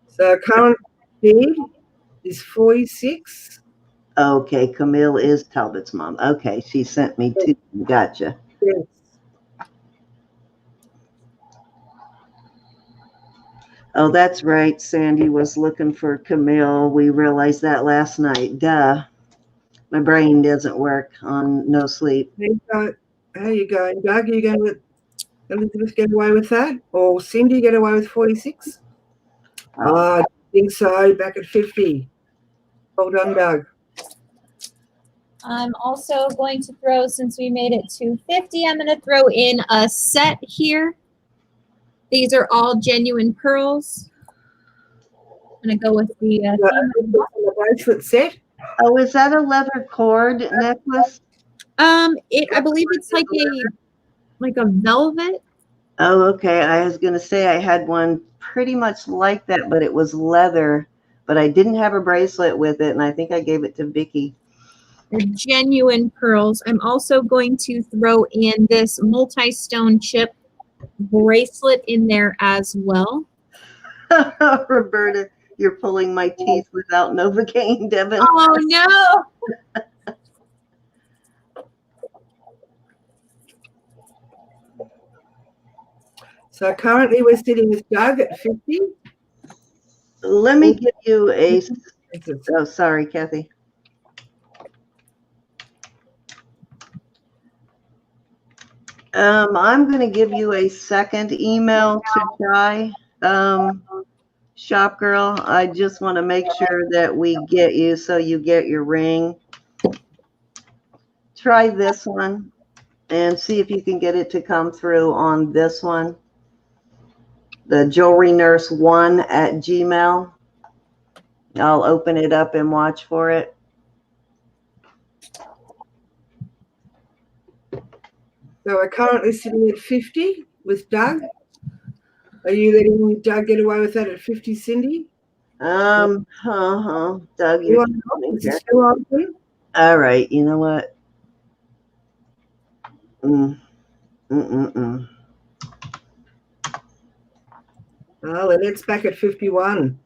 So current bid is 46. Okay, Camille is Talbot's mom. Okay, she sent me 2. Gotcha. Yes. Oh, that's right. Sandy was looking for Camille. We realized that last night. Duh. My brain doesn't work on no sleep. How you going, Doug? Are you going to Elizabeth get away with that? Or Cindy get away with 46? I think so. Back at 50. Well done, Doug. I'm also going to throw, since we made it to 50, I'm going to throw in a set here. These are all genuine pearls. I'm going to go with the bracelet set. Oh, is that a leather cord necklace? I believe it's like a velvet. Oh, okay. I was going to say I had one pretty much like that, but it was leather, but I didn't have a bracelet with it, and I think I gave it to Vicki. They're genuine pearls. I'm also going to throw in this multi-stone chip bracelet in there as well. Roberta, you're pulling my teeth without Novocaine, Devan. Oh, no. So currently we're sitting with Doug at 50. Let me give you a... Oh, sorry, Kathy. I'm going to give you a second email to try, Shop Girl. I just want to make sure that we get you so you get your ring. Try this one and see if you can get it to come through on this one. The Jewelry Nurse 1 at Gmail. I'll open it up and watch for it. So we're currently sitting at 50 with Doug. Are you letting Doug get away with that at 50, Cindy? Doug, you're here. Still open? All right, you know what? Oh, Lynette's back at 51.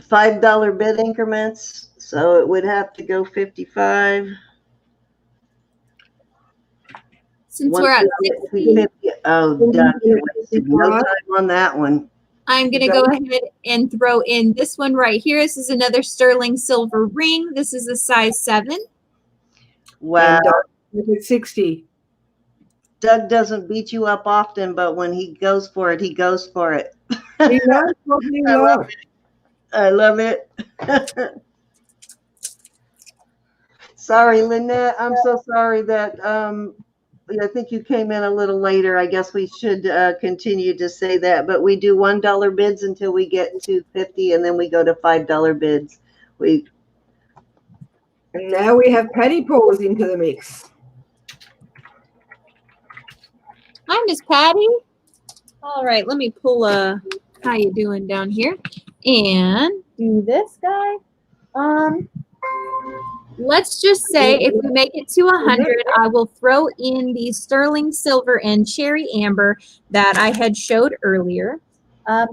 $5 bid increments, so it would have to go 55. Since we're at 60, oh, Doug, you wasted no time on that one. I'm going to go ahead and throw in this one right here. This is another sterling silver ring. This is a size 7. Wow. And Doug, 60. Doug doesn't beat you up often, but when he goes for it, he goes for it. He knows what he loves. I love it. Sorry, Lynette. I'm so sorry that I think you came in a little later. I guess we should continue to say that, but we do $1 bids until we get to 50, and then we go to $5 bids. And now we have Patty Paws into the mix. Hi, Miss Patty. All right, let me pull how you doing down here and do this guy. Let's just say if we make it to 100, I will throw in the sterling silver and cherry amber that I had showed earlier.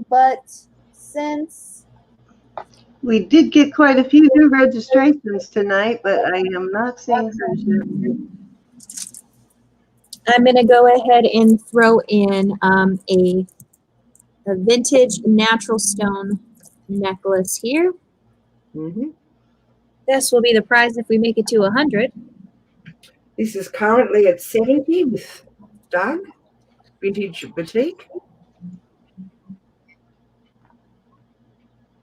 But since we did get quite a few new registrations tonight, but I am not seeing hers yet. I'm going to go ahead and throw in a vintage natural stone necklace here. This will be the prize if we make it to 100. This is currently at 70 with Doug, Vintage Boutique.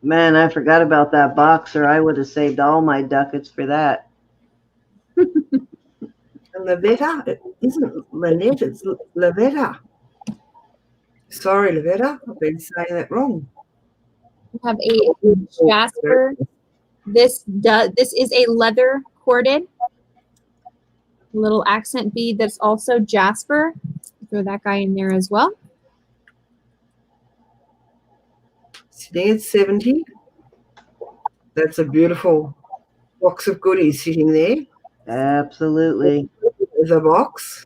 Man, I forgot about that box, or I would have saved all my ducats for that. And Lavetta, it isn't Lynette, it's Lavetta. Sorry, Lavetta, I've been saying that wrong. We have a jasper. This is a leather corded little accent bead that's also jasper. Throw that guy in there as well. Sitting at 70. That's a beautiful box of goodies sitting there. Absolutely. The box.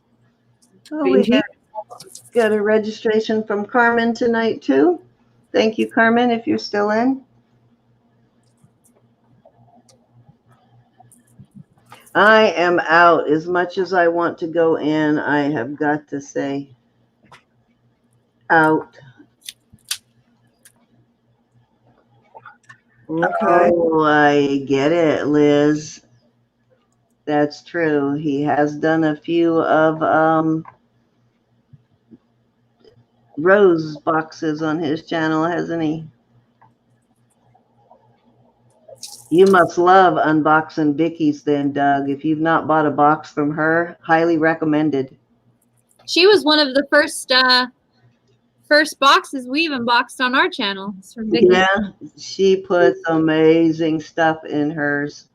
Oh, we got a registration from Carmen tonight too. Thank you, Carmen, if you're still in. I am out. As much as I want to go in, I have got to say out. Okay. Oh, I get it, Liz. That's true. He has done a few of rose boxes on his channel, hasn't he? You must love unboxing Vicki's then, Doug. If you've not bought a box from her, highly recommended. She was one of the first boxes we've unboxed on our channel. It's from Vicki. Yeah, she puts amazing stuff in hers.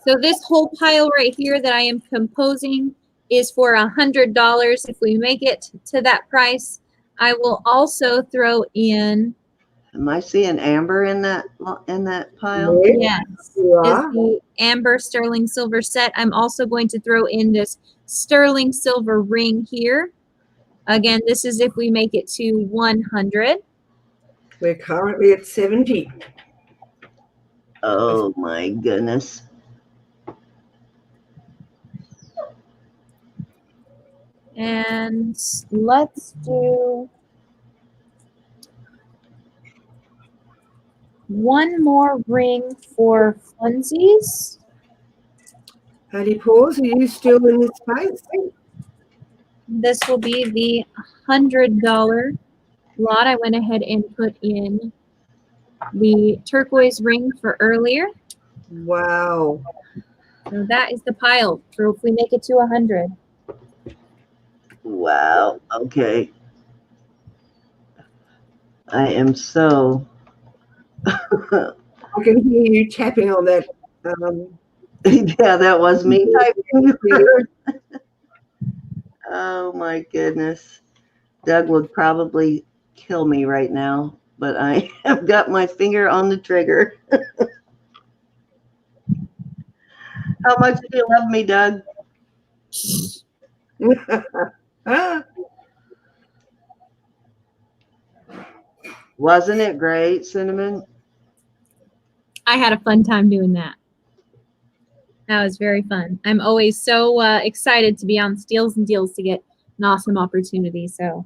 So this whole pile right here that I am composing is for $100. If we make it to that price, I will also throw in. Am I seeing amber in that pile? Yes, is the amber sterling silver set. I'm also going to throw in this sterling silver ring here. Again, this is if we make it to 100. We're currently at 70. Oh my goodness. And let's do one more ring for funsies. Hattie Paws, are you still in this space? This will be the $100 lot. I went ahead and put in the turquoise ring for earlier. Wow. So that is the pile for if we make it to 100. Wow. Okay. I am so. I can hear you tapping on that. Yeah, that was me typing. Oh my goodness. Doug would probably kill me right now, but I have got my finger on the trigger. How much do you love me, Doug? Wasn't it great, Cinnamon? I had a fun time doing that. That was very fun. I'm always so excited to be on Steals and Deals to get an awesome opportunity. So,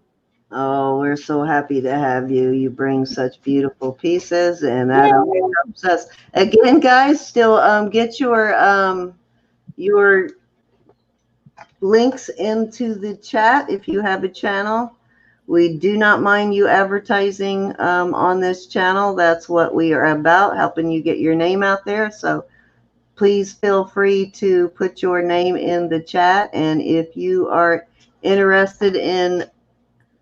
oh, we're so happy to have you. You bring such beautiful pieces, and that always helps us. Again, guys, still get your links into the chat if you have a channel. We do not mind you advertising on this channel. That's what we are about, helping you get your name out there. So please feel free to put your name in the chat. And if you are interested in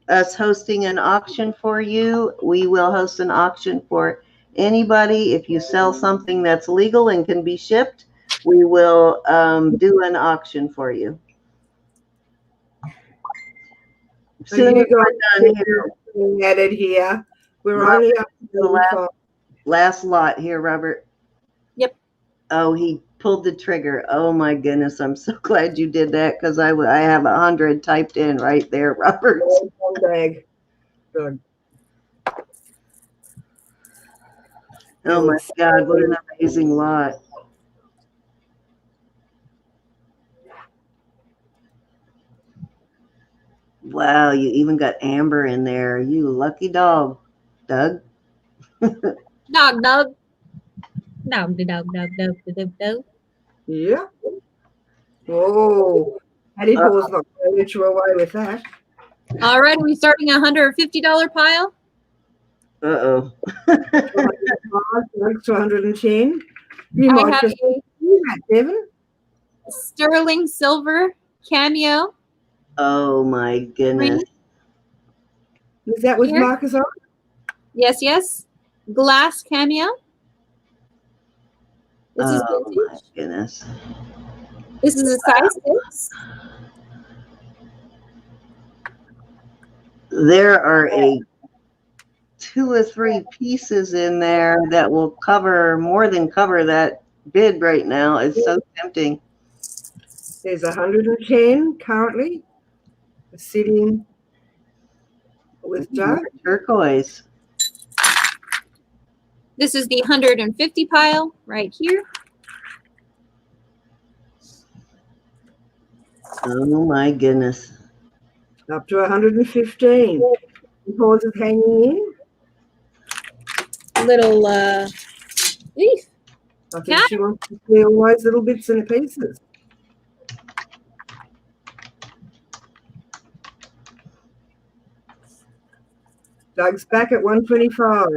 us hosting an auction for you, we will host an auction for anybody. If you sell something that's legal and can be shipped, we will do an auction for you. So you guys added here. We're only up to the last lot here, Robert. Yep. Oh, he pulled the trigger. Oh my goodness, I'm so glad you did that because I have 100 typed in right there, Robert. Bag. Good. Oh my God, what an amazing lot. Wow, you even got amber in there. You lucky dog, Doug. Dog. Dog. Yeah. Whoa. Hattie Paws not going to let you away with that. All right, are we starting a $150 pile? Uh-oh. 110. You I might have just a do that, Devan. sterling silver cameo. Oh my goodness. Is that with Here. markers on? Yes, yes. Glass cameo. This is Oh vintage. my goodness. This is a size 6. There are 2 or 3 pieces in there that will more than cover that bid right now. It's so tempting. There's 110 currently sitting with Doug. Turquoise. This is the 150 pile right here. Oh my goodness. Up to 115. Paws is hanging in. Little I think she wants to see all those little bits and pieces. Doug's back at 125.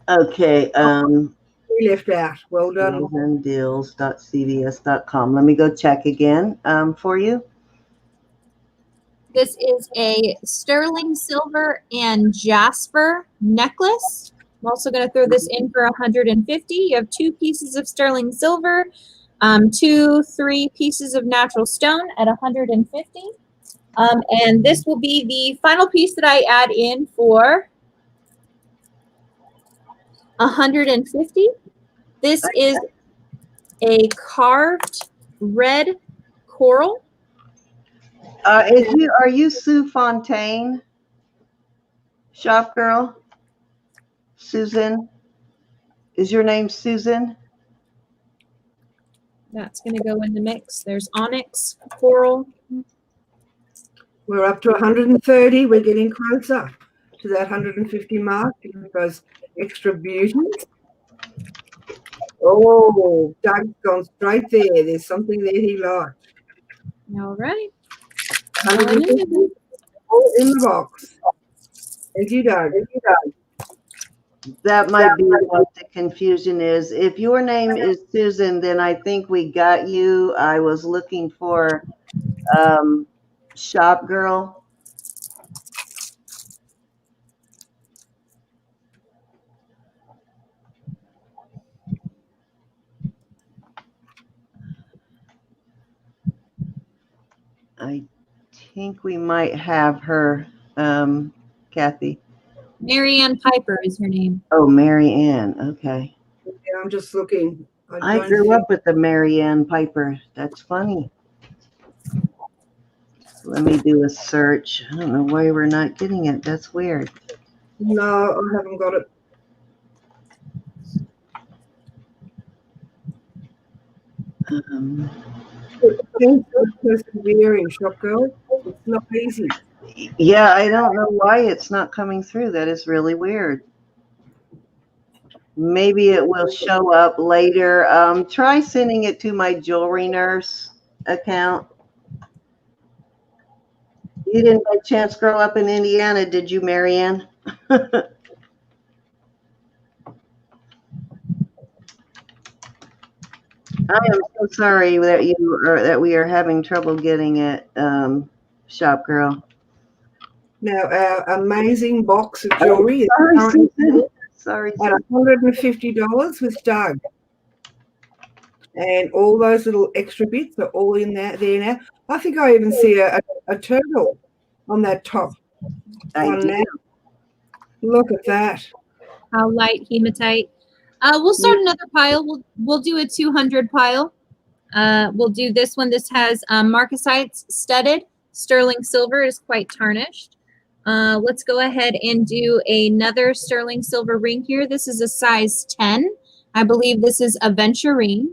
Okay. We left out. Well done. stealsanddeals.cvs.com. Let me go check again for you. This is a sterling silver and jasper necklace. I'm also going to throw this in for 150. You have 2 pieces of sterling silver, 3 pieces of natural stone at 150. And this will be the final piece that I add in for 150. This is a carved red coral. Are you Sue Fontaine, shop girl? Susan? Is your name Susan? That's going to go in the mix. There's onyx, coral. We're up to 130. We're getting closer to that 150 mark. Those extra beauties. Oh, Doug's gone straight there. There's something there he liked. All right. 150 all in the box. Thank you, Doug. That might be what the confusion is. If your name is Susan, then I think we got you. I was looking for Shop Girl. I think we might have her, Kathy. Marianne Piper is her name. Oh, Mary Ann. Okay. Yeah, I'm just looking. I grew up with the Mary Ann Piper. That's funny. Let me do a search. I don't know why we're not getting it. That's weird. No, I haven't got it. Thanks for persevering, Shop Girl. It's not easy. Yeah, I don't know why it's not coming through. That is really weird. Maybe it will show up later. Try sending it to my Jewelry Nurse account. You didn't by chance grow up in Indiana, did you, Marianne? I am so sorry that we are having trouble getting it, Shop Girl. Now, our amazing box of jewelry is Sorry, at $150 with Doug. And all those little extra bits are all in there now. I think I even see a turtle on that top. I do. Now. Look at that. How light hematite. We'll start another pile. We'll do a 200 pile. We'll do this one. This has marcasites studded. Sterling silver is quite tarnished. Let's go ahead and do another sterling silver ring here. This is a size 10. I believe this is aventurine.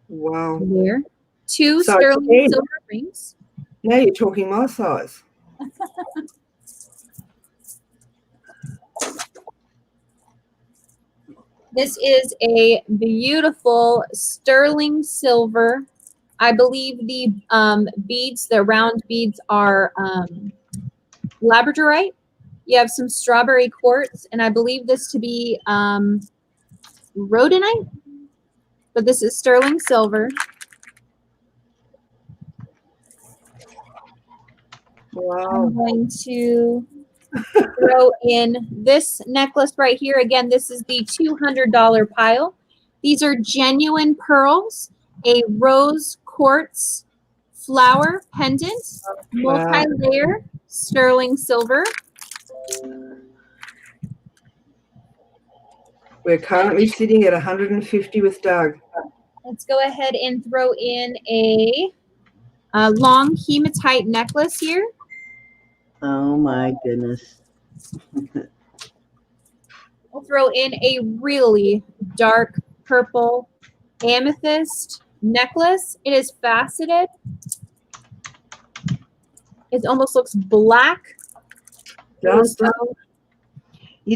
Wow. There. Two sterling silver rings. Now you're talking my size. This is a beautiful sterling silver. I believe the beads, the round beads, are labradorite. You have some strawberry quartz, and I believe this to be rhodonite, but this is sterling silver. Wow. I'm going to throw in this necklace right here. Again, this is the $200 pile. These are genuine pearls, a rose quartz flower pendant, multi-layer sterling silver. We're currently sitting at 150 with Doug. Let's go ahead and throw in a long hematite necklace here. Oh my goodness. We'll throw in a really dark purple amethyst necklace. It is faceted. It almost looks black. You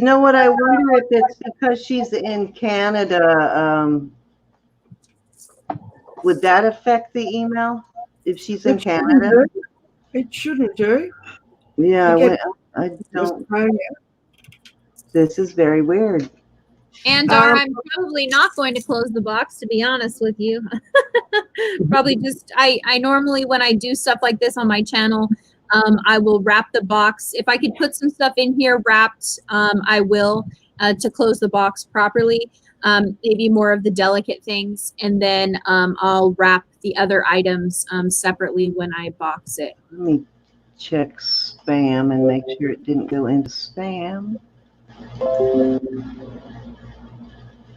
know what? I wonder if it's because she's in Canada. Would that affect the email if she's in Canada? It shouldn't do. Yeah, I don't. This is very weird. And I'm probably not going to close the box, to be honest with you. Probably just, I normally, when I do stuff like this on my channel, I will wrap the box. If I could put some stuff in here wrapped, I will, to close the box properly. Maybe more of the delicate things. And then I'll wrap the other items separately when I box it. Let me check spam and make sure it didn't go into spam.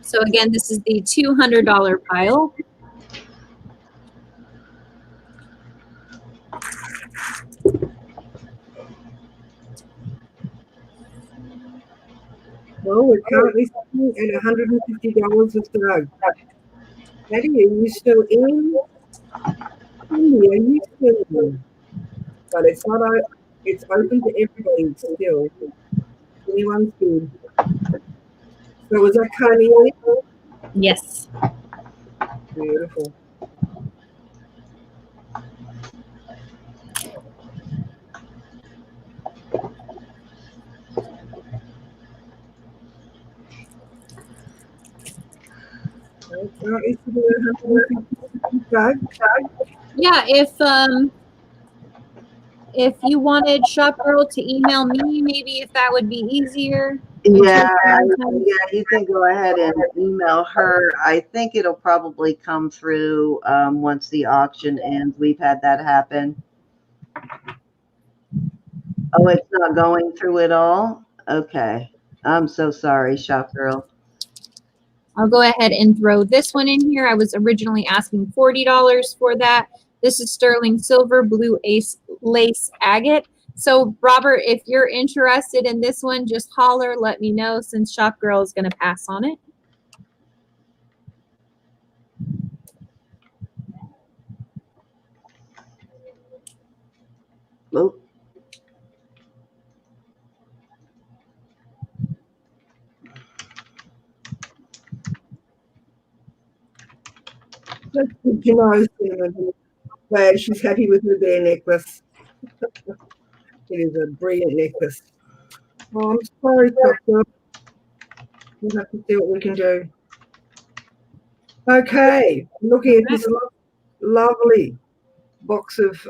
So again, this is the $200 pile. Well, we're currently sitting at $150 with Doug. Patty, are you still in? Cindy, are you still in? But it's not. It's open to everybody still. Anyone's good. So was that Connie? Yes. Beautiful. Yeah, if you wanted Shop Girl to email me, maybe if that would be easier. Yeah, you can go ahead and email her. I think it'll probably come through once the auction ends. We've had that happen. Oh, it's not going through at all? Okay. I'm so sorry, Shop Girl. I'll go ahead and throw this one in here. I was originally asking $40 for that. This is sterling silver, blue lace agate. So, Robert, if you're interested in this one, just holler, let me know, since Shop Girl is going to pass on it. Oh. That's good to know, Susan. Glad she's happy with her bear necklace. It is a brilliant necklace. Oh, I'm sorry, Doctor. We'll have to see what we can do. Okay, looking at this lovely box of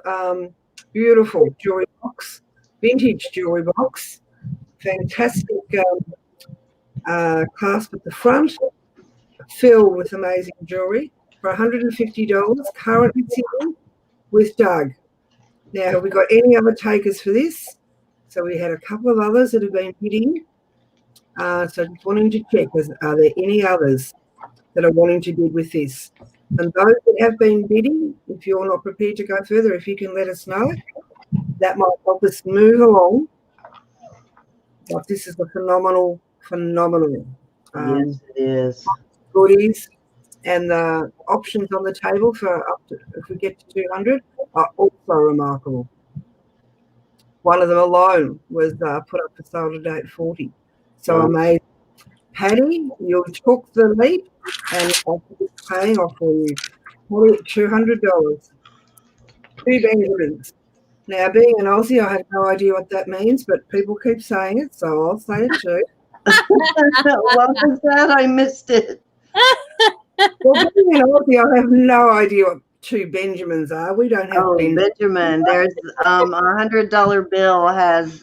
beautiful jewelry box, vintage jewelry box, fantastic clasp at the front, filled with amazing jewelry for $150, currently sitting with Doug. Now, have we got any other takers for this? So we had a couple of others that have been bidding. So just wanting to check, are there any others that are wanting to bid with this? And those that have been bidding, if you're not prepared to go further, if you can let us know, that might help us move along. But this is a phenomenal Yes, it is. goodies, and the options on the table for up to, if we get to 200, are also remarkable. One of them alone was put up for sale today at 40. So amazing. Patty, you took the leap, and it's paying off for you. $200. 2 Benjamins. Now, being an Aussie, I have no idea what that means, but people keep saying it, so I'll say it too. What was that? I missed it. Well, being an Aussie, I have no idea what 2 Benjamins are. We don't have Benjamin. There's $100 bill has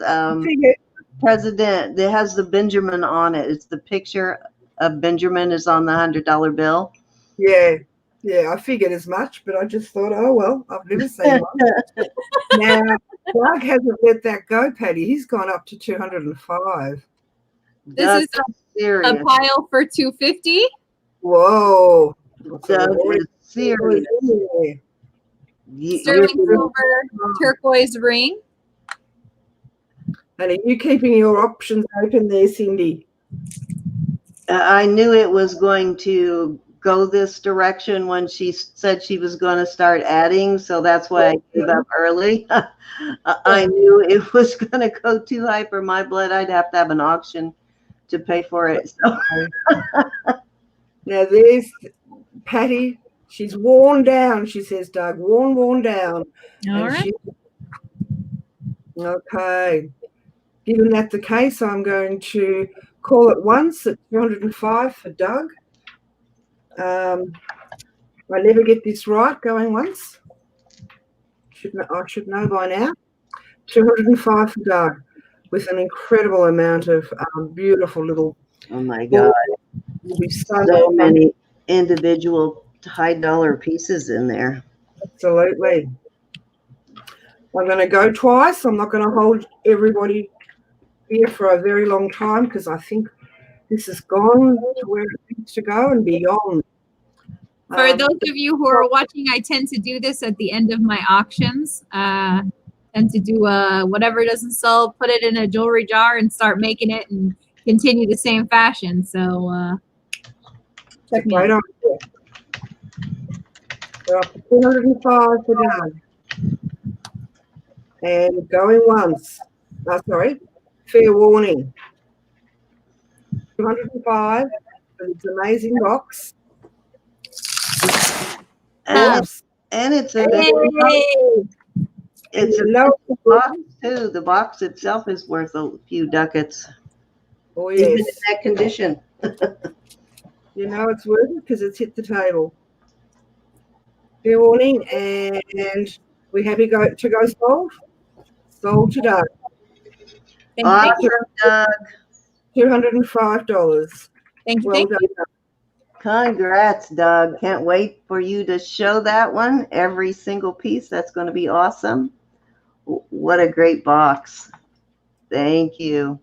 president. It has the Benjamin on it. It's the picture of Benjamin is on the $100 bill. Yeah. Yeah, I figured as much, but I just thought, oh, well, I've never seen one. Now, Doug hasn't let that go, Patty. He's gone up to 205. This is a pile for 250. Whoa. Doug is serious. Sterling silver turquoise ring. And are you keeping your options open there, Cindy? I knew it was going to go this direction when she said she was going to start adding, so that's why I gave up early. I knew it was going to go too high for my blood. I'd have to have an auction to pay for it. So. Now there's Patty. She's worn down, she says, Doug. Worn down. All right. Okay. Given that's the case, I'm going to call it once at 205 for Doug. I never get this right going once. I should know by now. 205 for Doug, with an incredible amount of beautiful little. Oh my God! So many individual high-dollar pieces in there. Absolutely. I'm going to go twice. I'm not going to hold everybody here for a very long time because I think this has gone to where it needs to go and beyond. For those of you who are watching, I tend to do this at the end of my auctions. Tend to do whatever doesn't sell, put it in a jewelry jar and start making it and continue the same fashion. So check me out. We're up to 205 for Doug. And going once. Sorry, fair warning. 205 for this amazing box. And it's a box too. The box itself is worth a few ducats. Oh Even in yes. that condition. You know it's worth it because it's hit the table. Fair warning, and we happy to go sold? Sold today. Awesome, Doug. $205. Thank you. Well Thank done. you. Congrats, Doug. Can't wait for you to show that one. Every single piece. That's going to be awesome. What a great box. Thank you.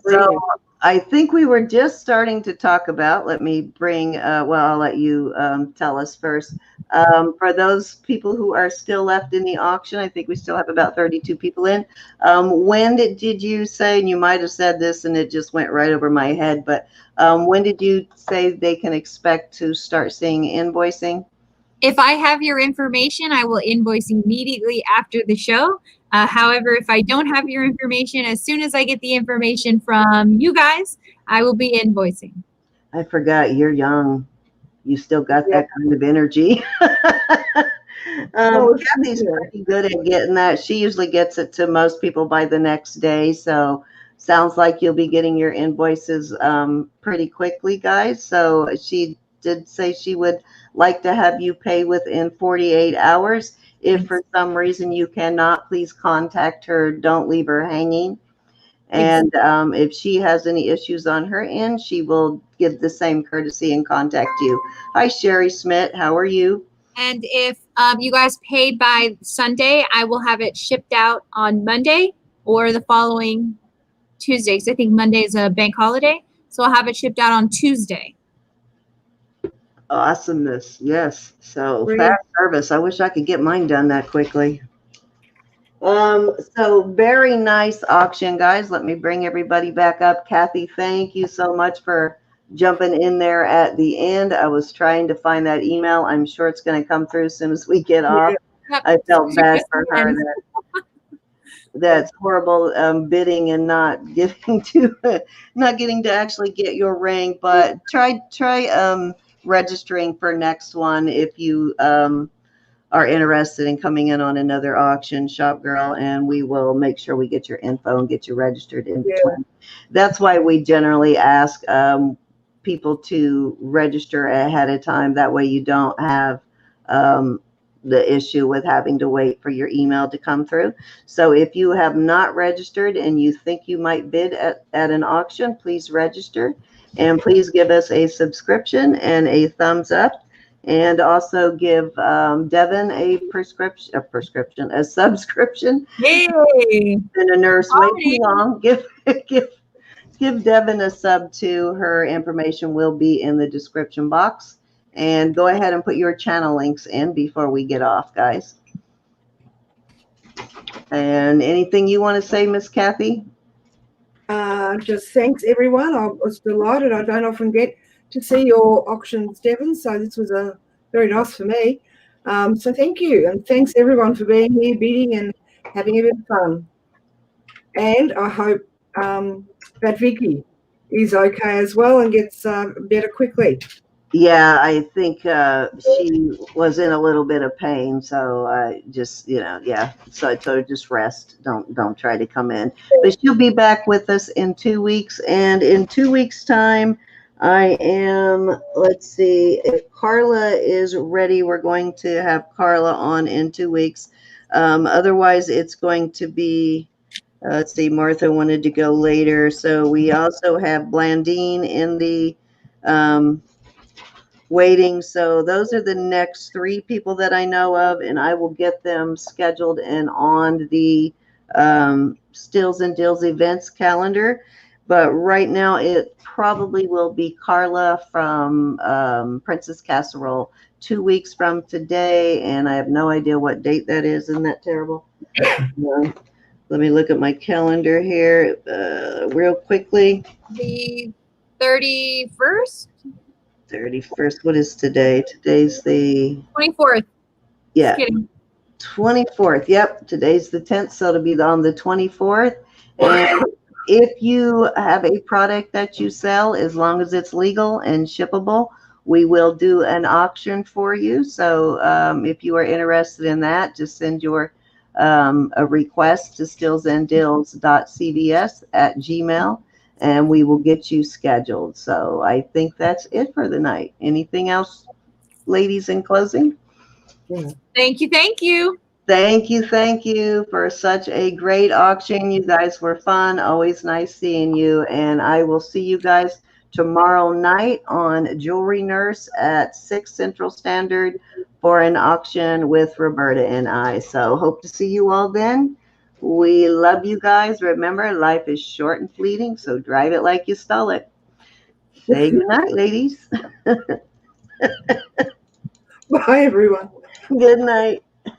So I think we were just starting to talk about, let me bring, well, I'll let you tell us first. For those people who are still left in the auction, I think we still have about 32 people in. When did you say, and you might have said this and it just went right over my head, but when did you say they can expect to start seeing invoicing? If I have your information, I will invoice immediately after the show. However, if I don't have your information, as soon as I get the information from you guys, I will be invoicing. I forgot, you're young. You still got that kind of energy. Kathy's pretty good at getting that. She usually gets it to most people by the next day. So sounds like you'll be getting your invoices pretty quickly, guys. So she did say she would like to have you pay within 48 hours. If for some reason you cannot, please contact her. Don't leave her hanging. And if she has any issues on her end, she will give the same courtesy and contact you. Hi, Sherry Smith. How are you? And if you guys pay by Sunday, I will have it shipped out on Monday or the following Tuesday. Because I think Monday is a bank holiday. So I'll have it shipped out on Tuesday. Awesomeness. Yes. So fast service. I wish I could get mine done that quickly. So very nice auction, guys. Let me bring everybody back up. Kathy, thank you so much for jumping in there at the end. I was trying to find that email. I'm sure it's going to come through as soon as we get off. Yep. I felt bad for her. That's horrible bidding and not getting to actually get your ring. But try registering for next one if you are interested in coming in on another auction, Shop Girl, and we will make sure we get your info and get you registered in between. That's why we generally ask people to register ahead of time. That way you don't have the issue with having to wait for your email to come through. So if you have not registered and you think you might bid at an auction, please register, and please give us a subscription and a thumbs up. And also give Devan a subscription. Yay! And a nurse way too long. Give Devan a sub too. Her information will be in the description box. And go ahead and put your channel links in before we get off, guys. And anything you want to say, Miss Kathy? Just thanks, everyone. I was delighted. I don't often get to see your auctions, Devan, so this was very nice for me. So thank you, and thanks everyone for being here, bidding and having a bit of fun. And I hope that Vicki is okay as well and gets better quickly. Yeah, I think she was in a little bit of pain, so I just, so I told her just rest. Don't try to come in. But she'll be back with us in 2 weeks, and in 2 weeks' time, I am, let's see, if Carla is ready, we're going to have Carla on in 2 weeks. Otherwise, it's going to be, let's see, Martha wanted to go later. So we also have Blandine in the waiting. So those are the next 3 people that I know of, and I will get them scheduled and on the Steals and Deals events calendar. But right now it probably will be Carla from Princess Casserole 2 weeks from today, and I have no idea what date that is. Isn't that terrible? Let me look at my calendar here real quickly. The 31st? 31st. What is today? Today's the 24th. Yeah. 24th. Yep. Today's the 10th. So it'll be on the 24th. And If you have a product that you sell, as long as it's legal and shippable, we will do an auction for you. So if you are interested in that, just send your a request to stealsanddeals.cvs at Gmail, and we will get you scheduled. So I think that's it for the night. Anything else, ladies, in closing? Yeah. Thank you. Thank you. Thank you for such a great auction. You guys were fun. Always nice seeing you. And I will see you guys tomorrow night on Jewelry Nurse at 6 Central Standard for an auction with Roberta and I. So hope to see you all then. We love you guys. Remember, life is short and fleeting, so drive it like you stole it. Say goodnight, ladies. Bye, everyone. Good night. Love